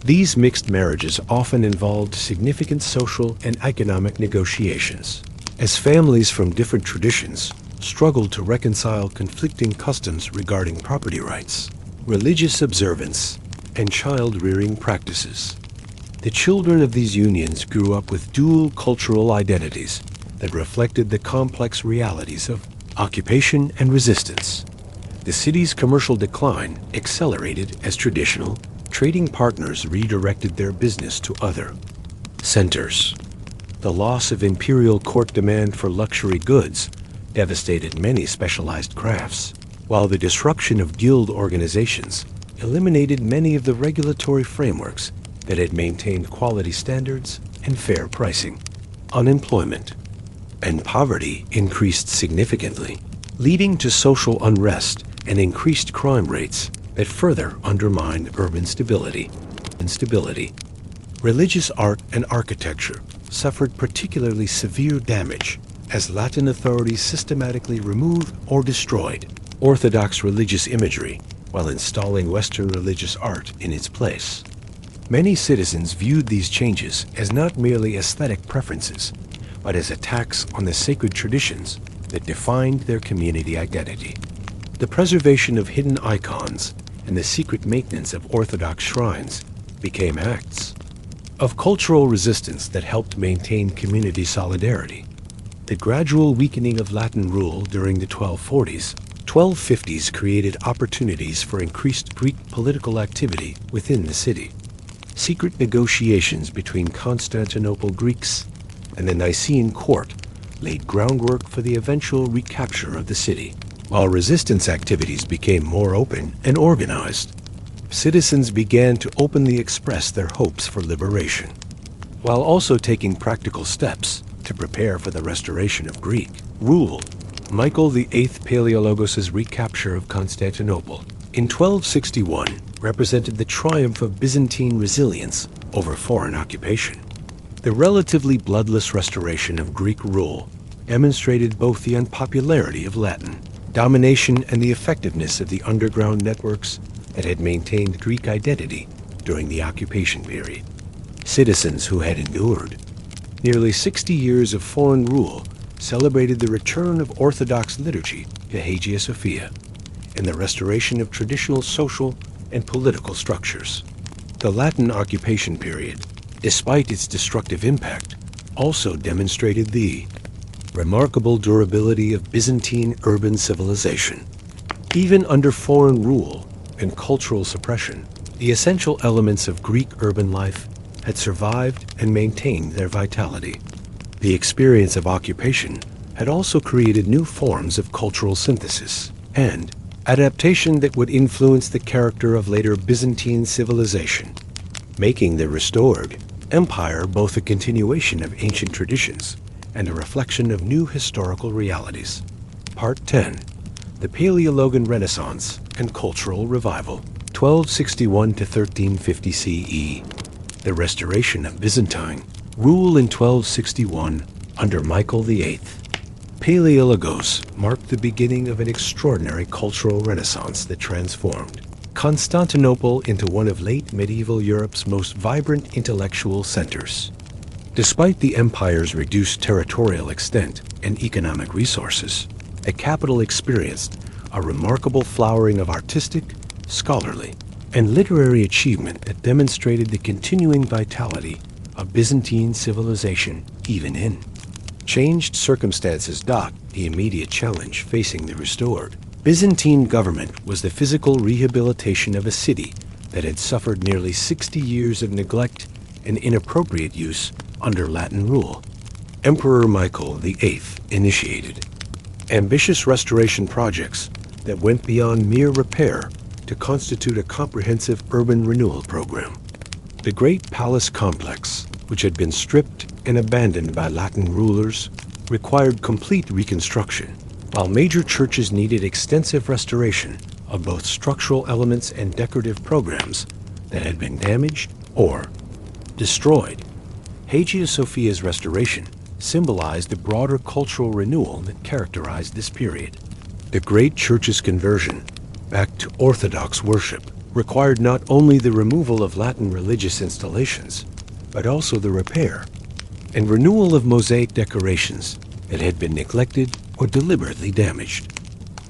These mixed marriages often involved significant social and economic negotiations, as families from different traditions struggled to reconcile conflicting customs regarding property rights, religious observance, and child-rearing practices. The children of these unions grew up with dual cultural identities that reflected the complex realities of occupation and resistance. The city's commercial decline accelerated as traditional trading partners redirected their business to other centers. The loss of imperial court demand for luxury goods devastated many specialized crafts, while the disruption of guild organizations eliminated many of the regulatory frameworks that had maintained quality standards and fair pricing. Unemployment and poverty increased significantly, leading to social unrest and increased crime rates that further undermined urban stability. Religious art and architecture suffered particularly severe damage as Latin authorities systematically removed or destroyed Orthodox religious imagery while installing Western religious art in its place. Many citizens viewed these changes as not merely aesthetic preferences, but as attacks on the sacred traditions that defined their community identity. The preservation of hidden icons and the secret maintenance of Orthodox shrines became acts of cultural resistance that helped maintain community solidarity. The gradual weakening of Latin rule during the 1250s created opportunities for increased Greek political activity within the city. Secret negotiations between Constantinople Greeks and the Nicene court laid groundwork for the eventual recapture of the city. While resistance activities became more open and organized, citizens began to openly express their hopes for liberation, while also taking practical steps to prepare for the restoration of Greek rule. Michael VIII Palaiologos' recapture of Constantinople in 1261 represented the triumph of Byzantine resilience over foreign occupation. The relatively bloodless restoration of Greek rule demonstrated both the unpopularity of Latin domination and the effectiveness of the underground networks that had maintained Greek identity during the occupation period. Citizens who had endured nearly 60 years of foreign rule celebrated the return of Orthodox liturgy to Hagia Sophia and the restoration of traditional social and political structures. The Latin occupation period, despite its destructive impact, also demonstrated the remarkable durability of Byzantine urban civilization. Even under foreign rule and cultural suppression, the essential elements of Greek urban life had survived and maintained their vitality. The experience of occupation had also created new forms of cultural synthesis and adaptation that would influence the character of later Byzantine civilization, making the restored empire both a continuation of ancient traditions and a reflection of new historical realities. Part 10. The Palaiologan Renaissance and Cultural Revival, 1261 to 1350 CE. The restoration of Byzantine rule in 1261 under Michael VIII. Palaiologos marked the beginning of an extraordinary cultural renaissance that transformed Constantinople into one of late medieval Europe's most vibrant intellectual centers. Despite the empire's reduced territorial extent and economic resources, the capital experienced a remarkable flowering of artistic, scholarly, and literary achievement that demonstrated the continuing vitality of Byzantine civilization even in changed circumstances. The immediate challenge facing the restored Byzantine government was the physical rehabilitation of a city that had suffered nearly 60 years of neglect and inappropriate use under Latin rule. Emperor Michael VIII initiated ambitious restoration projects that went beyond mere repair to constitute a comprehensive urban renewal program. The great palace complex, which had been stripped and abandoned by Latin rulers, required complete reconstruction, while major churches needed extensive restoration of both structural elements and decorative programs that had been damaged or destroyed. Hagia Sophia's restoration symbolized the broader cultural renewal that characterized this period. The great church's conversion back to Orthodox worship required not only the removal of Latin religious installations, but also the repair and renewal of mosaic decorations that had been neglected or deliberately damaged.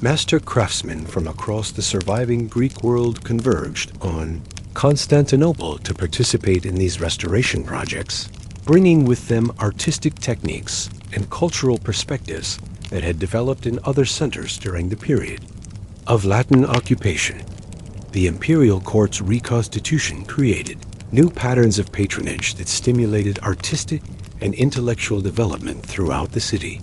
Master craftsmen from across the surviving Greek world converged on Constantinople to participate in these restoration projects, bringing with them artistic techniques and cultural perspectives that had developed in other centers during the period of Latin occupation. The imperial court's reconstitution created new patterns of patronage that stimulated artistic and intellectual development throughout the city.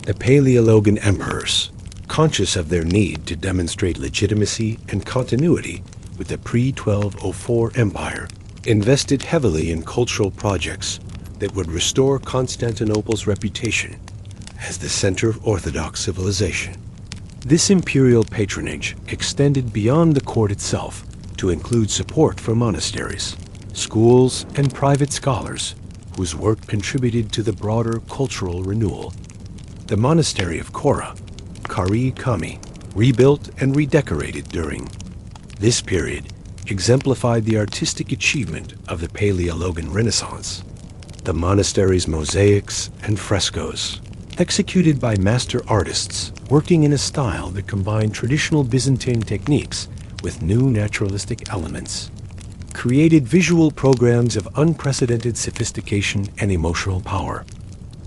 The Palaiologan emperors, conscious of their need to demonstrate legitimacy and continuity with the pre-1204 empire, invested heavily in cultural projects that would restore Constantinople's reputation as the center of Orthodox civilization. This imperial patronage extended beyond the court itself to include support for monasteries, schools, and private scholars whose work contributed to the broader cultural renewal. The monastery of Kora, Kari Kami, rebuilt and redecorated during this period, exemplified the artistic achievement of the Paleologan Renaissance. The monastery's mosaics and frescoes, executed by master artists working in a style that combined traditional Byzantine techniques with new naturalistic elements, created visual programs of unprecedented sophistication and emotional power.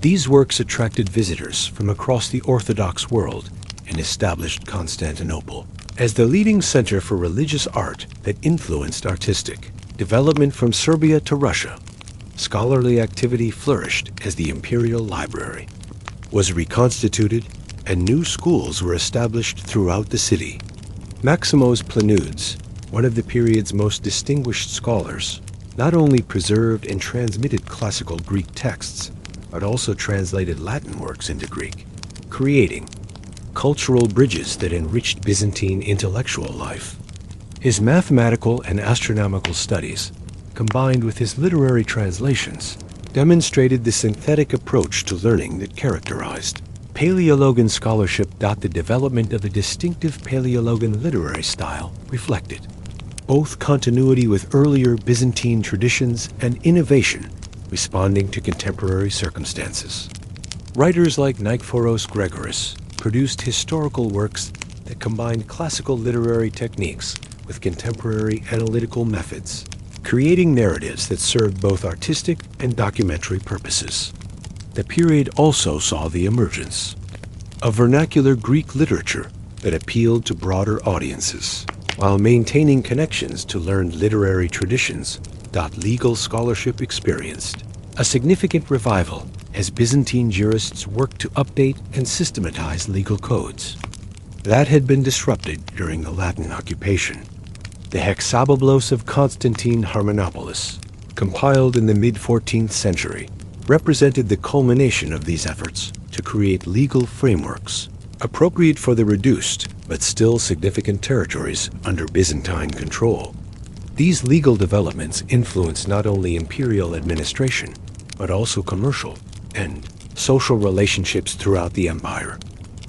These works attracted visitors from across the Orthodox world and established Constantinople as the leading center for religious art that influenced artistic development from Serbia to Russia. Scholarly activity flourished as the imperial library was reconstituted and new schools were established throughout the city. Maximos Planudes, one of the period's most distinguished scholars, not only preserved and transmitted classical Greek texts, but also translated Latin works into Greek, creating cultural bridges that enriched Byzantine intellectual life. His mathematical and astronomical studies, combined with his literary translations, demonstrated the synthetic approach to learning that characterized Paleologan scholarship. The development of a distinctive Paleologan literary style reflected both continuity with earlier Byzantine traditions and innovation responding to contemporary circumstances. Writers like Nikephoros Gregoris produced historical works that combined classical literary techniques with contemporary analytical methods, creating narratives that served both artistic and documentary purposes. The period also saw the emergence of vernacular Greek literature that appealed to broader audiences, while maintaining connections to learned literary traditions. Legal scholarship experienced a significant revival as Byzantine jurists worked to update and systematize legal codes that had been disrupted during the Latin occupation. The Hexabiblos of Constantine Harmonopoulos, compiled in the mid-14th century, represented the culmination of these efforts to create legal frameworks appropriate for the reduced but still significant territories under Byzantine control. These legal developments influenced not only imperial administration, but also commercial and social relationships throughout the empire.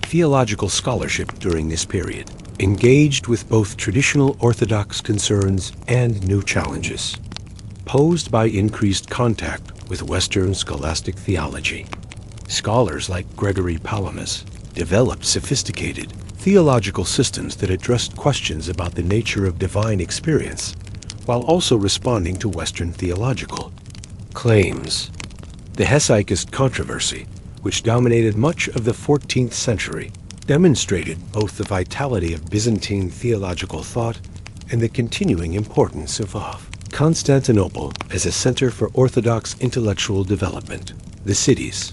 Theological scholarship during this period engaged with both traditional Orthodox concerns and new challenges posed by increased contact with Western scholastic theology. Scholars like Gregory Palamas developed sophisticated theological systems that addressed questions about the nature of divine experience while also responding to Western theological claims. The Hesychist controversy, which dominated much of the 14th century, demonstrated both the vitality of Byzantine theological thought and the continuing importance of Constantinople as a center for Orthodox intellectual development. The city's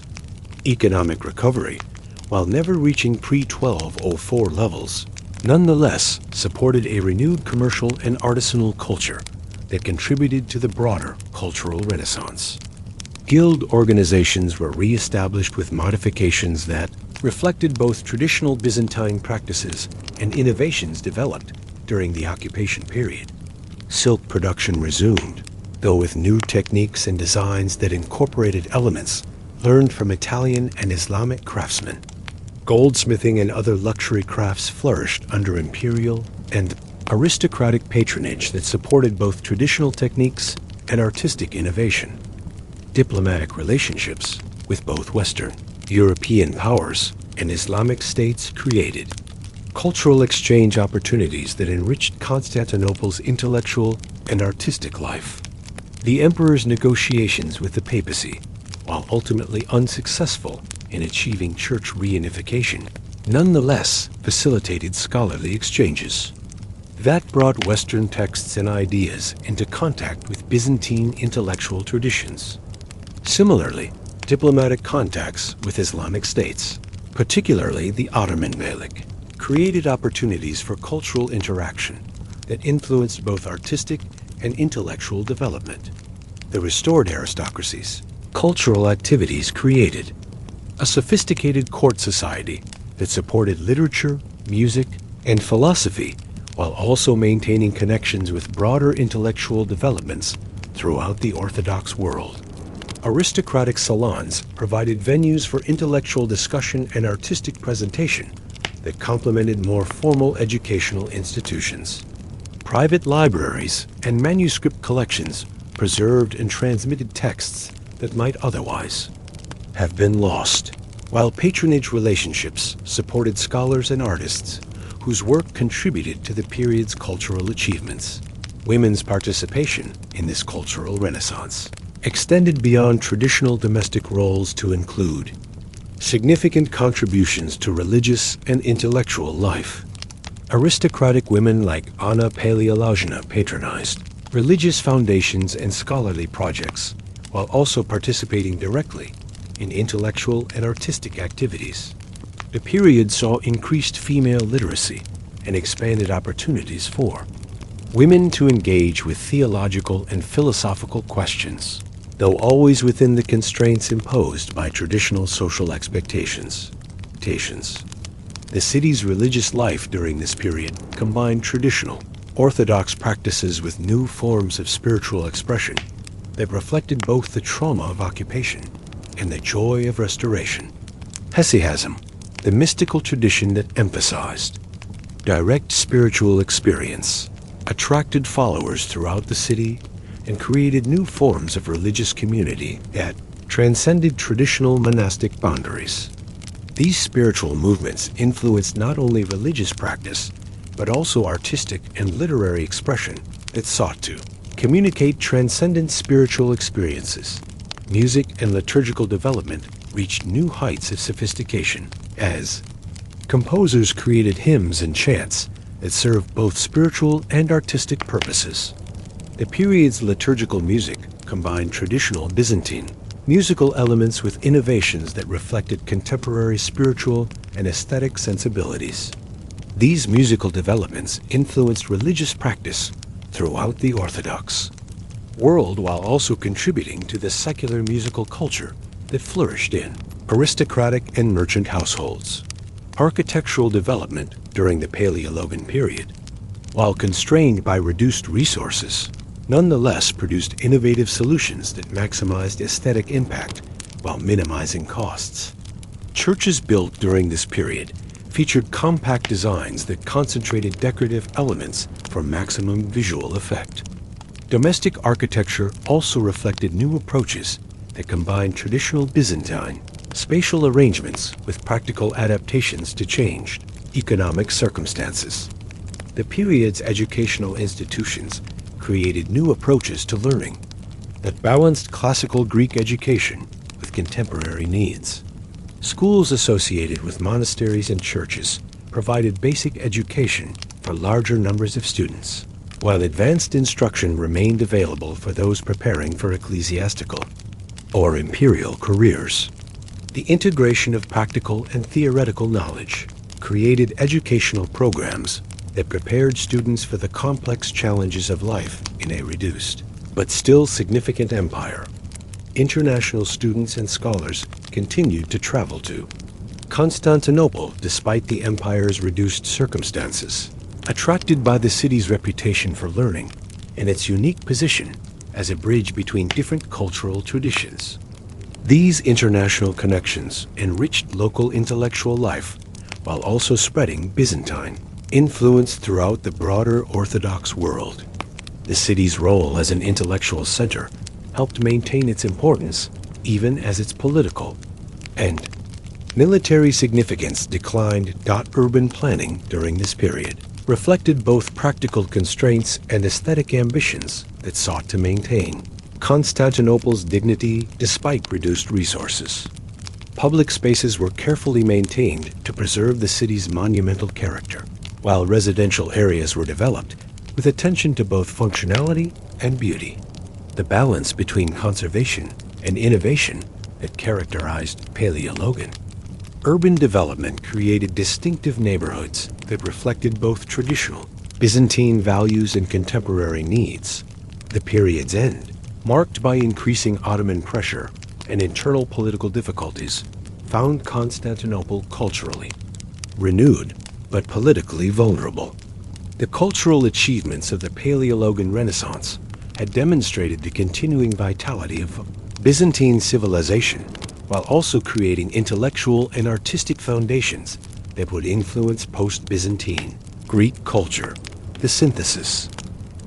economic recovery, while never reaching pre-1204 levels, nonetheless supported a renewed commercial and artisanal culture that contributed to the broader cultural renaissance. Guild organizations were re-established with modifications that reflected both traditional Byzantine practices and innovations developed during the occupation period. Silk production resumed, though with new techniques and designs that incorporated elements learned from Italian and Islamic craftsmen. Goldsmithing and other luxury crafts flourished under imperial and aristocratic patronage that supported both traditional techniques and artistic innovation. Diplomatic relationships with both Western, European powers and Islamic states created cultural exchange opportunities that enriched Constantinople's intellectual and artistic life. The emperor's negotiations with the papacy, while ultimately unsuccessful in achieving church reunification, nonetheless facilitated scholarly exchanges that brought Western texts and ideas into contact with Byzantine intellectual traditions. Similarly, diplomatic contacts with Islamic states, particularly the Ottoman Malik, created opportunities for cultural interaction that influenced both artistic and intellectual development. The restored aristocracies, cultural activities created a sophisticated court society that supported literature, music, and philosophy while also maintaining connections with broader intellectual developments throughout the Orthodox world. Aristocratic salons provided venues for intellectual discussion and artistic presentation that complemented more formal educational institutions. Private libraries and manuscript collections preserved and transmitted texts that might otherwise have been lost, while patronage relationships supported scholars and artists whose work contributed to the period's cultural achievements. Women's participation in this cultural renaissance extended beyond traditional domestic roles to include significant contributions to religious and intellectual life. Aristocratic women like Anna Paleologina patronized religious foundations and scholarly projects, while also participating directly in intellectual and artistic activities. The period saw increased female literacy and expanded opportunities for women to engage with theological and philosophical questions, though always within the constraints imposed by traditional social expectations. The city's religious life during this period combined traditional, orthodox practices with new forms of spiritual expression that reflected both the trauma of occupation and the joy of restoration. Hesychasm, the mystical tradition that emphasized direct spiritual experience, attracted followers throughout the city and created new forms of religious community that transcended traditional monastic boundaries. These spiritual movements influenced not only religious practice, but also artistic and literary expression that sought to communicate transcendent spiritual experiences. Music and liturgical development reached new heights of sophistication as composers created hymns and chants that served both spiritual and artistic purposes. The period's liturgical music combined traditional Byzantine musical elements with innovations that reflected contemporary spiritual and aesthetic sensibilities. These musical developments influenced religious practice throughout the Orthodox world while also contributing to the secular musical culture that flourished in aristocratic and merchant households. Architectural development during the Paleologan period, while constrained by reduced resources, nonetheless produced innovative solutions that maximized aesthetic impact while minimizing costs. Churches built during this period featured compact designs that concentrated decorative elements for maximum visual effect. Domestic architecture also reflected new approaches that combined traditional Byzantine spatial arrangements with practical adaptations to changed economic circumstances. The period's educational institutions created new approaches to learning that balanced classical Greek education with contemporary needs. Schools associated with monasteries and churches provided basic education for larger numbers of students, while advanced instruction remained available for those preparing for ecclesiastical or imperial careers. The integration of practical and theoretical knowledge created educational programs that prepared students for the complex challenges of life in a reduced, but still significant empire. International students and scholars continued to travel to Constantinople despite the empire's reduced circumstances, attracted by the city's reputation for learning and its unique position as a bridge between different cultural traditions. These international connections enriched local intellectual life while also spreading Byzantine influence throughout the broader Orthodox world. The city's role as an intellectual center helped maintain its importance even as its political and military significance declined. Urban planning during this period reflected both practical constraints and aesthetic ambitions that sought to maintain Constantinople's dignity despite reduced resources. Public spaces were carefully maintained to preserve the city's monumental character, while residential areas were developed with attention to both functionality and beauty. The balance between conservation and innovation that characterized Paleologan urban development created distinctive neighborhoods that reflected both traditional Byzantine values and contemporary needs. The period's end, marked by increasing Ottoman pressure and internal political difficulties, found Constantinople culturally renewed but politically vulnerable. The cultural achievements of the Paleologan Renaissance had demonstrated the continuing vitality of Byzantine civilization, while also creating intellectual and artistic foundations that would influence post-Byzantine Greek culture. The synthesis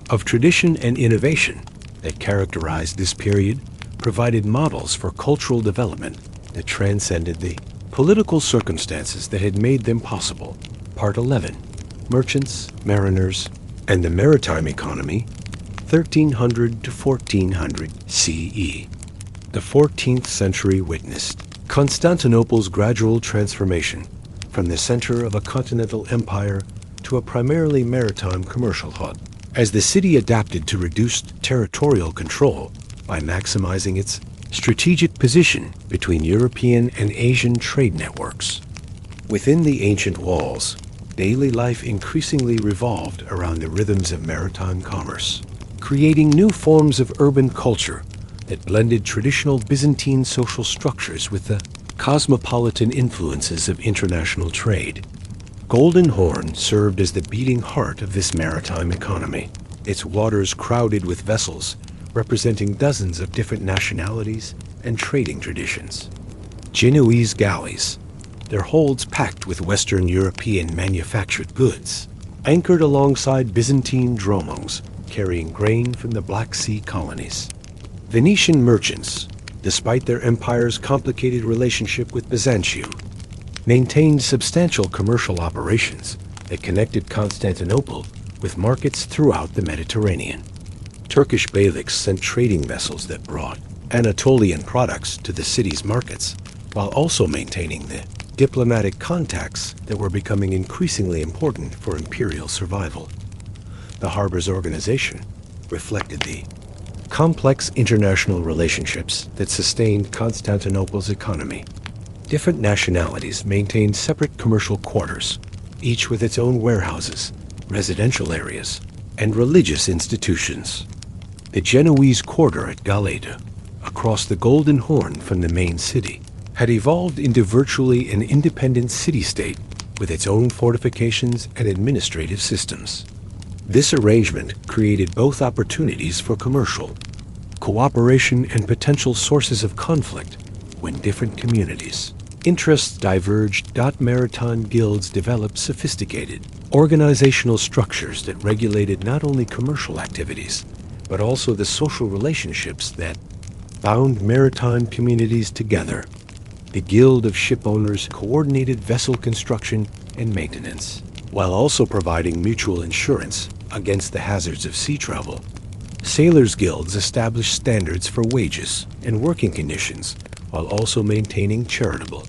of tradition and innovation that characterized this period provided models for cultural development that transcended the political circumstances that had made them possible. Part 11. Merchants, Mariners, and the Maritime Economy, 1300 to 1400 CE. The 14th century witnessed Constantinople's gradual transformation from the center of a continental empire to a primarily maritime commercial hub, as the city adapted to reduced territorial control by maximizing its strategic position between European and Asian trade networks. Within the ancient walls, daily life increasingly revolved around the rhythms of maritime commerce, creating new forms of urban culture that blended traditional Byzantine social structures with the cosmopolitan influences of international trade. Golden Horn served as the beating heart of this maritime economy, its waters crowded with vessels representing dozens of different nationalities and trading traditions. Genoese galleys, their holds packed with Western European manufactured goods, anchored alongside Byzantine dromos carrying grain from the Black Sea colonies. Venetian merchants, despite their empire's complicated relationship with Byzantium, maintained substantial commercial operations that connected Constantinople with markets throughout the Mediterranean. Turkish beyliks sent trading vessels that brought Anatolian products to the city's markets, while also maintaining the diplomatic contacts that were becoming increasingly important for imperial survival. The harbor's organization reflected the complex international relationships that sustained Constantinople's economy. Different nationalities maintained separate commercial quarters, each with its own warehouses, residential areas, and religious institutions. The Genoese quarter at Galata, across the Golden Horn from the main city, had evolved into virtually an independent city-state with its own fortifications and administrative systems. This arrangement created both opportunities for commercial cooperation and potential sources of conflict when different communities' interests diverged. Maritime guilds developed sophisticated organizational structures that regulated not only commercial activities, but also the social relationships that bound maritime communities together. The Guild of Shipowners coordinated vessel construction and maintenance, while also providing mutual insurance against the hazards of sea travel. Sailors' guilds established standards for wages and working conditions, while also maintaining charitable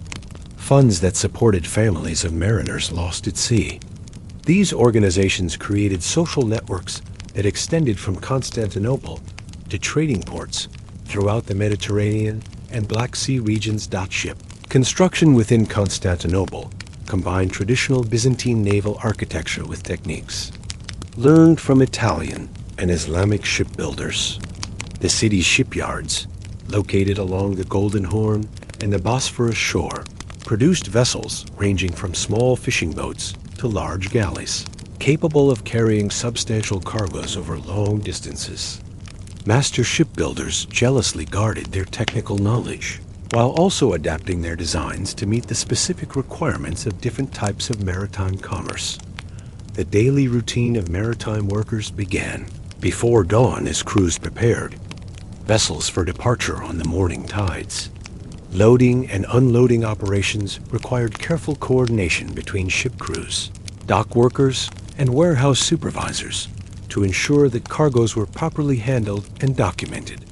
funds that supported families of mariners lost at sea. These organizations created social networks that extended from Constantinople to trading ports throughout the Mediterranean and Black Sea regions. Ship construction within Constantinople combined traditional Byzantine naval architecture with techniques learned from Italian and Islamic shipbuilders. The city's shipyards, located along the Golden Horn and the Bosphorus shore, produced vessels ranging from small fishing boats to large galleys, capable of carrying substantial cargoes over long distances. Master shipbuilders jealously guarded their technical knowledge, while also adapting their designs to meet the specific requirements of different types of maritime commerce. The daily routine of maritime workers began before dawn as crews prepared vessels for departure on the morning tides. Loading and unloading operations required careful coordination between ship crews, dock workers, and warehouse supervisors to ensure that cargoes were properly handled and documented.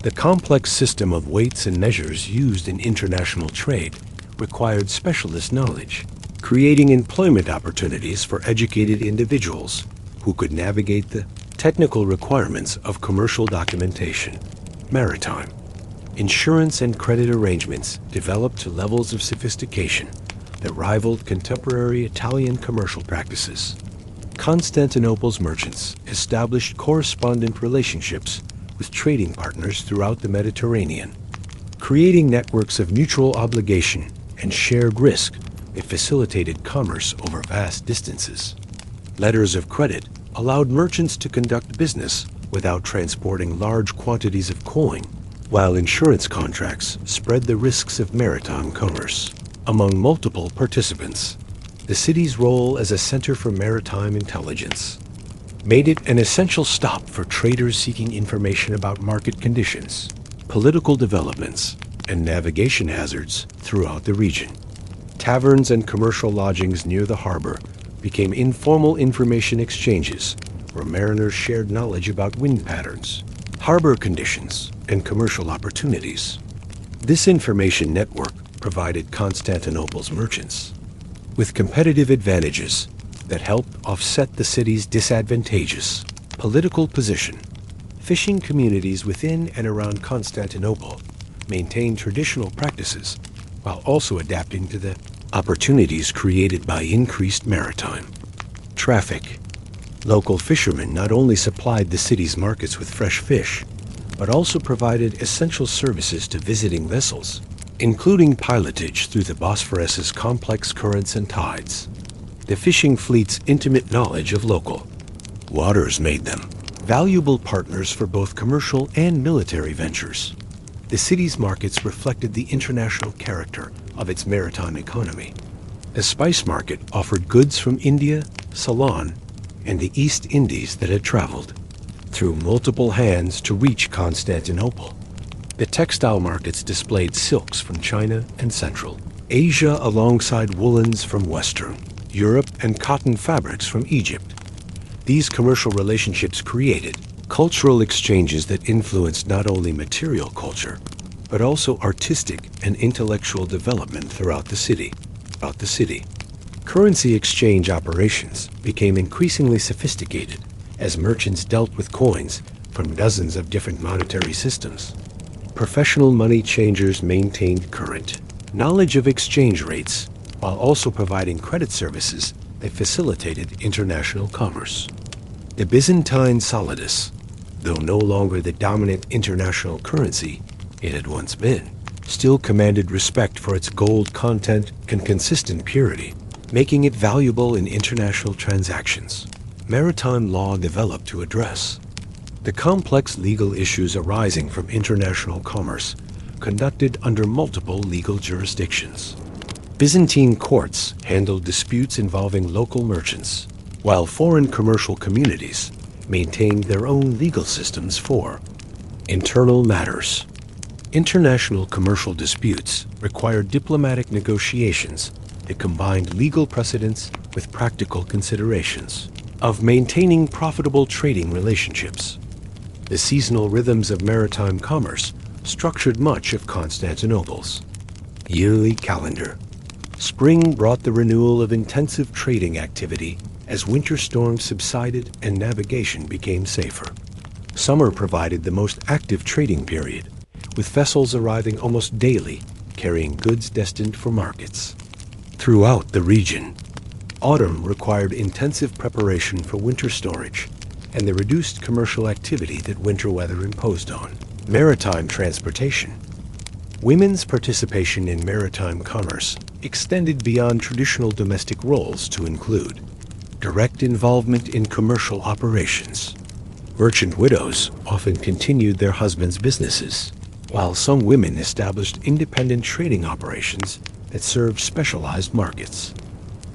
The complex system of weights and measures used in international trade required specialist knowledge, creating employment opportunities for educated individuals who could navigate the technical requirements of commercial documentation. Maritime insurance and credit arrangements developed to levels of sophistication that rivaled contemporary Italian commercial practices. Constantinople's merchants established correspondent relationships with trading partners throughout the Mediterranean, creating networks of mutual obligation and shared risk that facilitated commerce over vast distances. Letters of credit allowed merchants to conduct business without transporting large quantities of coin, while insurance contracts spread the risks of maritime commerce among multiple participants. The city's role as a center for maritime intelligence made it an essential stop for traders seeking information about market conditions, political developments, and navigation hazards throughout the region. Taverns and commercial lodgings near the harbor became informal information exchanges where mariners shared knowledge about wind patterns, harbor conditions, and commercial opportunities. This information network provided Constantinople's merchants with competitive advantages that helped offset the city's disadvantageous political position. Fishing communities within and around Constantinople maintained traditional practices while also adapting to the opportunities created by increased maritime traffic. Local fishermen not only supplied the city's markets with fresh fish, but also provided essential services to visiting vessels, including pilotage through the Bosphorus's complex currents and tides. The fishing fleet's intimate knowledge of local waters made them valuable partners for both commercial and military ventures. The city's markets reflected the international character of its maritime economy. The spice market offered goods from India, Ceylon, and the East Indies that had traveled through multiple hands to reach Constantinople. The textile markets displayed silks from China and Central Asia alongside woolens from Western Europe and cotton fabrics from Egypt. These commercial relationships created cultural exchanges that influenced not only material culture, but also artistic and intellectual development throughout the city. Currency exchange operations became increasingly sophisticated as merchants dealt with coins from dozens of different monetary systems. Professional money changers maintained current knowledge of exchange rates while also providing credit services that facilitated international commerce. The Byzantine solidus, though no longer the dominant international currency it had once been, still commanded respect for its gold content and consistent purity, making it valuable in international transactions. Maritime law developed to address the complex legal issues arising from international commerce conducted under multiple legal jurisdictions. Byzantine courts handled disputes involving local merchants, while foreign commercial communities maintained their own legal systems for internal matters. International commercial disputes required diplomatic negotiations that combined legal precedents with practical considerations of maintaining profitable trading relationships. The seasonal rhythms of maritime commerce structured much of Constantinople's yearly calendar. Spring brought the renewal of intensive trading activity as winter storms subsided and navigation became safer. Summer provided the most active trading period, with vessels arriving almost daily, carrying goods destined for markets throughout the region. Autumn required intensive preparation for winter storage and the reduced commercial activity that winter weather imposed on maritime transportation. Women's participation in maritime commerce extended beyond traditional domestic roles to include direct involvement in commercial operations. Merchant widows often continued their husbands' businesses, while some women established independent trading operations that served specialized markets.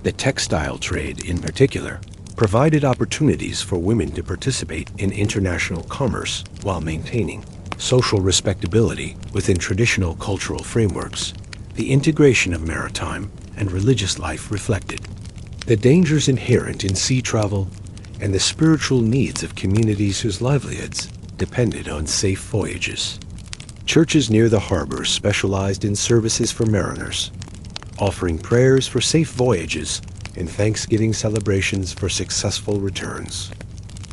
The textile trade, in particular, provided opportunities for women to participate in international commerce while maintaining social respectability within traditional cultural frameworks. The integration of maritime and religious life reflected the dangers inherent in sea travel and the spiritual needs of communities whose livelihoods depended on safe voyages. Churches near the harbor specialized in services for mariners, offering prayers for safe voyages and Thanksgiving celebrations for successful returns.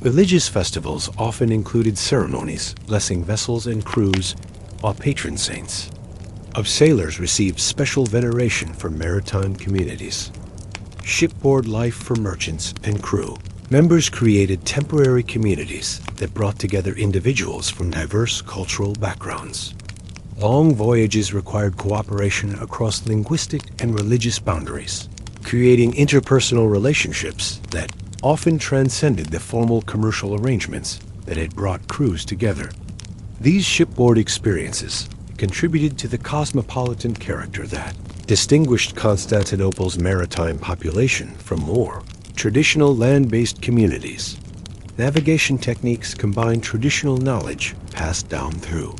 Religious festivals often included ceremonies blessing vessels and crews, while patron saints of sailors received special veneration from maritime communities. Shipboard life for merchants and crew. Members created temporary communities that brought together individuals from diverse cultural backgrounds. Long voyages required cooperation across linguistic and religious boundaries, creating interpersonal relationships that often transcended the formal commercial arrangements that had brought crews together. These shipboard experiences contributed to the cosmopolitan character that distinguished Constantinople's maritime population from more traditional land-based communities. Navigation techniques combined traditional knowledge passed down through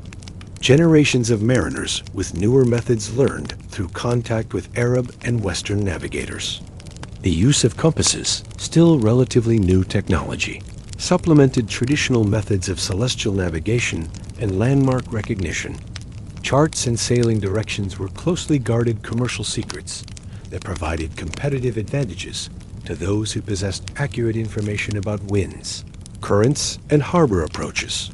generations of mariners with newer methods learned through contact with Arab and Western navigators. The use of compasses, still relatively new technology, supplemented traditional methods of celestial navigation and landmark recognition. Charts and sailing directions were closely guarded commercial secrets that provided competitive advantages to those who possessed accurate information about winds, currents, and harbor approaches.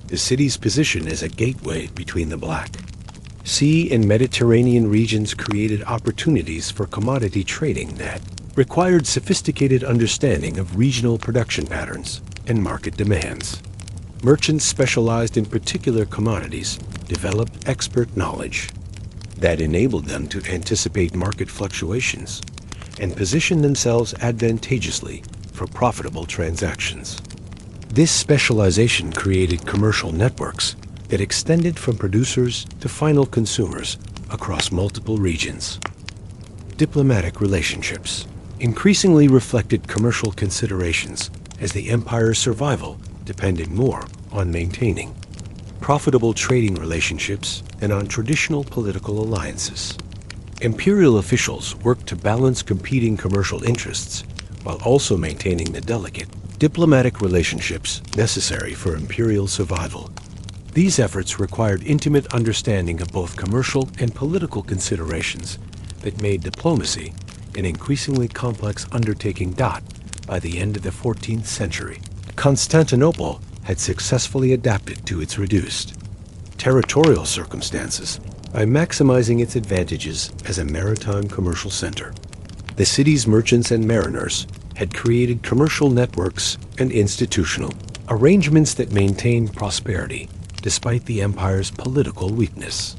The city's position as a gateway between the Black Sea and Mediterranean regions created opportunities for commodity trading that required sophisticated understanding of regional production patterns and market demands. Merchants specialized in particular commodities developed expert knowledge that enabled them to anticipate market fluctuations and position themselves advantageously for profitable transactions. This specialization created commercial networks that extended from producers to final consumers across multiple regions. Diplomatic relationships increasingly reflected commercial considerations as the empire's survival depended more on maintaining profitable trading relationships and on traditional political alliances. Imperial officials worked to balance competing commercial interests while also maintaining the delicate diplomatic relationships necessary for imperial survival. These efforts required intimate understanding of both commercial and political considerations that made diplomacy an increasingly complex undertaking. By the end of the 14th century, Constantinople had successfully adapted to its reduced territorial circumstances by maximizing its advantages as a maritime commercial center. The city's merchants and mariners had created commercial networks and institutional arrangements that maintained prosperity despite the empire's political weakness.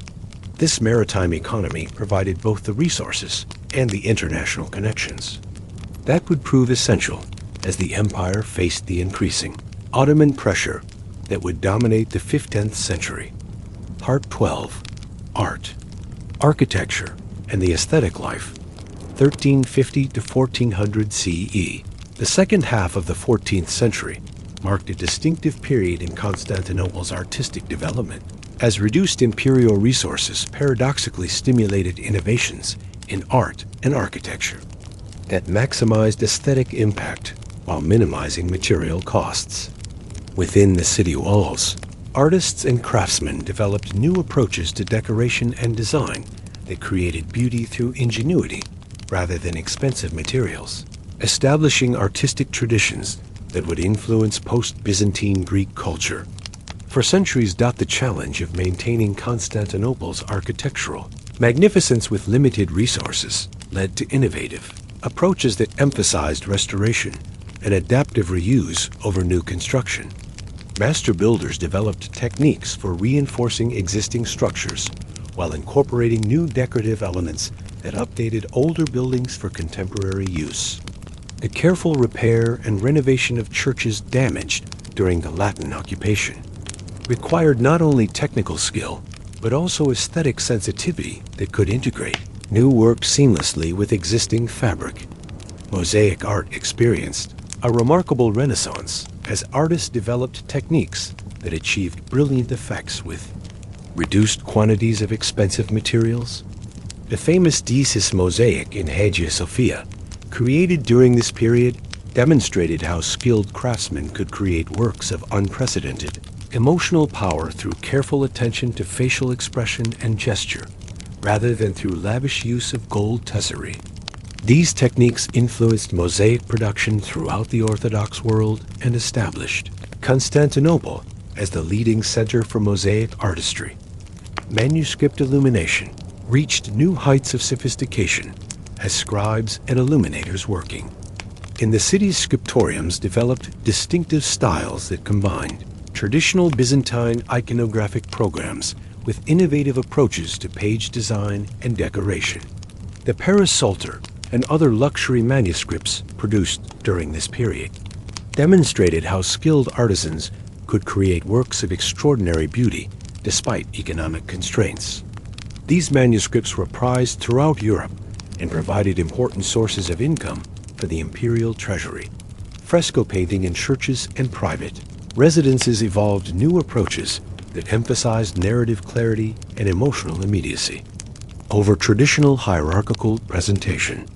This maritime economy provided both the resources and the international connections that would prove essential as the empire faced the increasing Ottoman pressure that would dominate the 15th century. Part 12. Art, Architecture, and the Aesthetic Life, 1350 to 1400 CE. The second half of the 14th century marked a distinctive period in Constantinople's artistic development, as reduced imperial resources paradoxically stimulated innovations in art and architecture that maximized aesthetic impact while minimizing material costs. Within the city walls, artists and craftsmen developed new approaches to decoration and design that created beauty through ingenuity rather than expensive materials, establishing artistic traditions that would influence post-Byzantine Greek culture. For centuries, the challenge of maintaining Constantinople's architectural magnificence with limited resources led to innovative approaches that emphasized restoration and adaptive reuse over new construction. Master builders developed techniques for reinforcing existing structures while incorporating new decorative elements that updated older buildings for contemporary use. The careful repair and renovation of churches damaged during the Latin occupation required not only technical skill, but also aesthetic sensitivity that could integrate new work seamlessly with existing fabric. Mosaic art experienced a remarkable renaissance as artists developed techniques that achieved brilliant effects with reduced quantities of expensive materials. The famous Desis mosaic in Hagia Sophia, created during this period, demonstrated how skilled craftsmen could create works of unprecedented emotional power through careful attention to facial expression and gesture, rather than through lavish use of gold tesserae. These techniques influenced mosaic production throughout the Orthodox world and established Constantinople as the leading center for mosaic artistry. Manuscript illumination reached new heights of sophistication as scribes and illuminators working in the city's scriptoriums developed distinctive styles that combined traditional Byzantine iconographic programs with innovative approaches to page design and decoration. The Paris Psalter and other luxury manuscripts produced during this period demonstrated how skilled artisans could create works of extraordinary beauty despite economic constraints. These manuscripts were prized throughout Europe and provided important sources of income for the imperial treasury. Fresco painting in churches and private residences evolved new approaches that emphasized narrative clarity and emotional immediacy over traditional hierarchical presentation.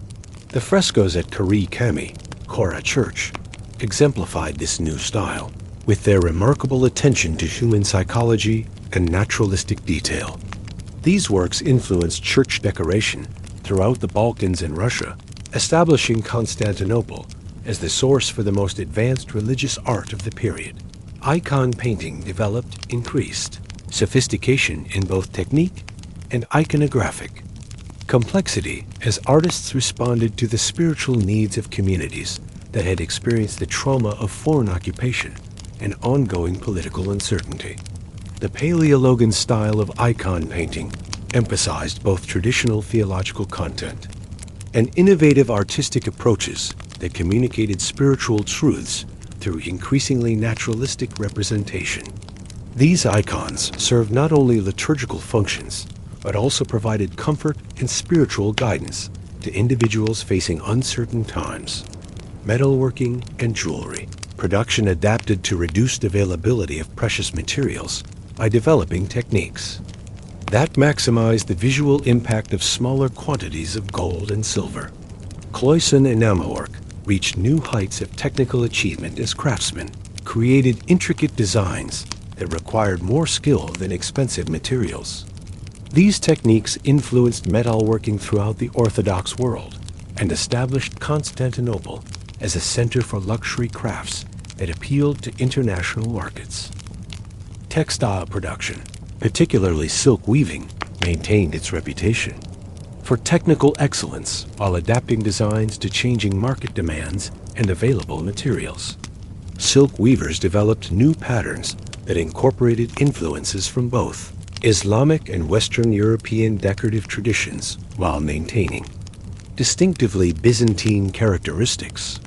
The frescoes at Carré Cami, Cora Church, exemplified this new style, with their remarkable attention to human psychology and naturalistic detail. These works influenced church decoration throughout the Balkans and Russia, establishing Constantinople as the source for the most advanced religious art of the period. Icon painting developed increased sophistication in both technique and iconographic complexity as artists responded to the spiritual needs of communities that had experienced the trauma of foreign occupation and ongoing political uncertainty. The Paleologan style of icon painting emphasized both traditional theological content and innovative artistic approaches that communicated spiritual truths through increasingly naturalistic representation. These icons served not only liturgical functions, but also provided comfort and spiritual guidance to individuals facing uncertain times. Metalworking and jewelry production adapted to reduced availability of precious materials by developing techniques that maximized the visual impact of smaller quantities of gold and silver. Cloisonne enamelwork reached new heights of technical achievement as craftsmen created intricate designs that required more skill than expensive materials. These techniques influenced metalworking throughout the Orthodox world and established Constantinople as a center for luxury crafts that appealed to international markets. Textile production, particularly silk weaving, maintained its reputation for technical excellence while adapting designs to changing market demands and available materials. Silk weavers developed new patterns that incorporated influences from both Islamic and Western European decorative traditions while maintaining distinctively Byzantine characteristics.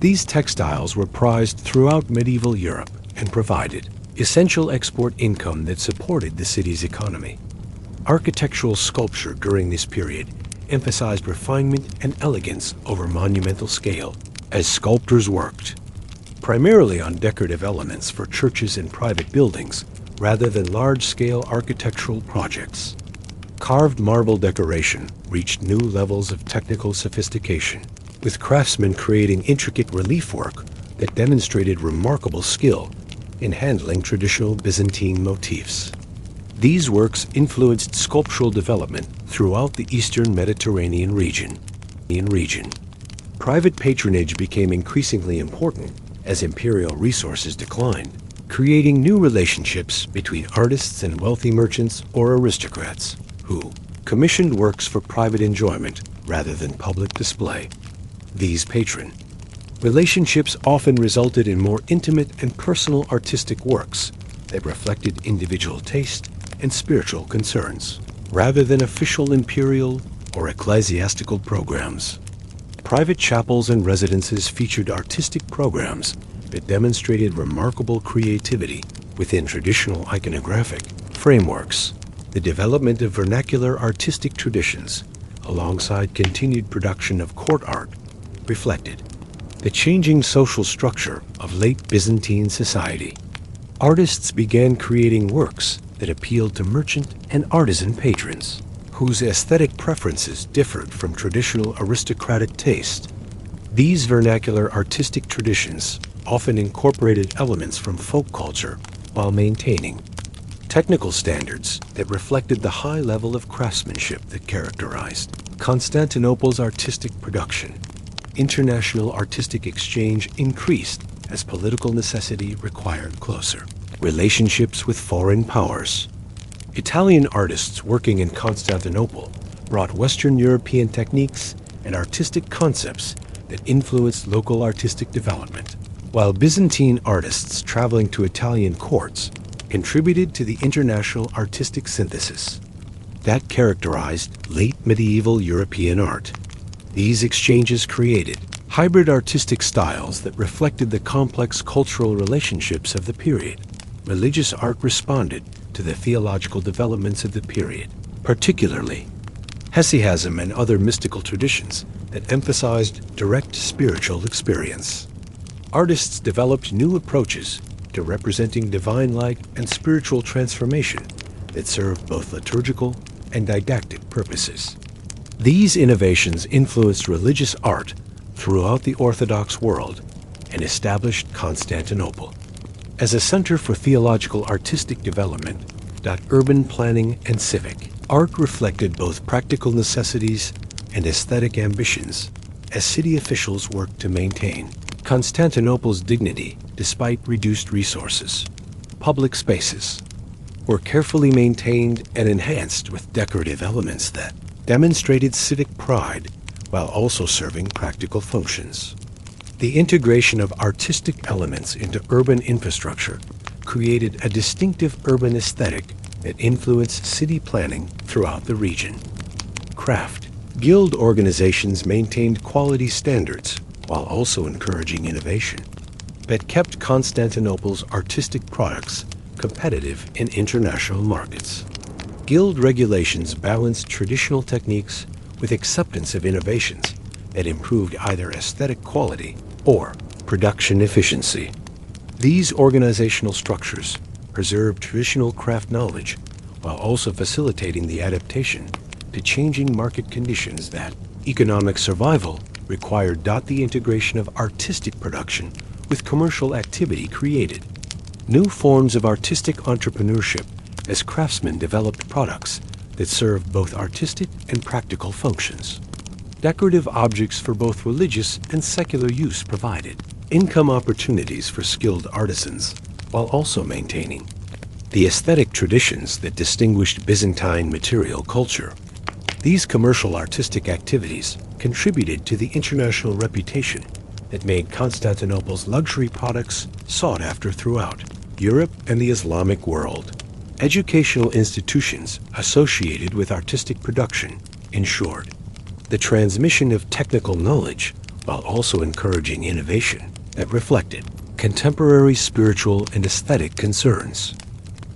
These textiles were prized throughout medieval Europe and provided essential export income that supported the city's economy. Architectural sculpture during this period emphasized refinement and elegance over monumental scale as sculptors worked primarily on decorative elements for churches and private buildings rather than large-scale architectural projects. Carved marble decoration reached new levels of technical sophistication, with craftsmen creating intricate relief work that demonstrated remarkable skill in handling traditional Byzantine motifs. These works influenced sculptural development throughout the eastern Mediterranean region. Private patronage became increasingly important as imperial resources declined, creating new relationships between artists and wealthy merchants or aristocrats who commissioned works for private enjoyment rather than public display. These patron relationships often resulted in more intimate and personal artistic works that reflected individual taste and spiritual concerns, rather than official imperial or ecclesiastical programs. Private chapels and residences featured artistic programs that demonstrated remarkable creativity within traditional iconographic frameworks. The development of vernacular artistic traditions, alongside continued production of court art, reflected the changing social structure of late Byzantine society. Artists began creating works that appealed to merchant and artisan patrons, whose aesthetic preferences differed from traditional aristocratic taste. These vernacular artistic traditions often incorporated elements from folk culture while maintaining technical standards that reflected the high level of craftsmanship that characterized Constantinople's artistic production. International artistic exchange increased as political necessity required closer relationships with foreign powers. Italian artists working in Constantinople brought Western European techniques and artistic concepts that influenced local artistic development, while Byzantine artists traveling to Italian courts contributed to the international artistic synthesis that characterized late medieval European art. These exchanges created hybrid artistic styles that reflected the complex cultural relationships of the period. Religious art responded to the theological developments of the period, particularly Hesiasm and other mystical traditions that emphasized direct spiritual experience. Artists developed new approaches to representing divine light and spiritual transformation that served both liturgical and didactic purposes. These innovations influenced religious art throughout the Orthodox world and established Constantinople as a center for theological artistic development, urban planning, and civic. Art reflected both practical necessities and aesthetic ambitions as city officials worked to maintain Constantinople's dignity despite reduced resources. Public spaces were carefully maintained and enhanced with decorative elements that demonstrated civic pride while also serving practical functions. The integration of artistic elements into urban infrastructure created a distinctive urban aesthetic that influenced city planning throughout the region. Craft. Guild organizations maintained quality standards while also encouraging innovation that kept Constantinople's artistic products competitive in international markets. Guild regulations balanced traditional techniques with acceptance of innovations that improved either aesthetic quality or production efficiency. These organizational structures preserved traditional craft knowledge while also facilitating the adaptation to changing market conditions that economic survival required. The integration of artistic production with commercial activity created new forms of artistic entrepreneurship as craftsmen developed products that served both artistic and practical functions. Decorative objects for both religious and secular use provided income opportunities for skilled artisans while also maintaining the aesthetic traditions that distinguished Byzantine material culture. These commercial artistic activities contributed to the international reputation that made Constantinople's luxury products sought after throughout Europe and the Islamic world. Educational institutions associated with artistic production ensured the transmission of technical knowledge while also encouraging innovation that reflected contemporary spiritual and aesthetic concerns.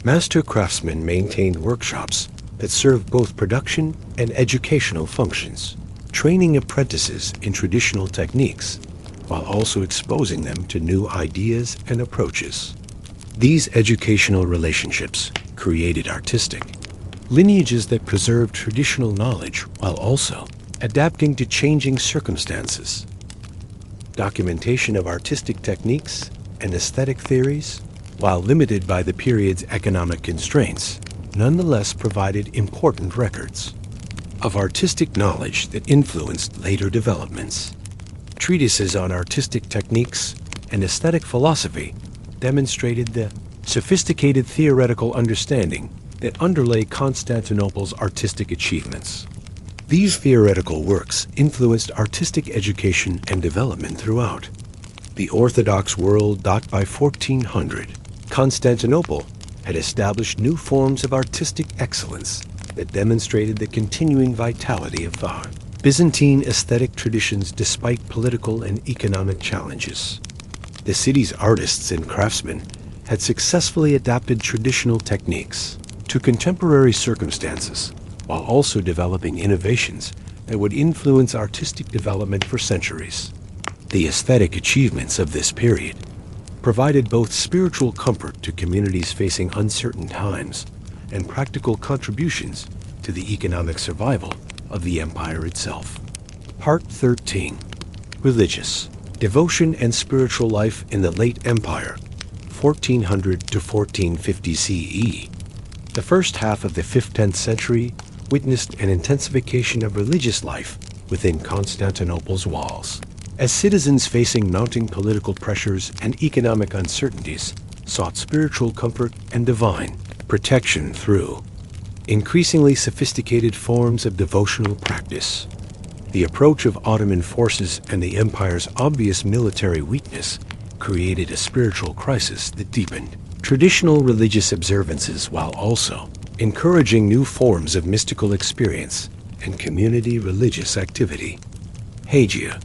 Master craftsmen maintained workshops that served both production and educational functions, training apprentices in traditional techniques while also exposing them to new ideas and approaches. These educational relationships created artistic lineages that preserved traditional knowledge while also adapting to changing circumstances. Documentation of artistic techniques and aesthetic theories, while limited by the period's economic constraints, nonetheless provided important records of artistic knowledge that influenced later developments. Treatises on artistic techniques and aesthetic philosophy demonstrated the sophisticated theoretical understanding that underlay Constantinople's artistic achievements. These theoretical works influenced artistic education and development throughout the Orthodox world. By 1400, Constantinople had established new forms of artistic excellence that demonstrated the continuing vitality of the Byzantine aesthetic traditions despite political and economic challenges. The city's artists and craftsmen had successfully adapted traditional techniques to contemporary circumstances while also developing innovations that would influence artistic development for centuries. The aesthetic achievements of this period provided both spiritual comfort to communities facing uncertain times and practical contributions to the economic survival of the empire itself. Part 13. Religious. Devotion and spiritual life in the late empire, 1400 to 1450 CE. The first half of the 5th-10th century witnessed an intensification of religious life within Constantinople's walls, as citizens facing mounting political pressures and economic uncertainties sought spiritual comfort and divine protection through increasingly sophisticated forms of devotional practice. The approach of Ottoman forces and the empire's obvious military weakness created a spiritual crisis that deepened traditional religious observances while also encouraging new forms of mystical experience and community religious activity. Hagia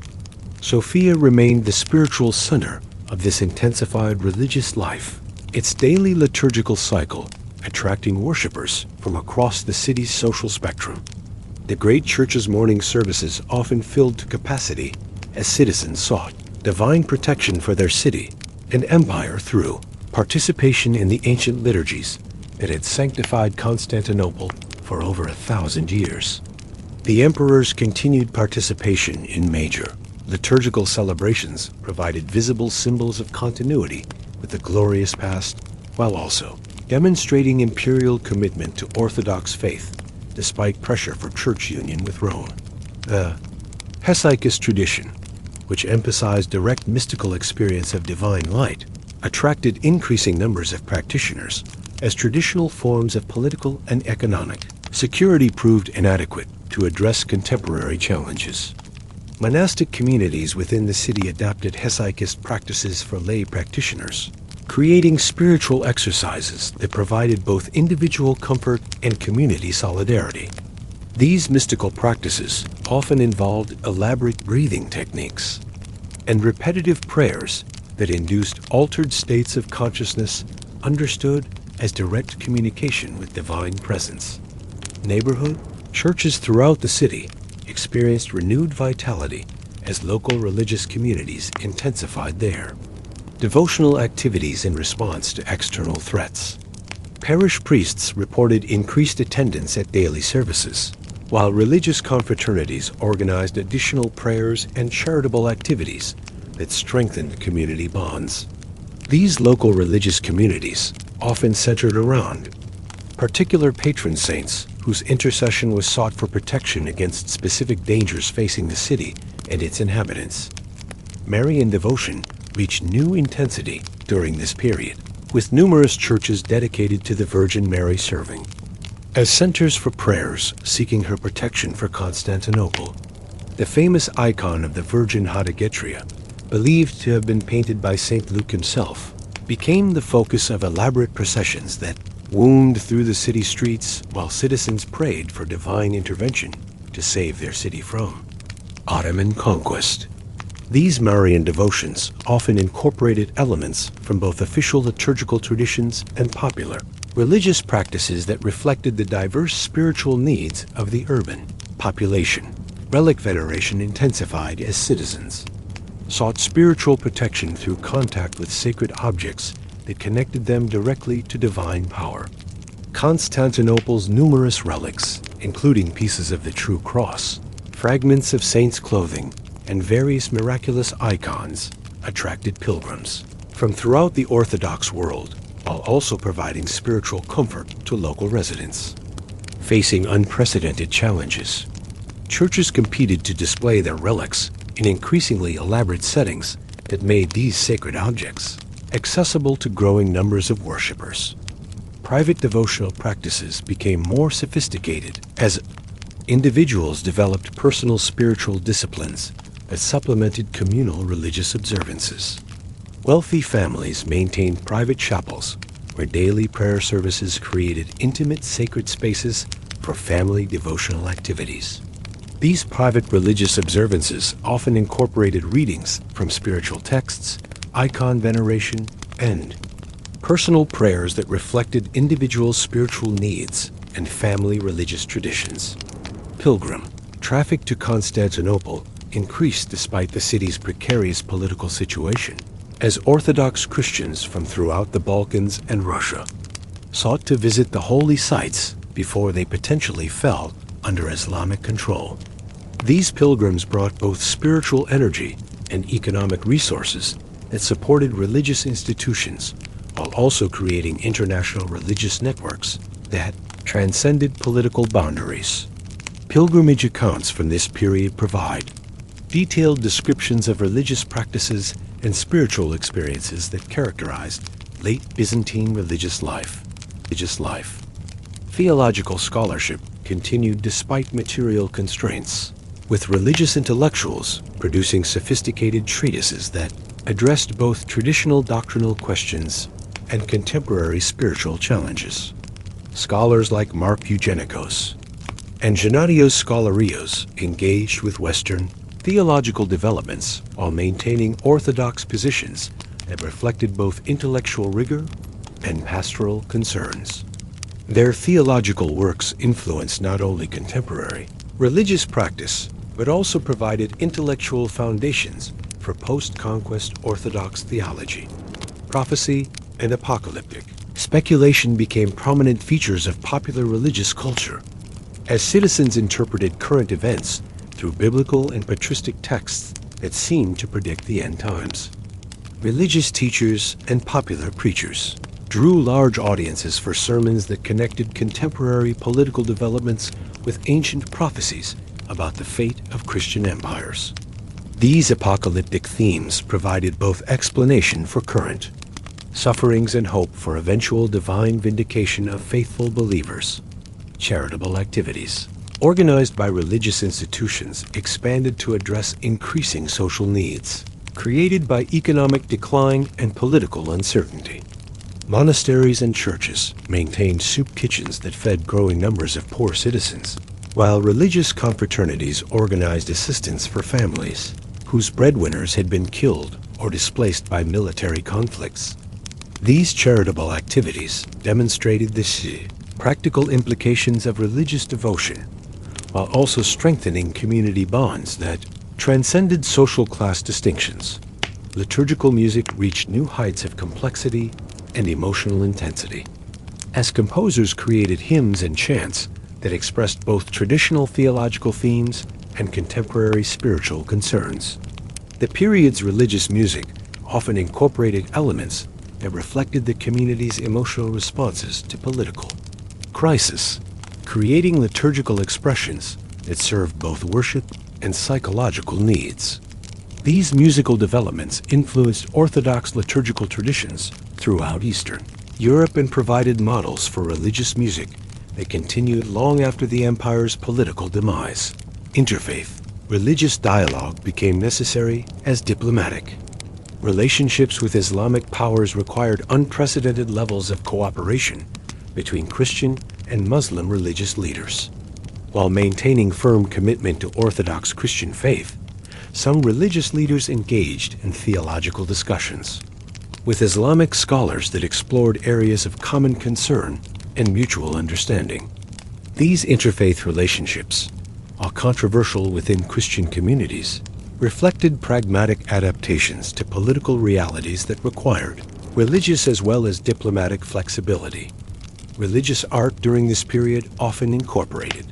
Sophia remained the spiritual center of this intensified religious life, its daily liturgical cycle attracting worshippers from across the city's social spectrum. The great church's morning services often filled to capacity as citizens sought divine protection for their city and empire through participation in the ancient liturgies that had sanctified Constantinople for over 1,000 years. The emperor's continued participation in major liturgical celebrations provided visible symbols of continuity with the glorious past, while also demonstrating imperial commitment to Orthodox faith despite pressure for church union with Rome. The Hesychist tradition, which emphasized direct mystical experience of divine light, attracted increasing numbers of practitioners as traditional forms of political and economic security proved inadequate to address contemporary challenges. Monastic communities within the city adopted Hesychist practices for lay practitioners, creating spiritual exercises that provided both individual comfort and community solidarity. These mystical practices often involved elaborate breathing techniques and repetitive prayers that induced altered states of consciousness understood as direct communication with divine presence. Neighborhood churches throughout the city experienced renewed vitality as local religious communities intensified their devotional activities in response to external threats. Parish priests reported increased attendance at daily services, while religious confraternities organized additional prayers and charitable activities that strengthened community bonds. These local religious communities often centered around particular patron saints whose intercession was sought for protection against specific dangers facing the city and its inhabitants. Marian devotion reached new intensity during this period, with numerous churches dedicated to the Virgin Mary serving as centers for prayers seeking her protection for Constantinople. The famous icon of the Virgin Hagia, believed to have been painted by St. Luke himself, became the focus of elaborate processions that wound through the city streets while citizens prayed for divine intervention to save their city from Ottoman conquest. These Marian devotions often incorporated elements from both official liturgical traditions and popular religious practices that reflected the diverse spiritual needs of the urban population. Relic veneration intensified as citizens sought spiritual protection through contact with sacred objects that connected them directly to divine power. Constantinople's numerous relics, including pieces of the True Cross, fragments of saints' clothing, and various miraculous icons, attracted pilgrims from throughout the Orthodox world, while also providing spiritual comfort to local residents. Facing unprecedented challenges, churches competed to display their relics in increasingly elaborate settings that made these sacred objects accessible to growing numbers of worshippers. Private devotional practices became more sophisticated as individuals developed personal spiritual disciplines that supplemented communal religious observances. Wealthy families maintained private chapels where daily prayer services created intimate sacred spaces for family devotional activities. These private religious observances often incorporated readings from spiritual texts, icon veneration, and personal prayers that reflected individual spiritual needs and family religious traditions. Pilgrim traffic to Constantinople increased despite the city's precarious political situation, as Orthodox Christians from throughout the Balkans and Russia sought to visit the holy sites before they potentially fell under Islamic control. These pilgrims brought both spiritual energy and economic resources that supported religious institutions while also creating international religious networks that transcended political boundaries. Pilgrimage accounts from this period provide detailed descriptions of religious practices and spiritual experiences that characterized late Byzantine religious life. Theological scholarship continued despite material constraints, with religious intellectuals producing sophisticated treatises that addressed both traditional doctrinal questions and contemporary spiritual challenges. Scholars like Mark Eugenikos and Gennadios Scholarios engaged with Western theological developments while maintaining orthodox positions that reflected both intellectual rigor and pastoral concerns. Their theological works influenced not only contemporary religious practice, but also provided intellectual foundations for post-conquest Orthodox theology. Prophecy and apocalyptic speculation became prominent features of popular religious culture, as citizens interpreted current events through biblical and patristic texts that seemed to predict the end times. Religious teachers and popular preachers drew large audiences for sermons that connected contemporary political developments with ancient prophecies about the fate of Christian empires. These apocalyptic themes provided both explanation for current sufferings and hope for eventual divine vindication of faithful believers. Charitable activities, organized by religious institutions, expanded to address increasing social needs created by economic decline and political uncertainty. Monasteries and churches maintained soup kitchens that fed growing numbers of poor citizens, while religious confraternities organized assistance for families whose breadwinners had been killed or displaced by military conflicts. These charitable activities demonstrated the practical implications of religious devotion, while also strengthening community bonds that transcended social class distinctions. Liturgical music reached new heights of complexity and emotional intensity, as composers created hymns and chants that expressed both traditional theological themes and contemporary spiritual concerns. The period's religious music often incorporated elements that reflected the community's emotional responses to political crisis, creating liturgical expressions that served both worship and psychological needs. These musical developments influenced Orthodox liturgical traditions throughout Eastern Europe and provided models for religious music that continued long after the empire's political demise. Interfaith religious dialogue became necessary as diplomatic. Relationships with Islamic powers required unprecedented levels of cooperation between Christian and Muslim religious leaders. While maintaining firm commitment to Orthodox Christian faith, some religious leaders engaged in theological discussions with Islamic scholars that explored areas of common concern and mutual understanding. These interfaith relationships, while controversial within Christian communities, reflected pragmatic adaptations to political realities that required religious as well as diplomatic flexibility. Religious art during this period often incorporated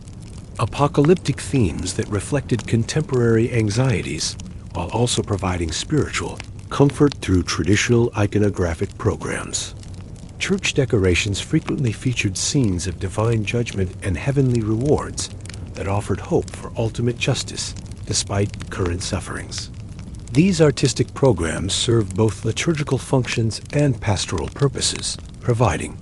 apocalyptic themes that reflected contemporary anxieties while also providing spiritual comfort through traditional iconographic programs. Church decorations frequently featured scenes of divine judgment and heavenly rewards that offered hope for ultimate justice despite current sufferings. These artistic programs served both liturgical functions and pastoral purposes, providing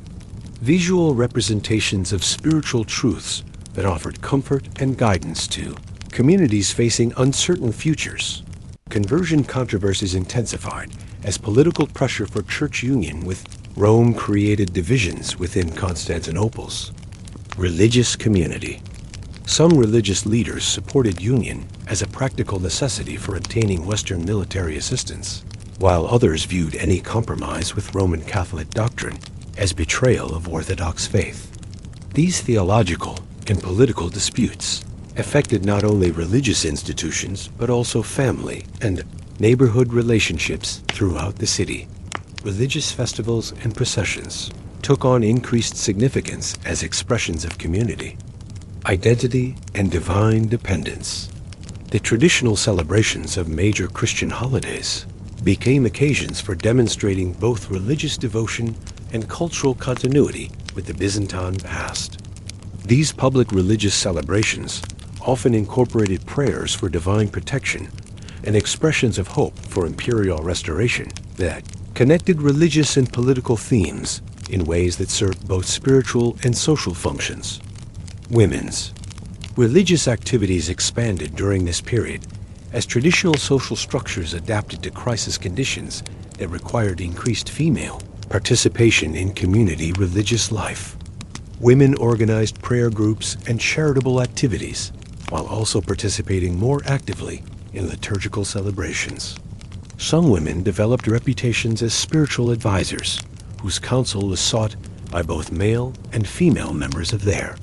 visual representations of spiritual truths that offered comfort and guidance to communities facing uncertain futures. Conversion controversies intensified as political pressure for church union with Rome created divisions within Constantinople's religious community. Some religious leaders supported union as a practical necessity for obtaining Western military assistance, while others viewed any compromise with Roman Catholic doctrine as betrayal of Orthodox faith. These theological and political disputes affected not only religious institutions, but also family and neighborhood relationships throughout the city. Religious festivals and processions took on increased significance as expressions of community, identity, and divine dependence. The traditional celebrations of major Christian holidays became occasions for demonstrating both religious devotion and cultural continuity with the Byzantine past. These public religious celebrations often incorporated prayers for divine protection and expressions of hope for imperial restoration that connected religious and political themes in ways that served both spiritual and social functions. Women's religious activities expanded during this period as traditional social structures adapted to crisis conditions that required increased female participation in community religious life. Women organized prayer groups and charitable activities, while also participating more actively in liturgical celebrations. Some women developed reputations as spiritual advisors, whose counsel was sought by both male and female members of their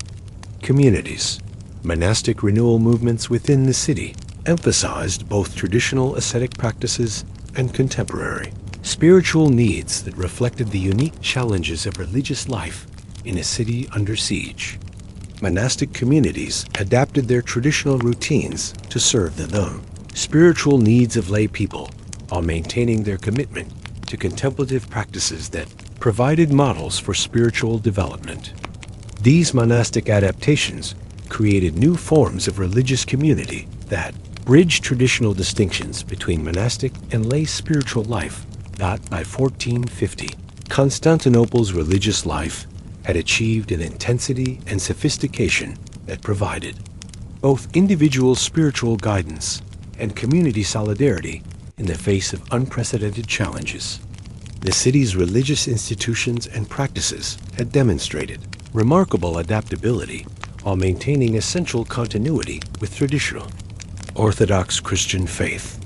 communities. Monastic renewal movements within the city emphasized both traditional ascetic practices and contemporary spiritual needs that reflected the unique challenges of religious life in a city under siege. Monastic communities adapted their traditional routines to serve the spiritual needs of lay people, while maintaining their commitment to contemplative practices that provided models for spiritual development. These monastic adaptations created new forms of religious community that bridged traditional distinctions between monastic and lay spiritual life that by 1450, Constantinople's religious life had achieved an intensity and sophistication that provided both individual spiritual guidance and community solidarity in the face of unprecedented challenges. The city's religious institutions and practices had demonstrated remarkable adaptability while maintaining essential continuity with traditional Orthodox Christian faith.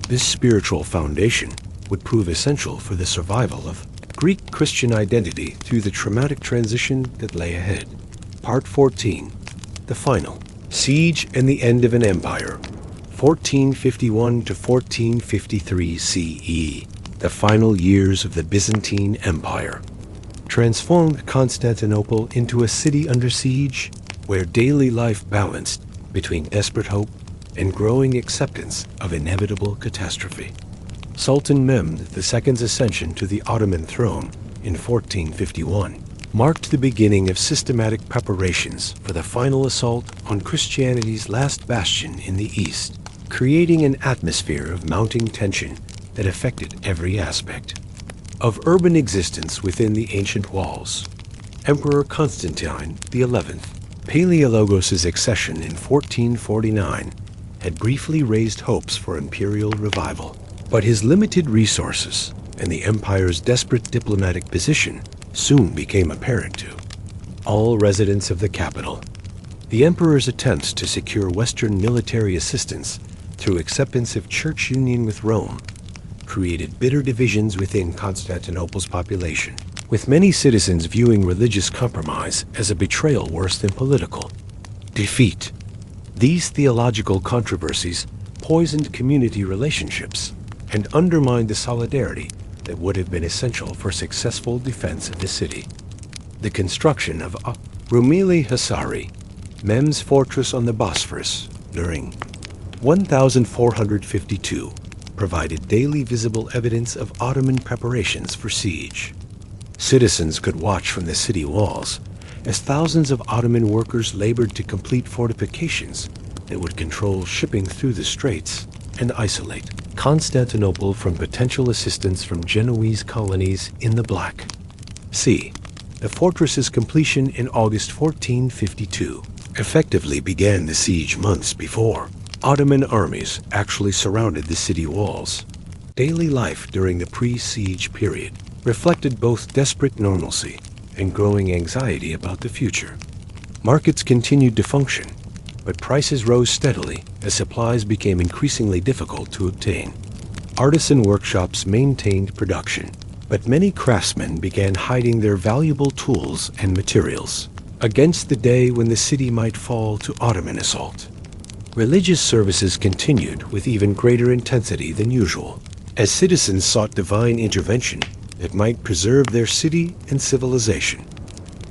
This spiritual foundation would prove essential for the survival of Greek Christian identity through the traumatic transition that lay ahead. Part 14. The Final Siege and the End of an Empire, 1451 to 1453 CE. The final years of the Byzantine Empire transformed Constantinople into a city under siege, where daily life balanced between desperate hope and growing acceptance of inevitable catastrophe. Sultan Mehmed II's ascension to the Ottoman throne in 1451 marked the beginning of systematic preparations for the final assault on Christianity's last bastion in the East, creating an atmosphere of mounting tension that affected every aspect of urban existence within the ancient walls. Emperor Constantine XI, Palaiologos' accession in 1449, had briefly raised hopes for imperial revival, but his limited resources and the empire's desperate diplomatic position soon became apparent to all residents of the capital. The emperor's attempts to secure Western military assistance through acceptance of church union with Rome created bitter divisions within Constantinople's population, with many citizens viewing religious compromise as a betrayal worse than political defeat. These theological controversies poisoned community relationships and undermined the solidarity that would have been essential for successful defense of the city. The construction of Rumeli Hisari, Mehmed's fortress on the Bosphorus, during 1452, provided daily visible evidence of Ottoman preparations for siege. Citizens could watch from the city walls as thousands of Ottoman workers labored to complete fortifications that would control shipping through the straits and isolate Constantinople from potential assistance from Genoese colonies in the Black Sea. The fortress's completion in August 1452 effectively began the siege months before Ottoman armies actually surrounded the city walls. Daily life during the pre-siege period reflected both desperate normalcy and growing anxiety about the future. Markets continued to function, but prices rose steadily as supplies became increasingly difficult to obtain. Artisan workshops maintained production, but many craftsmen began hiding their valuable tools and materials against the day when the city might fall to Ottoman assault. Religious services continued with even greater intensity than usual, as citizens sought divine intervention that might preserve their city and civilization.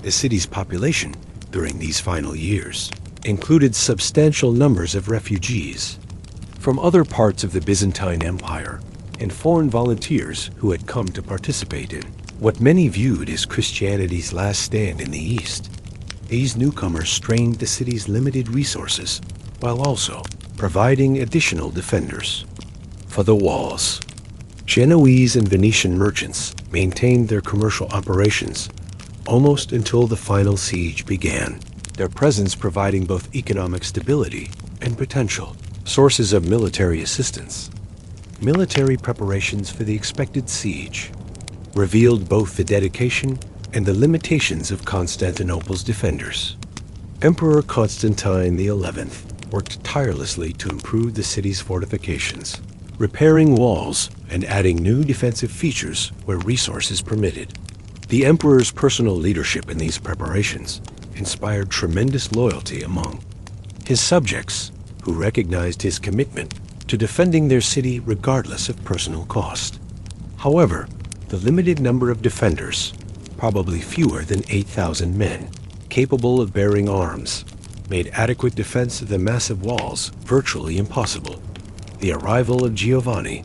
The city's population during these final years included substantial numbers of refugees from other parts of the Byzantine Empire and foreign volunteers who had come to participate in what many viewed as Christianity's last stand in the East. These newcomers strained the city's limited resources while also providing additional defenders for the walls. Genoese and Venetian merchants maintained their commercial operations almost until the final siege began, their presence providing both economic stability and potential sources of military assistance. Military preparations for the expected siege. revealed both the dedication and the limitations of Constantinople's defenders. Emperor Constantine XI worked tirelessly to improve the city's fortifications, repairing walls and adding new defensive features where resources permitted. The emperor's personal leadership in these preparations inspired tremendous loyalty among his subjects, who recognized his commitment to defending their city regardless of personal cost. However, the limited number of defenders, probably fewer than 8,000 men, capable of bearing arms, made adequate defense of the massive walls virtually impossible. The arrival of Giustiniani,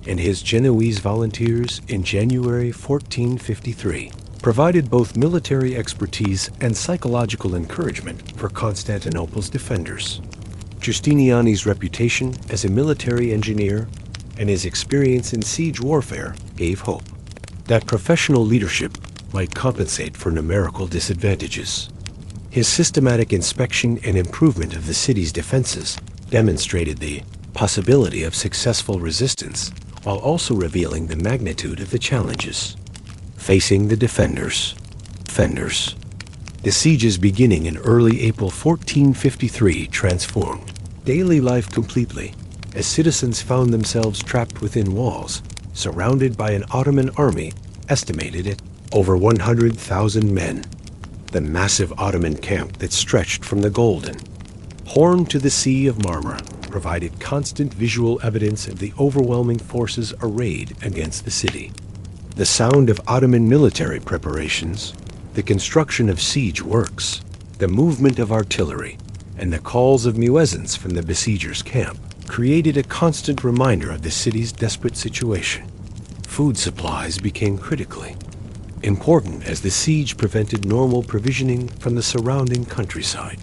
and his Genoese volunteers in January 1453 provided both military expertise and psychological encouragement for Constantinople's defenders. Giustiniani's reputation as a military engineer and his experience in siege warfare gave hope that professional leadership might compensate for numerical disadvantages. His systematic inspection and improvement of the city's defenses demonstrated the possibility of successful resistance, while also revealing the magnitude of the challenges facing the defenders. The sieges beginning in early April 1453 transformed daily life completely, as citizens found themselves trapped within walls, surrounded by an Ottoman army estimated at over 100,000 men. The massive Ottoman camp that stretched from the Golden Horn to the Sea of Marmara provided constant visual evidence of the overwhelming forces arrayed against the city. The sound of Ottoman military preparations, the construction of siege works, the movement of artillery, and the calls of muezzins from the besiegers' camp created a constant reminder of the city's desperate situation. Food supplies became critically important as the siege prevented normal provisioning from the surrounding countryside.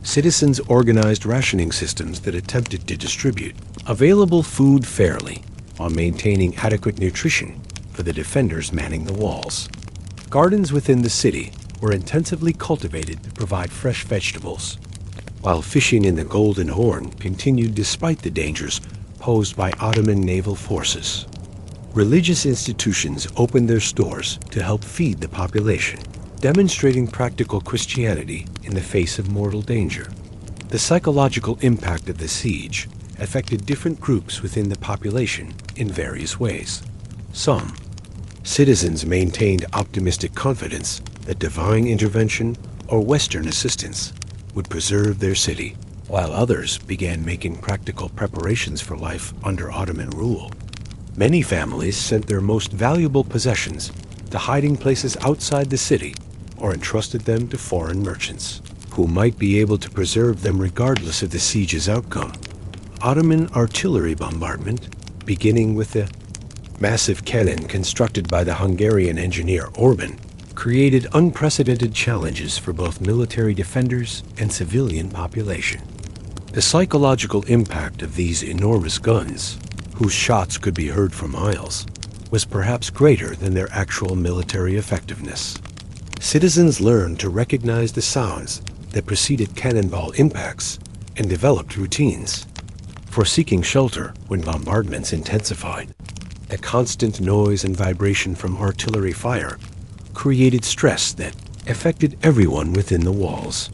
Citizens organized rationing systems that attempted to distribute available food fairly while maintaining adequate nutrition for the defenders manning the walls. Gardens within the city were intensively cultivated to provide fresh vegetables, while fishing in the Golden Horn continued despite the dangers posed by Ottoman naval forces. Religious institutions opened their doors to help feed the population, demonstrating practical Christianity in the face of mortal danger. The psychological impact of the siege affected different groups within the population in various ways. Some citizens maintained optimistic confidence that divine intervention or Western assistance would preserve their city, while others began making practical preparations for life under Ottoman rule. Many families sent their most valuable possessions to hiding places outside the city or entrusted them to foreign merchants, who might be able to preserve them regardless of the siege's outcome. Ottoman artillery bombardment, beginning with the massive cannon constructed by the Hungarian engineer Orban, created unprecedented challenges for both military defenders and civilian population. The psychological impact of these enormous guns, whose shots could be heard for miles, was perhaps greater than their actual military effectiveness. Citizens learned to recognize the sounds that preceded cannonball impacts and developed routines for seeking shelter when bombardments intensified. The constant noise and vibration from artillery fire created stress that affected everyone within the walls.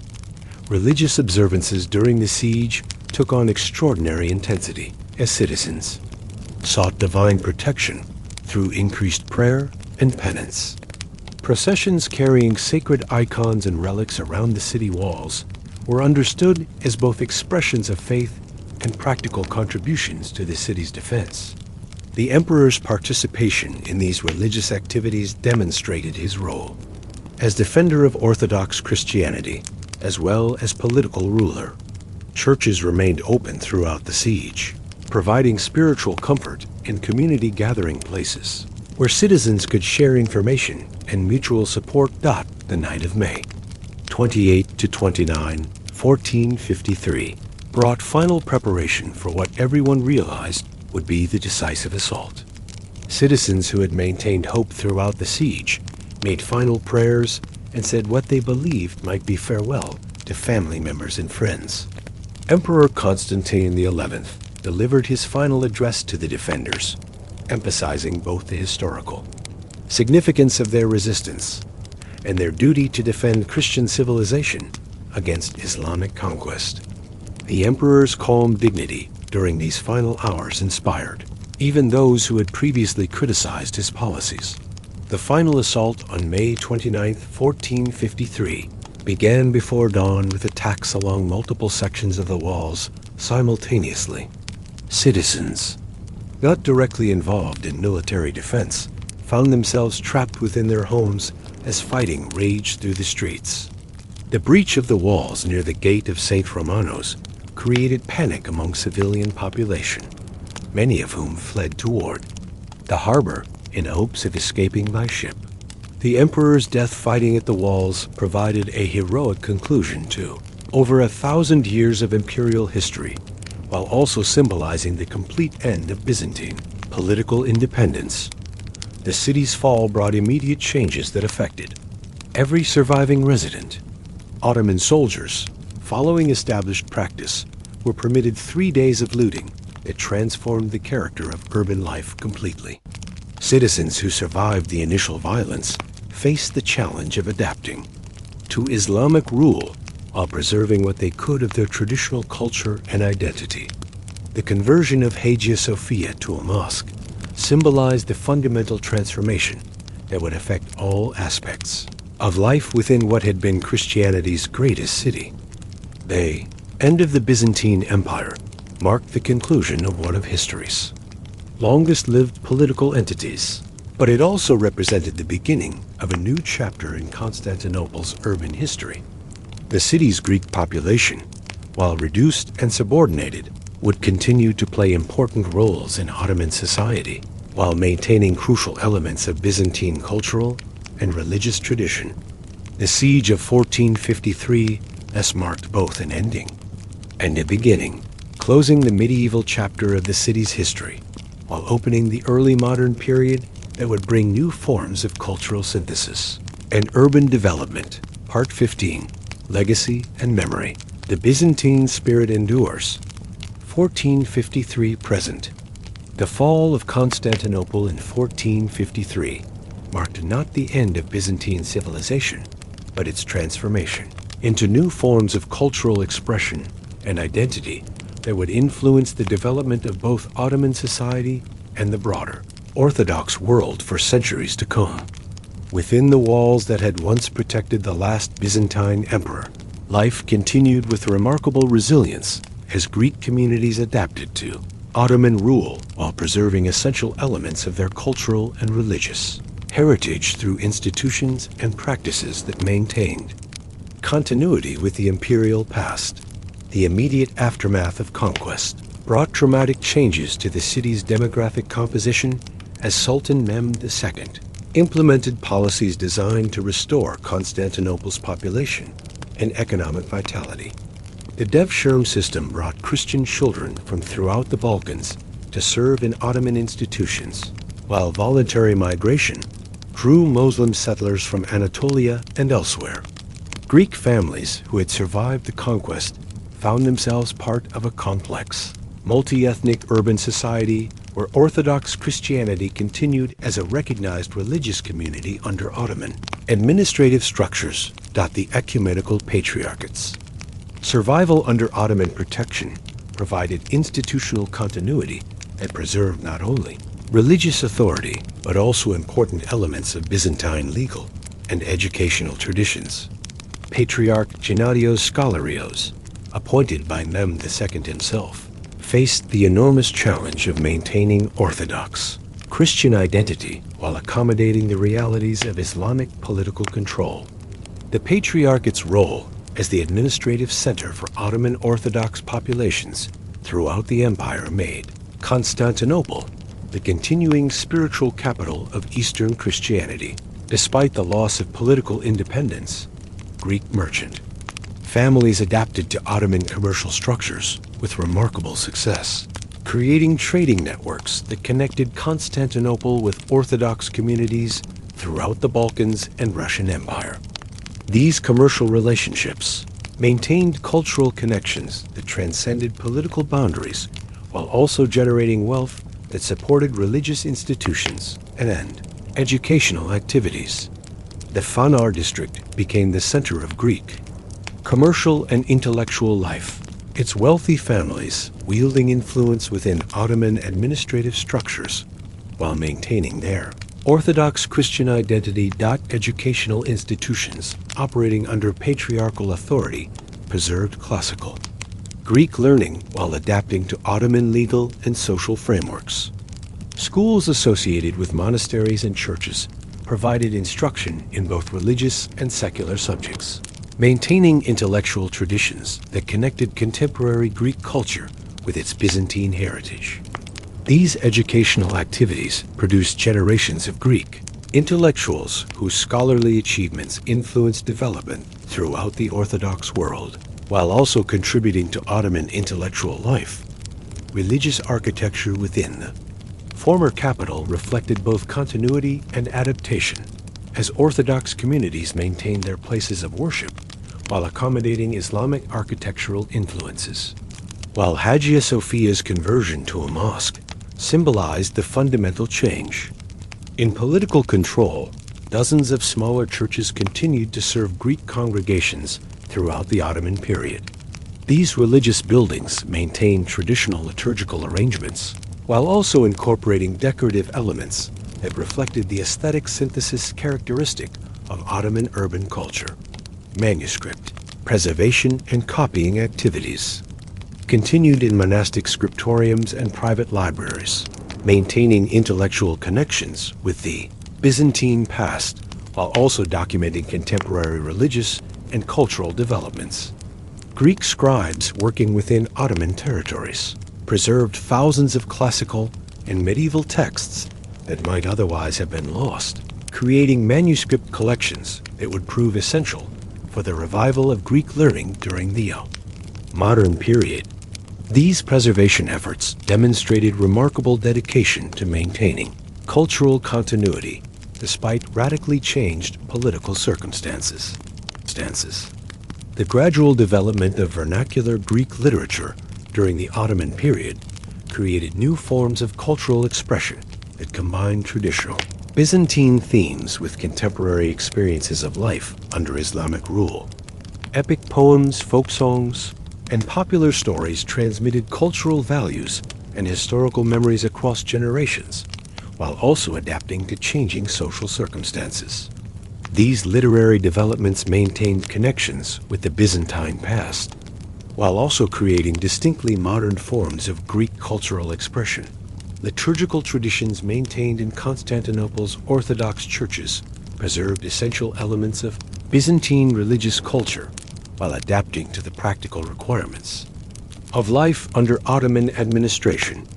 Religious observances during the siege took on extraordinary intensity as citizens sought divine protection through increased prayer and penance. Processions carrying sacred icons and relics around the city walls were understood as both expressions of faith and practical contributions to the city's defense. The emperor's participation in these religious activities demonstrated his role as defender of Orthodox Christianity, as well as political ruler. Churches remained open throughout the siege, providing spiritual comfort in community gathering places, where citizens could share information and mutual support. The night of May 28 to 29, 1453, brought final preparation for what everyone realized would be the decisive assault. Citizens who had maintained hope throughout the siege made final prayers and said what they believed might be farewell to family members and friends. Emperor Constantine XI delivered his final address to the defenders, emphasizing both the historical significance of their resistance and their duty to defend Christian civilization against Islamic conquest. The emperor's calm dignity during these final hours inspired even those who had previously criticized his policies. The final assault on May 29, 1453, began before dawn with attacks along multiple sections of the walls simultaneously. Citizens, not directly involved in military defense, found themselves trapped within their homes as fighting raged through the streets. The breach of the walls near the gate of St. Romanos created panic among civilian population, many of whom fled toward the harbor in hopes of escaping by ship. The emperor's death fighting at the walls provided a heroic conclusion to over 1,000 years of imperial history, while also symbolizing the complete end of Byzantine political independence. The city's fall brought immediate changes that affected every surviving resident. Ottoman soldiers, following established practice, were permitted 3 days of looting that transformed the character of urban life completely. Citizens who survived the initial violence faced the challenge of adapting to Islamic rule while preserving what they could of their traditional culture and identity. The conversion of Hagia Sophia to a mosque symbolized the fundamental transformation that would affect all aspects of life within what had been Christianity's greatest city. The end of the Byzantine Empire marked the conclusion of one of history's longest-lived political entities, but it also represented the beginning of a new chapter in Constantinople's urban history. The city's Greek population, while reduced and subordinated, would continue to play important roles in Ottoman society, while maintaining crucial elements of Byzantine cultural and religious tradition. The siege of 1453 thus marked both an ending and a beginning, closing the medieval chapter of the city's history, while opening the early modern period that would bring new forms of cultural synthesis and urban development. Part 15, Legacy and Memory. The Byzantine spirit endures. 1453 present. The fall of Constantinople in 1453 marked not the end of Byzantine civilization, but its transformation into new forms of cultural expression and identity that would influence the development of both Ottoman society and the broader Orthodox world for centuries to come. Within the walls that had once protected the last Byzantine emperor, life continued with remarkable resilience as Greek communities adapted to Ottoman rule while preserving essential elements of their cultural and religious heritage through institutions and practices that maintained continuity with the imperial past. The immediate aftermath of conquest brought dramatic changes to the city's demographic composition as Sultan Mehmed II implemented policies designed to restore Constantinople's population and economic vitality. The Devshirme system brought Christian children from throughout the Balkans to serve in Ottoman institutions, while voluntary migration drew Muslim settlers from Anatolia and elsewhere. Greek families who had survived the conquest found themselves part of a complex, multi-ethnic urban society where Orthodox Christianity continued as a recognized religious community under Ottoman administrative structures. The ecumenical patriarchates. Survival under Ottoman protection provided institutional continuity that preserved not only religious authority, but also important elements of Byzantine legal and educational traditions. Patriarch Gennadios Scholarios, appointed by Mehmed II himself, faced the enormous challenge of maintaining Orthodox Christian identity while accommodating the realities of Islamic political control. The Patriarchate's role as the administrative center for Ottoman Orthodox populations throughout the empire made Constantinople the continuing spiritual capital of Eastern Christianity. Despite the loss of political independence, Greek merchant families adapted to Ottoman commercial structures with remarkable success, creating trading networks that connected Constantinople with Orthodox communities throughout the Balkans and Russian Empire. These commercial relationships maintained cultural connections that transcended political boundaries while also generating wealth that supported religious institutions and educational activities. The Phanar district became the center of Greek commercial and intellectual life, its wealthy families wielding influence within Ottoman administrative structures while maintaining their Orthodox Christian identity. Educational institutions operating under patriarchal authority preserved classical Greek learning while adapting to Ottoman legal and social frameworks. Schools associated with monasteries and churches provided instruction in both religious and secular subjects, maintaining intellectual traditions that connected contemporary Greek culture with its Byzantine heritage. These educational activities produced generations of Greek intellectuals whose scholarly achievements influenced development throughout the Orthodox world, while also contributing to Ottoman intellectual life. Religious architecture within the former capital reflected both continuity and adaptation, as Orthodox communities maintained their places of worship while accommodating Islamic architectural influences. While Hagia Sophia's conversion to a mosque symbolized the fundamental change. In political control, dozens of smaller churches continued to serve Greek congregations throughout the Ottoman period. These religious buildings maintained traditional liturgical arrangements, while also incorporating decorative elements that reflected the aesthetic synthesis characteristic of Ottoman urban culture. Manuscript preservation and copying activities continued in monastic scriptoriums and private libraries, maintaining intellectual connections with the Byzantine past while also documenting contemporary religious and cultural developments. Greek scribes working within Ottoman territories preserved thousands of classical and medieval texts that might otherwise have been lost, creating manuscript collections that would prove essential for the revival of Greek learning during the modern period. These preservation efforts demonstrated remarkable dedication to maintaining cultural continuity despite radically changed political circumstances. The gradual development of vernacular Greek literature during the Ottoman period created new forms of cultural expression that combined traditional Byzantine themes with contemporary experiences of life under Islamic rule. Epic poems, folk songs, and popular stories transmitted cultural values and historical memories across generations, while also adapting to changing social circumstances. These literary developments maintained connections with the Byzantine past, while also creating distinctly modern forms of Greek cultural expression. Liturgical traditions maintained in Constantinople's Orthodox churches preserved essential elements of Byzantine religious culture while adapting to the practical requirements of life under Ottoman administration.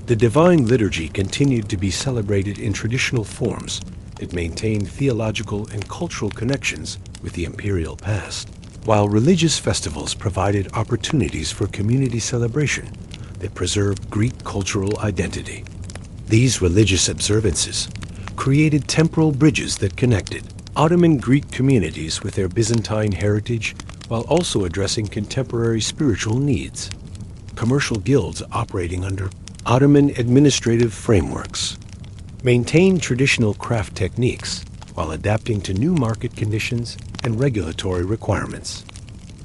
The Divine Liturgy continued to be celebrated in traditional forms that maintained theological and cultural connections with the imperial past, while religious festivals provided opportunities for community celebration that preserved Greek cultural identity. These religious observances created temporal bridges that connected Ottoman Greek communities with their Byzantine heritage while also addressing contemporary spiritual needs. Commercial guilds operating under Ottoman administrative frameworks maintained traditional craft techniques while adapting to new market conditions and regulatory requirements.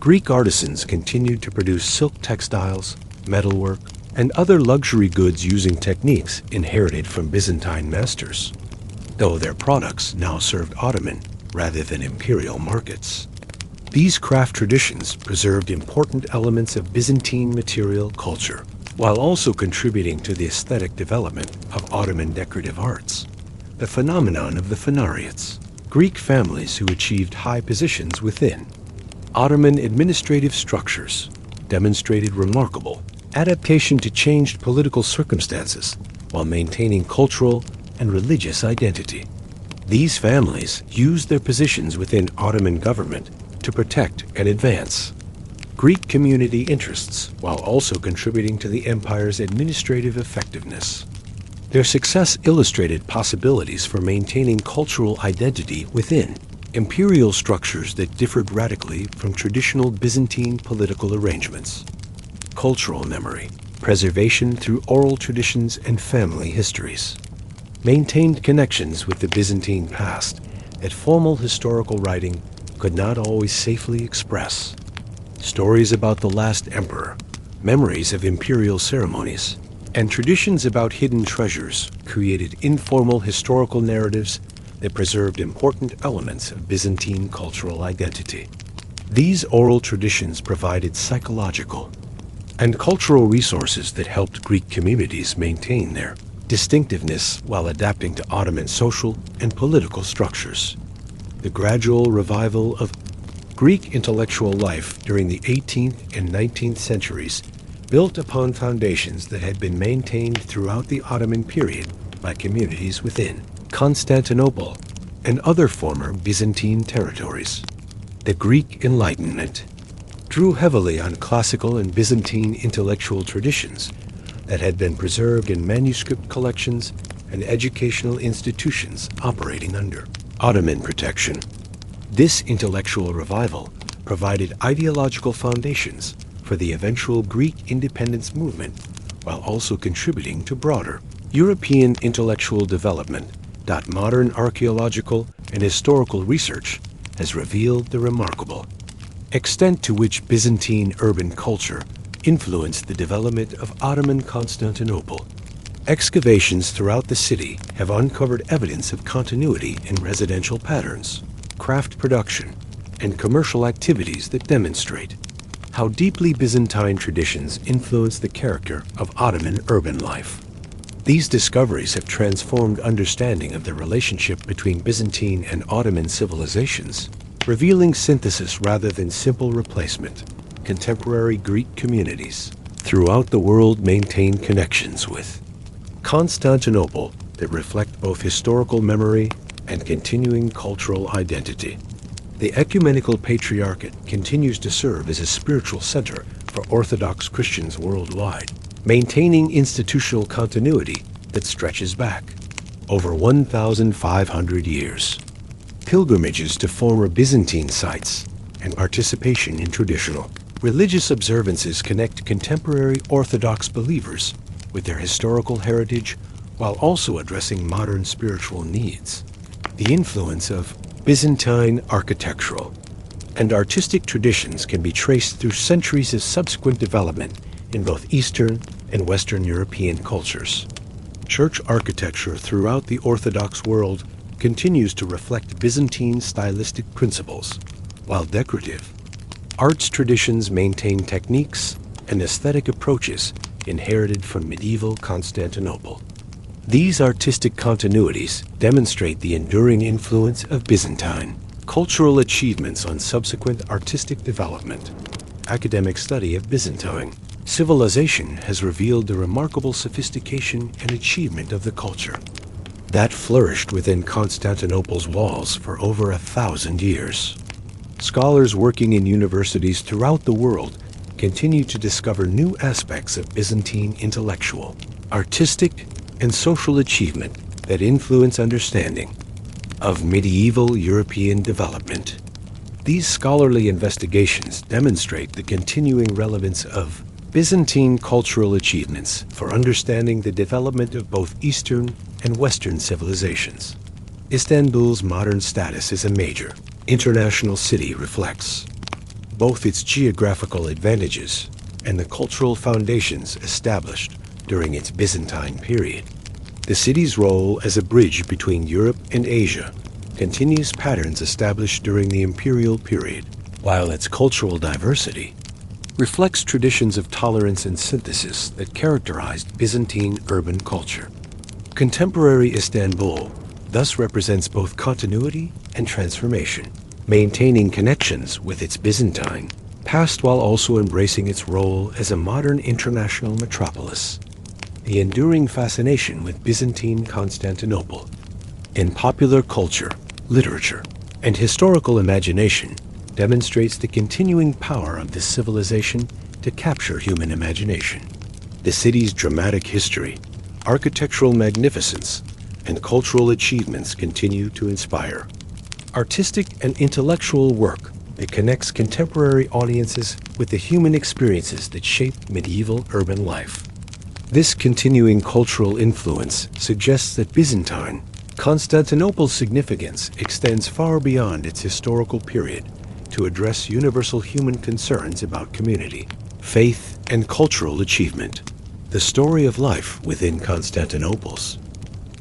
Greek artisans continued to produce silk textiles, metalwork, and other luxury goods using techniques inherited from Byzantine masters, though their products now served Ottoman rather than imperial markets. These craft traditions preserved important elements of Byzantine material culture, while also contributing to the aesthetic development of Ottoman decorative arts. The phenomenon of the Phanariates, Greek families who achieved high positions within Ottoman administrative structures, demonstrated remarkable adaptation to changed political circumstances while maintaining cultural and religious identity. These families used their positions within Ottoman government to protect and advance Greek community interests while also contributing to the empire's administrative effectiveness. Their success illustrated possibilities for maintaining cultural identity within imperial structures that differed radically from traditional Byzantine political arrangements. Cultural memory preservation through oral traditions and family histories, maintained connections with the Byzantine past that formal historical writing could not always safely express, stories about the last emperor, memories of imperial ceremonies, and traditions about hidden treasures created informal historical narratives that preserved important elements of Byzantine cultural identity. These oral traditions provided psychological and cultural resources that helped Greek communities maintain their distinctiveness while adapting to Ottoman social and political structures. The gradual revival of Greek intellectual life during the 18th and 19th centuries built upon foundations that had been maintained throughout the Ottoman period by communities within Constantinople and other former Byzantine territories. The Greek Enlightenment drew heavily on classical and Byzantine intellectual traditions that had been preserved in manuscript collections and educational institutions operating under Ottoman protection. This intellectual revival provided ideological foundations for the eventual Greek independence movement, while also contributing to broader European intellectual development. Modern archaeological and historical research has revealed the remarkable extent to which Byzantine urban culture influenced the development of Ottoman Constantinople. Excavations throughout the city have uncovered evidence of continuity in residential patterns, craft production, and commercial activities that demonstrate how deeply Byzantine traditions influenced the character of Ottoman urban life. These discoveries have transformed understanding of the relationship between Byzantine and Ottoman civilizations, revealing synthesis rather than simple replacement. Contemporary Greek communities throughout the world maintain connections with Constantinople that reflect both historical memory and continuing cultural identity. The Ecumenical Patriarchate continues to serve as a spiritual center for Orthodox Christians worldwide, maintaining institutional continuity that stretches back over 1,500 years. Pilgrimages to former Byzantine sites and participation in traditional religious observances connect contemporary Orthodox believers with their historical heritage while also addressing modern spiritual needs. The influence of Byzantine architectural and artistic traditions can be traced through centuries of subsequent development in both Eastern and Western European cultures. Church architecture throughout the Orthodox world continues to reflect Byzantine stylistic principles, while decorative arts traditions maintain techniques and aesthetic approaches inherited from medieval Constantinople. These artistic continuities demonstrate the enduring influence of Byzantine cultural achievements on subsequent artistic development. Academic study of Byzantine civilization has revealed the remarkable sophistication and achievement of the culture that flourished within Constantinople's walls for over 1,000 years. Scholars working in universities throughout the world continue to discover new aspects of Byzantine intellectual, artistic, and social achievement that influence understanding of medieval European development. These scholarly investigations demonstrate the continuing relevance of Byzantine cultural achievements for understanding the development of both Eastern and Western civilizations. Istanbul's modern status as a major international city reflects both its geographical advantages and the cultural foundations established during its Byzantine period. The city's role as a bridge between Europe and Asia continues patterns established during the imperial period, while its cultural diversity reflects traditions of tolerance and synthesis that characterized Byzantine urban culture. Contemporary Istanbul thus represents both continuity and transformation, maintaining connections with its Byzantine past while also embracing its role as a modern international metropolis. The enduring fascination with Byzantine Constantinople in popular culture, literature, and historical imagination demonstrates the continuing power of this civilization to capture human imagination. The city's dramatic history, architectural magnificence, and cultural achievements continue to inspire artistic and intellectual work that connects contemporary audiences with the human experiences that shaped medieval urban life. This continuing cultural influence suggests that Byzantine, Constantinople's significance extends far beyond its historical period to address universal human concerns about community, faith, and cultural achievement. The story of life within Constantinople's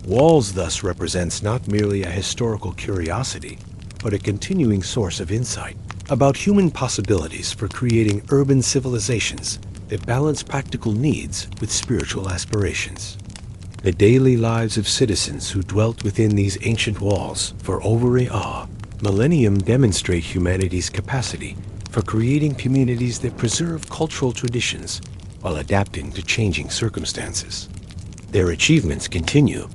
walls thus represents not merely a historical curiosity, but a continuing source of insight about human possibilities for creating urban civilizations that balance practical needs with spiritual aspirations. The daily lives of citizens who dwelt within these ancient walls for over a millennium demonstrate humanity's capacity for creating communities that preserve cultural traditions while adapting to changing circumstances. Their achievements continue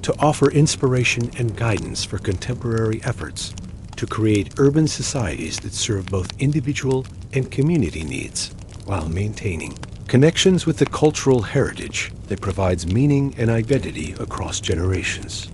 to offer inspiration and guidance for contemporary efforts to create urban societies that serve both individual and community needs while maintaining connections with the cultural heritage that provides meaning and identity across generations.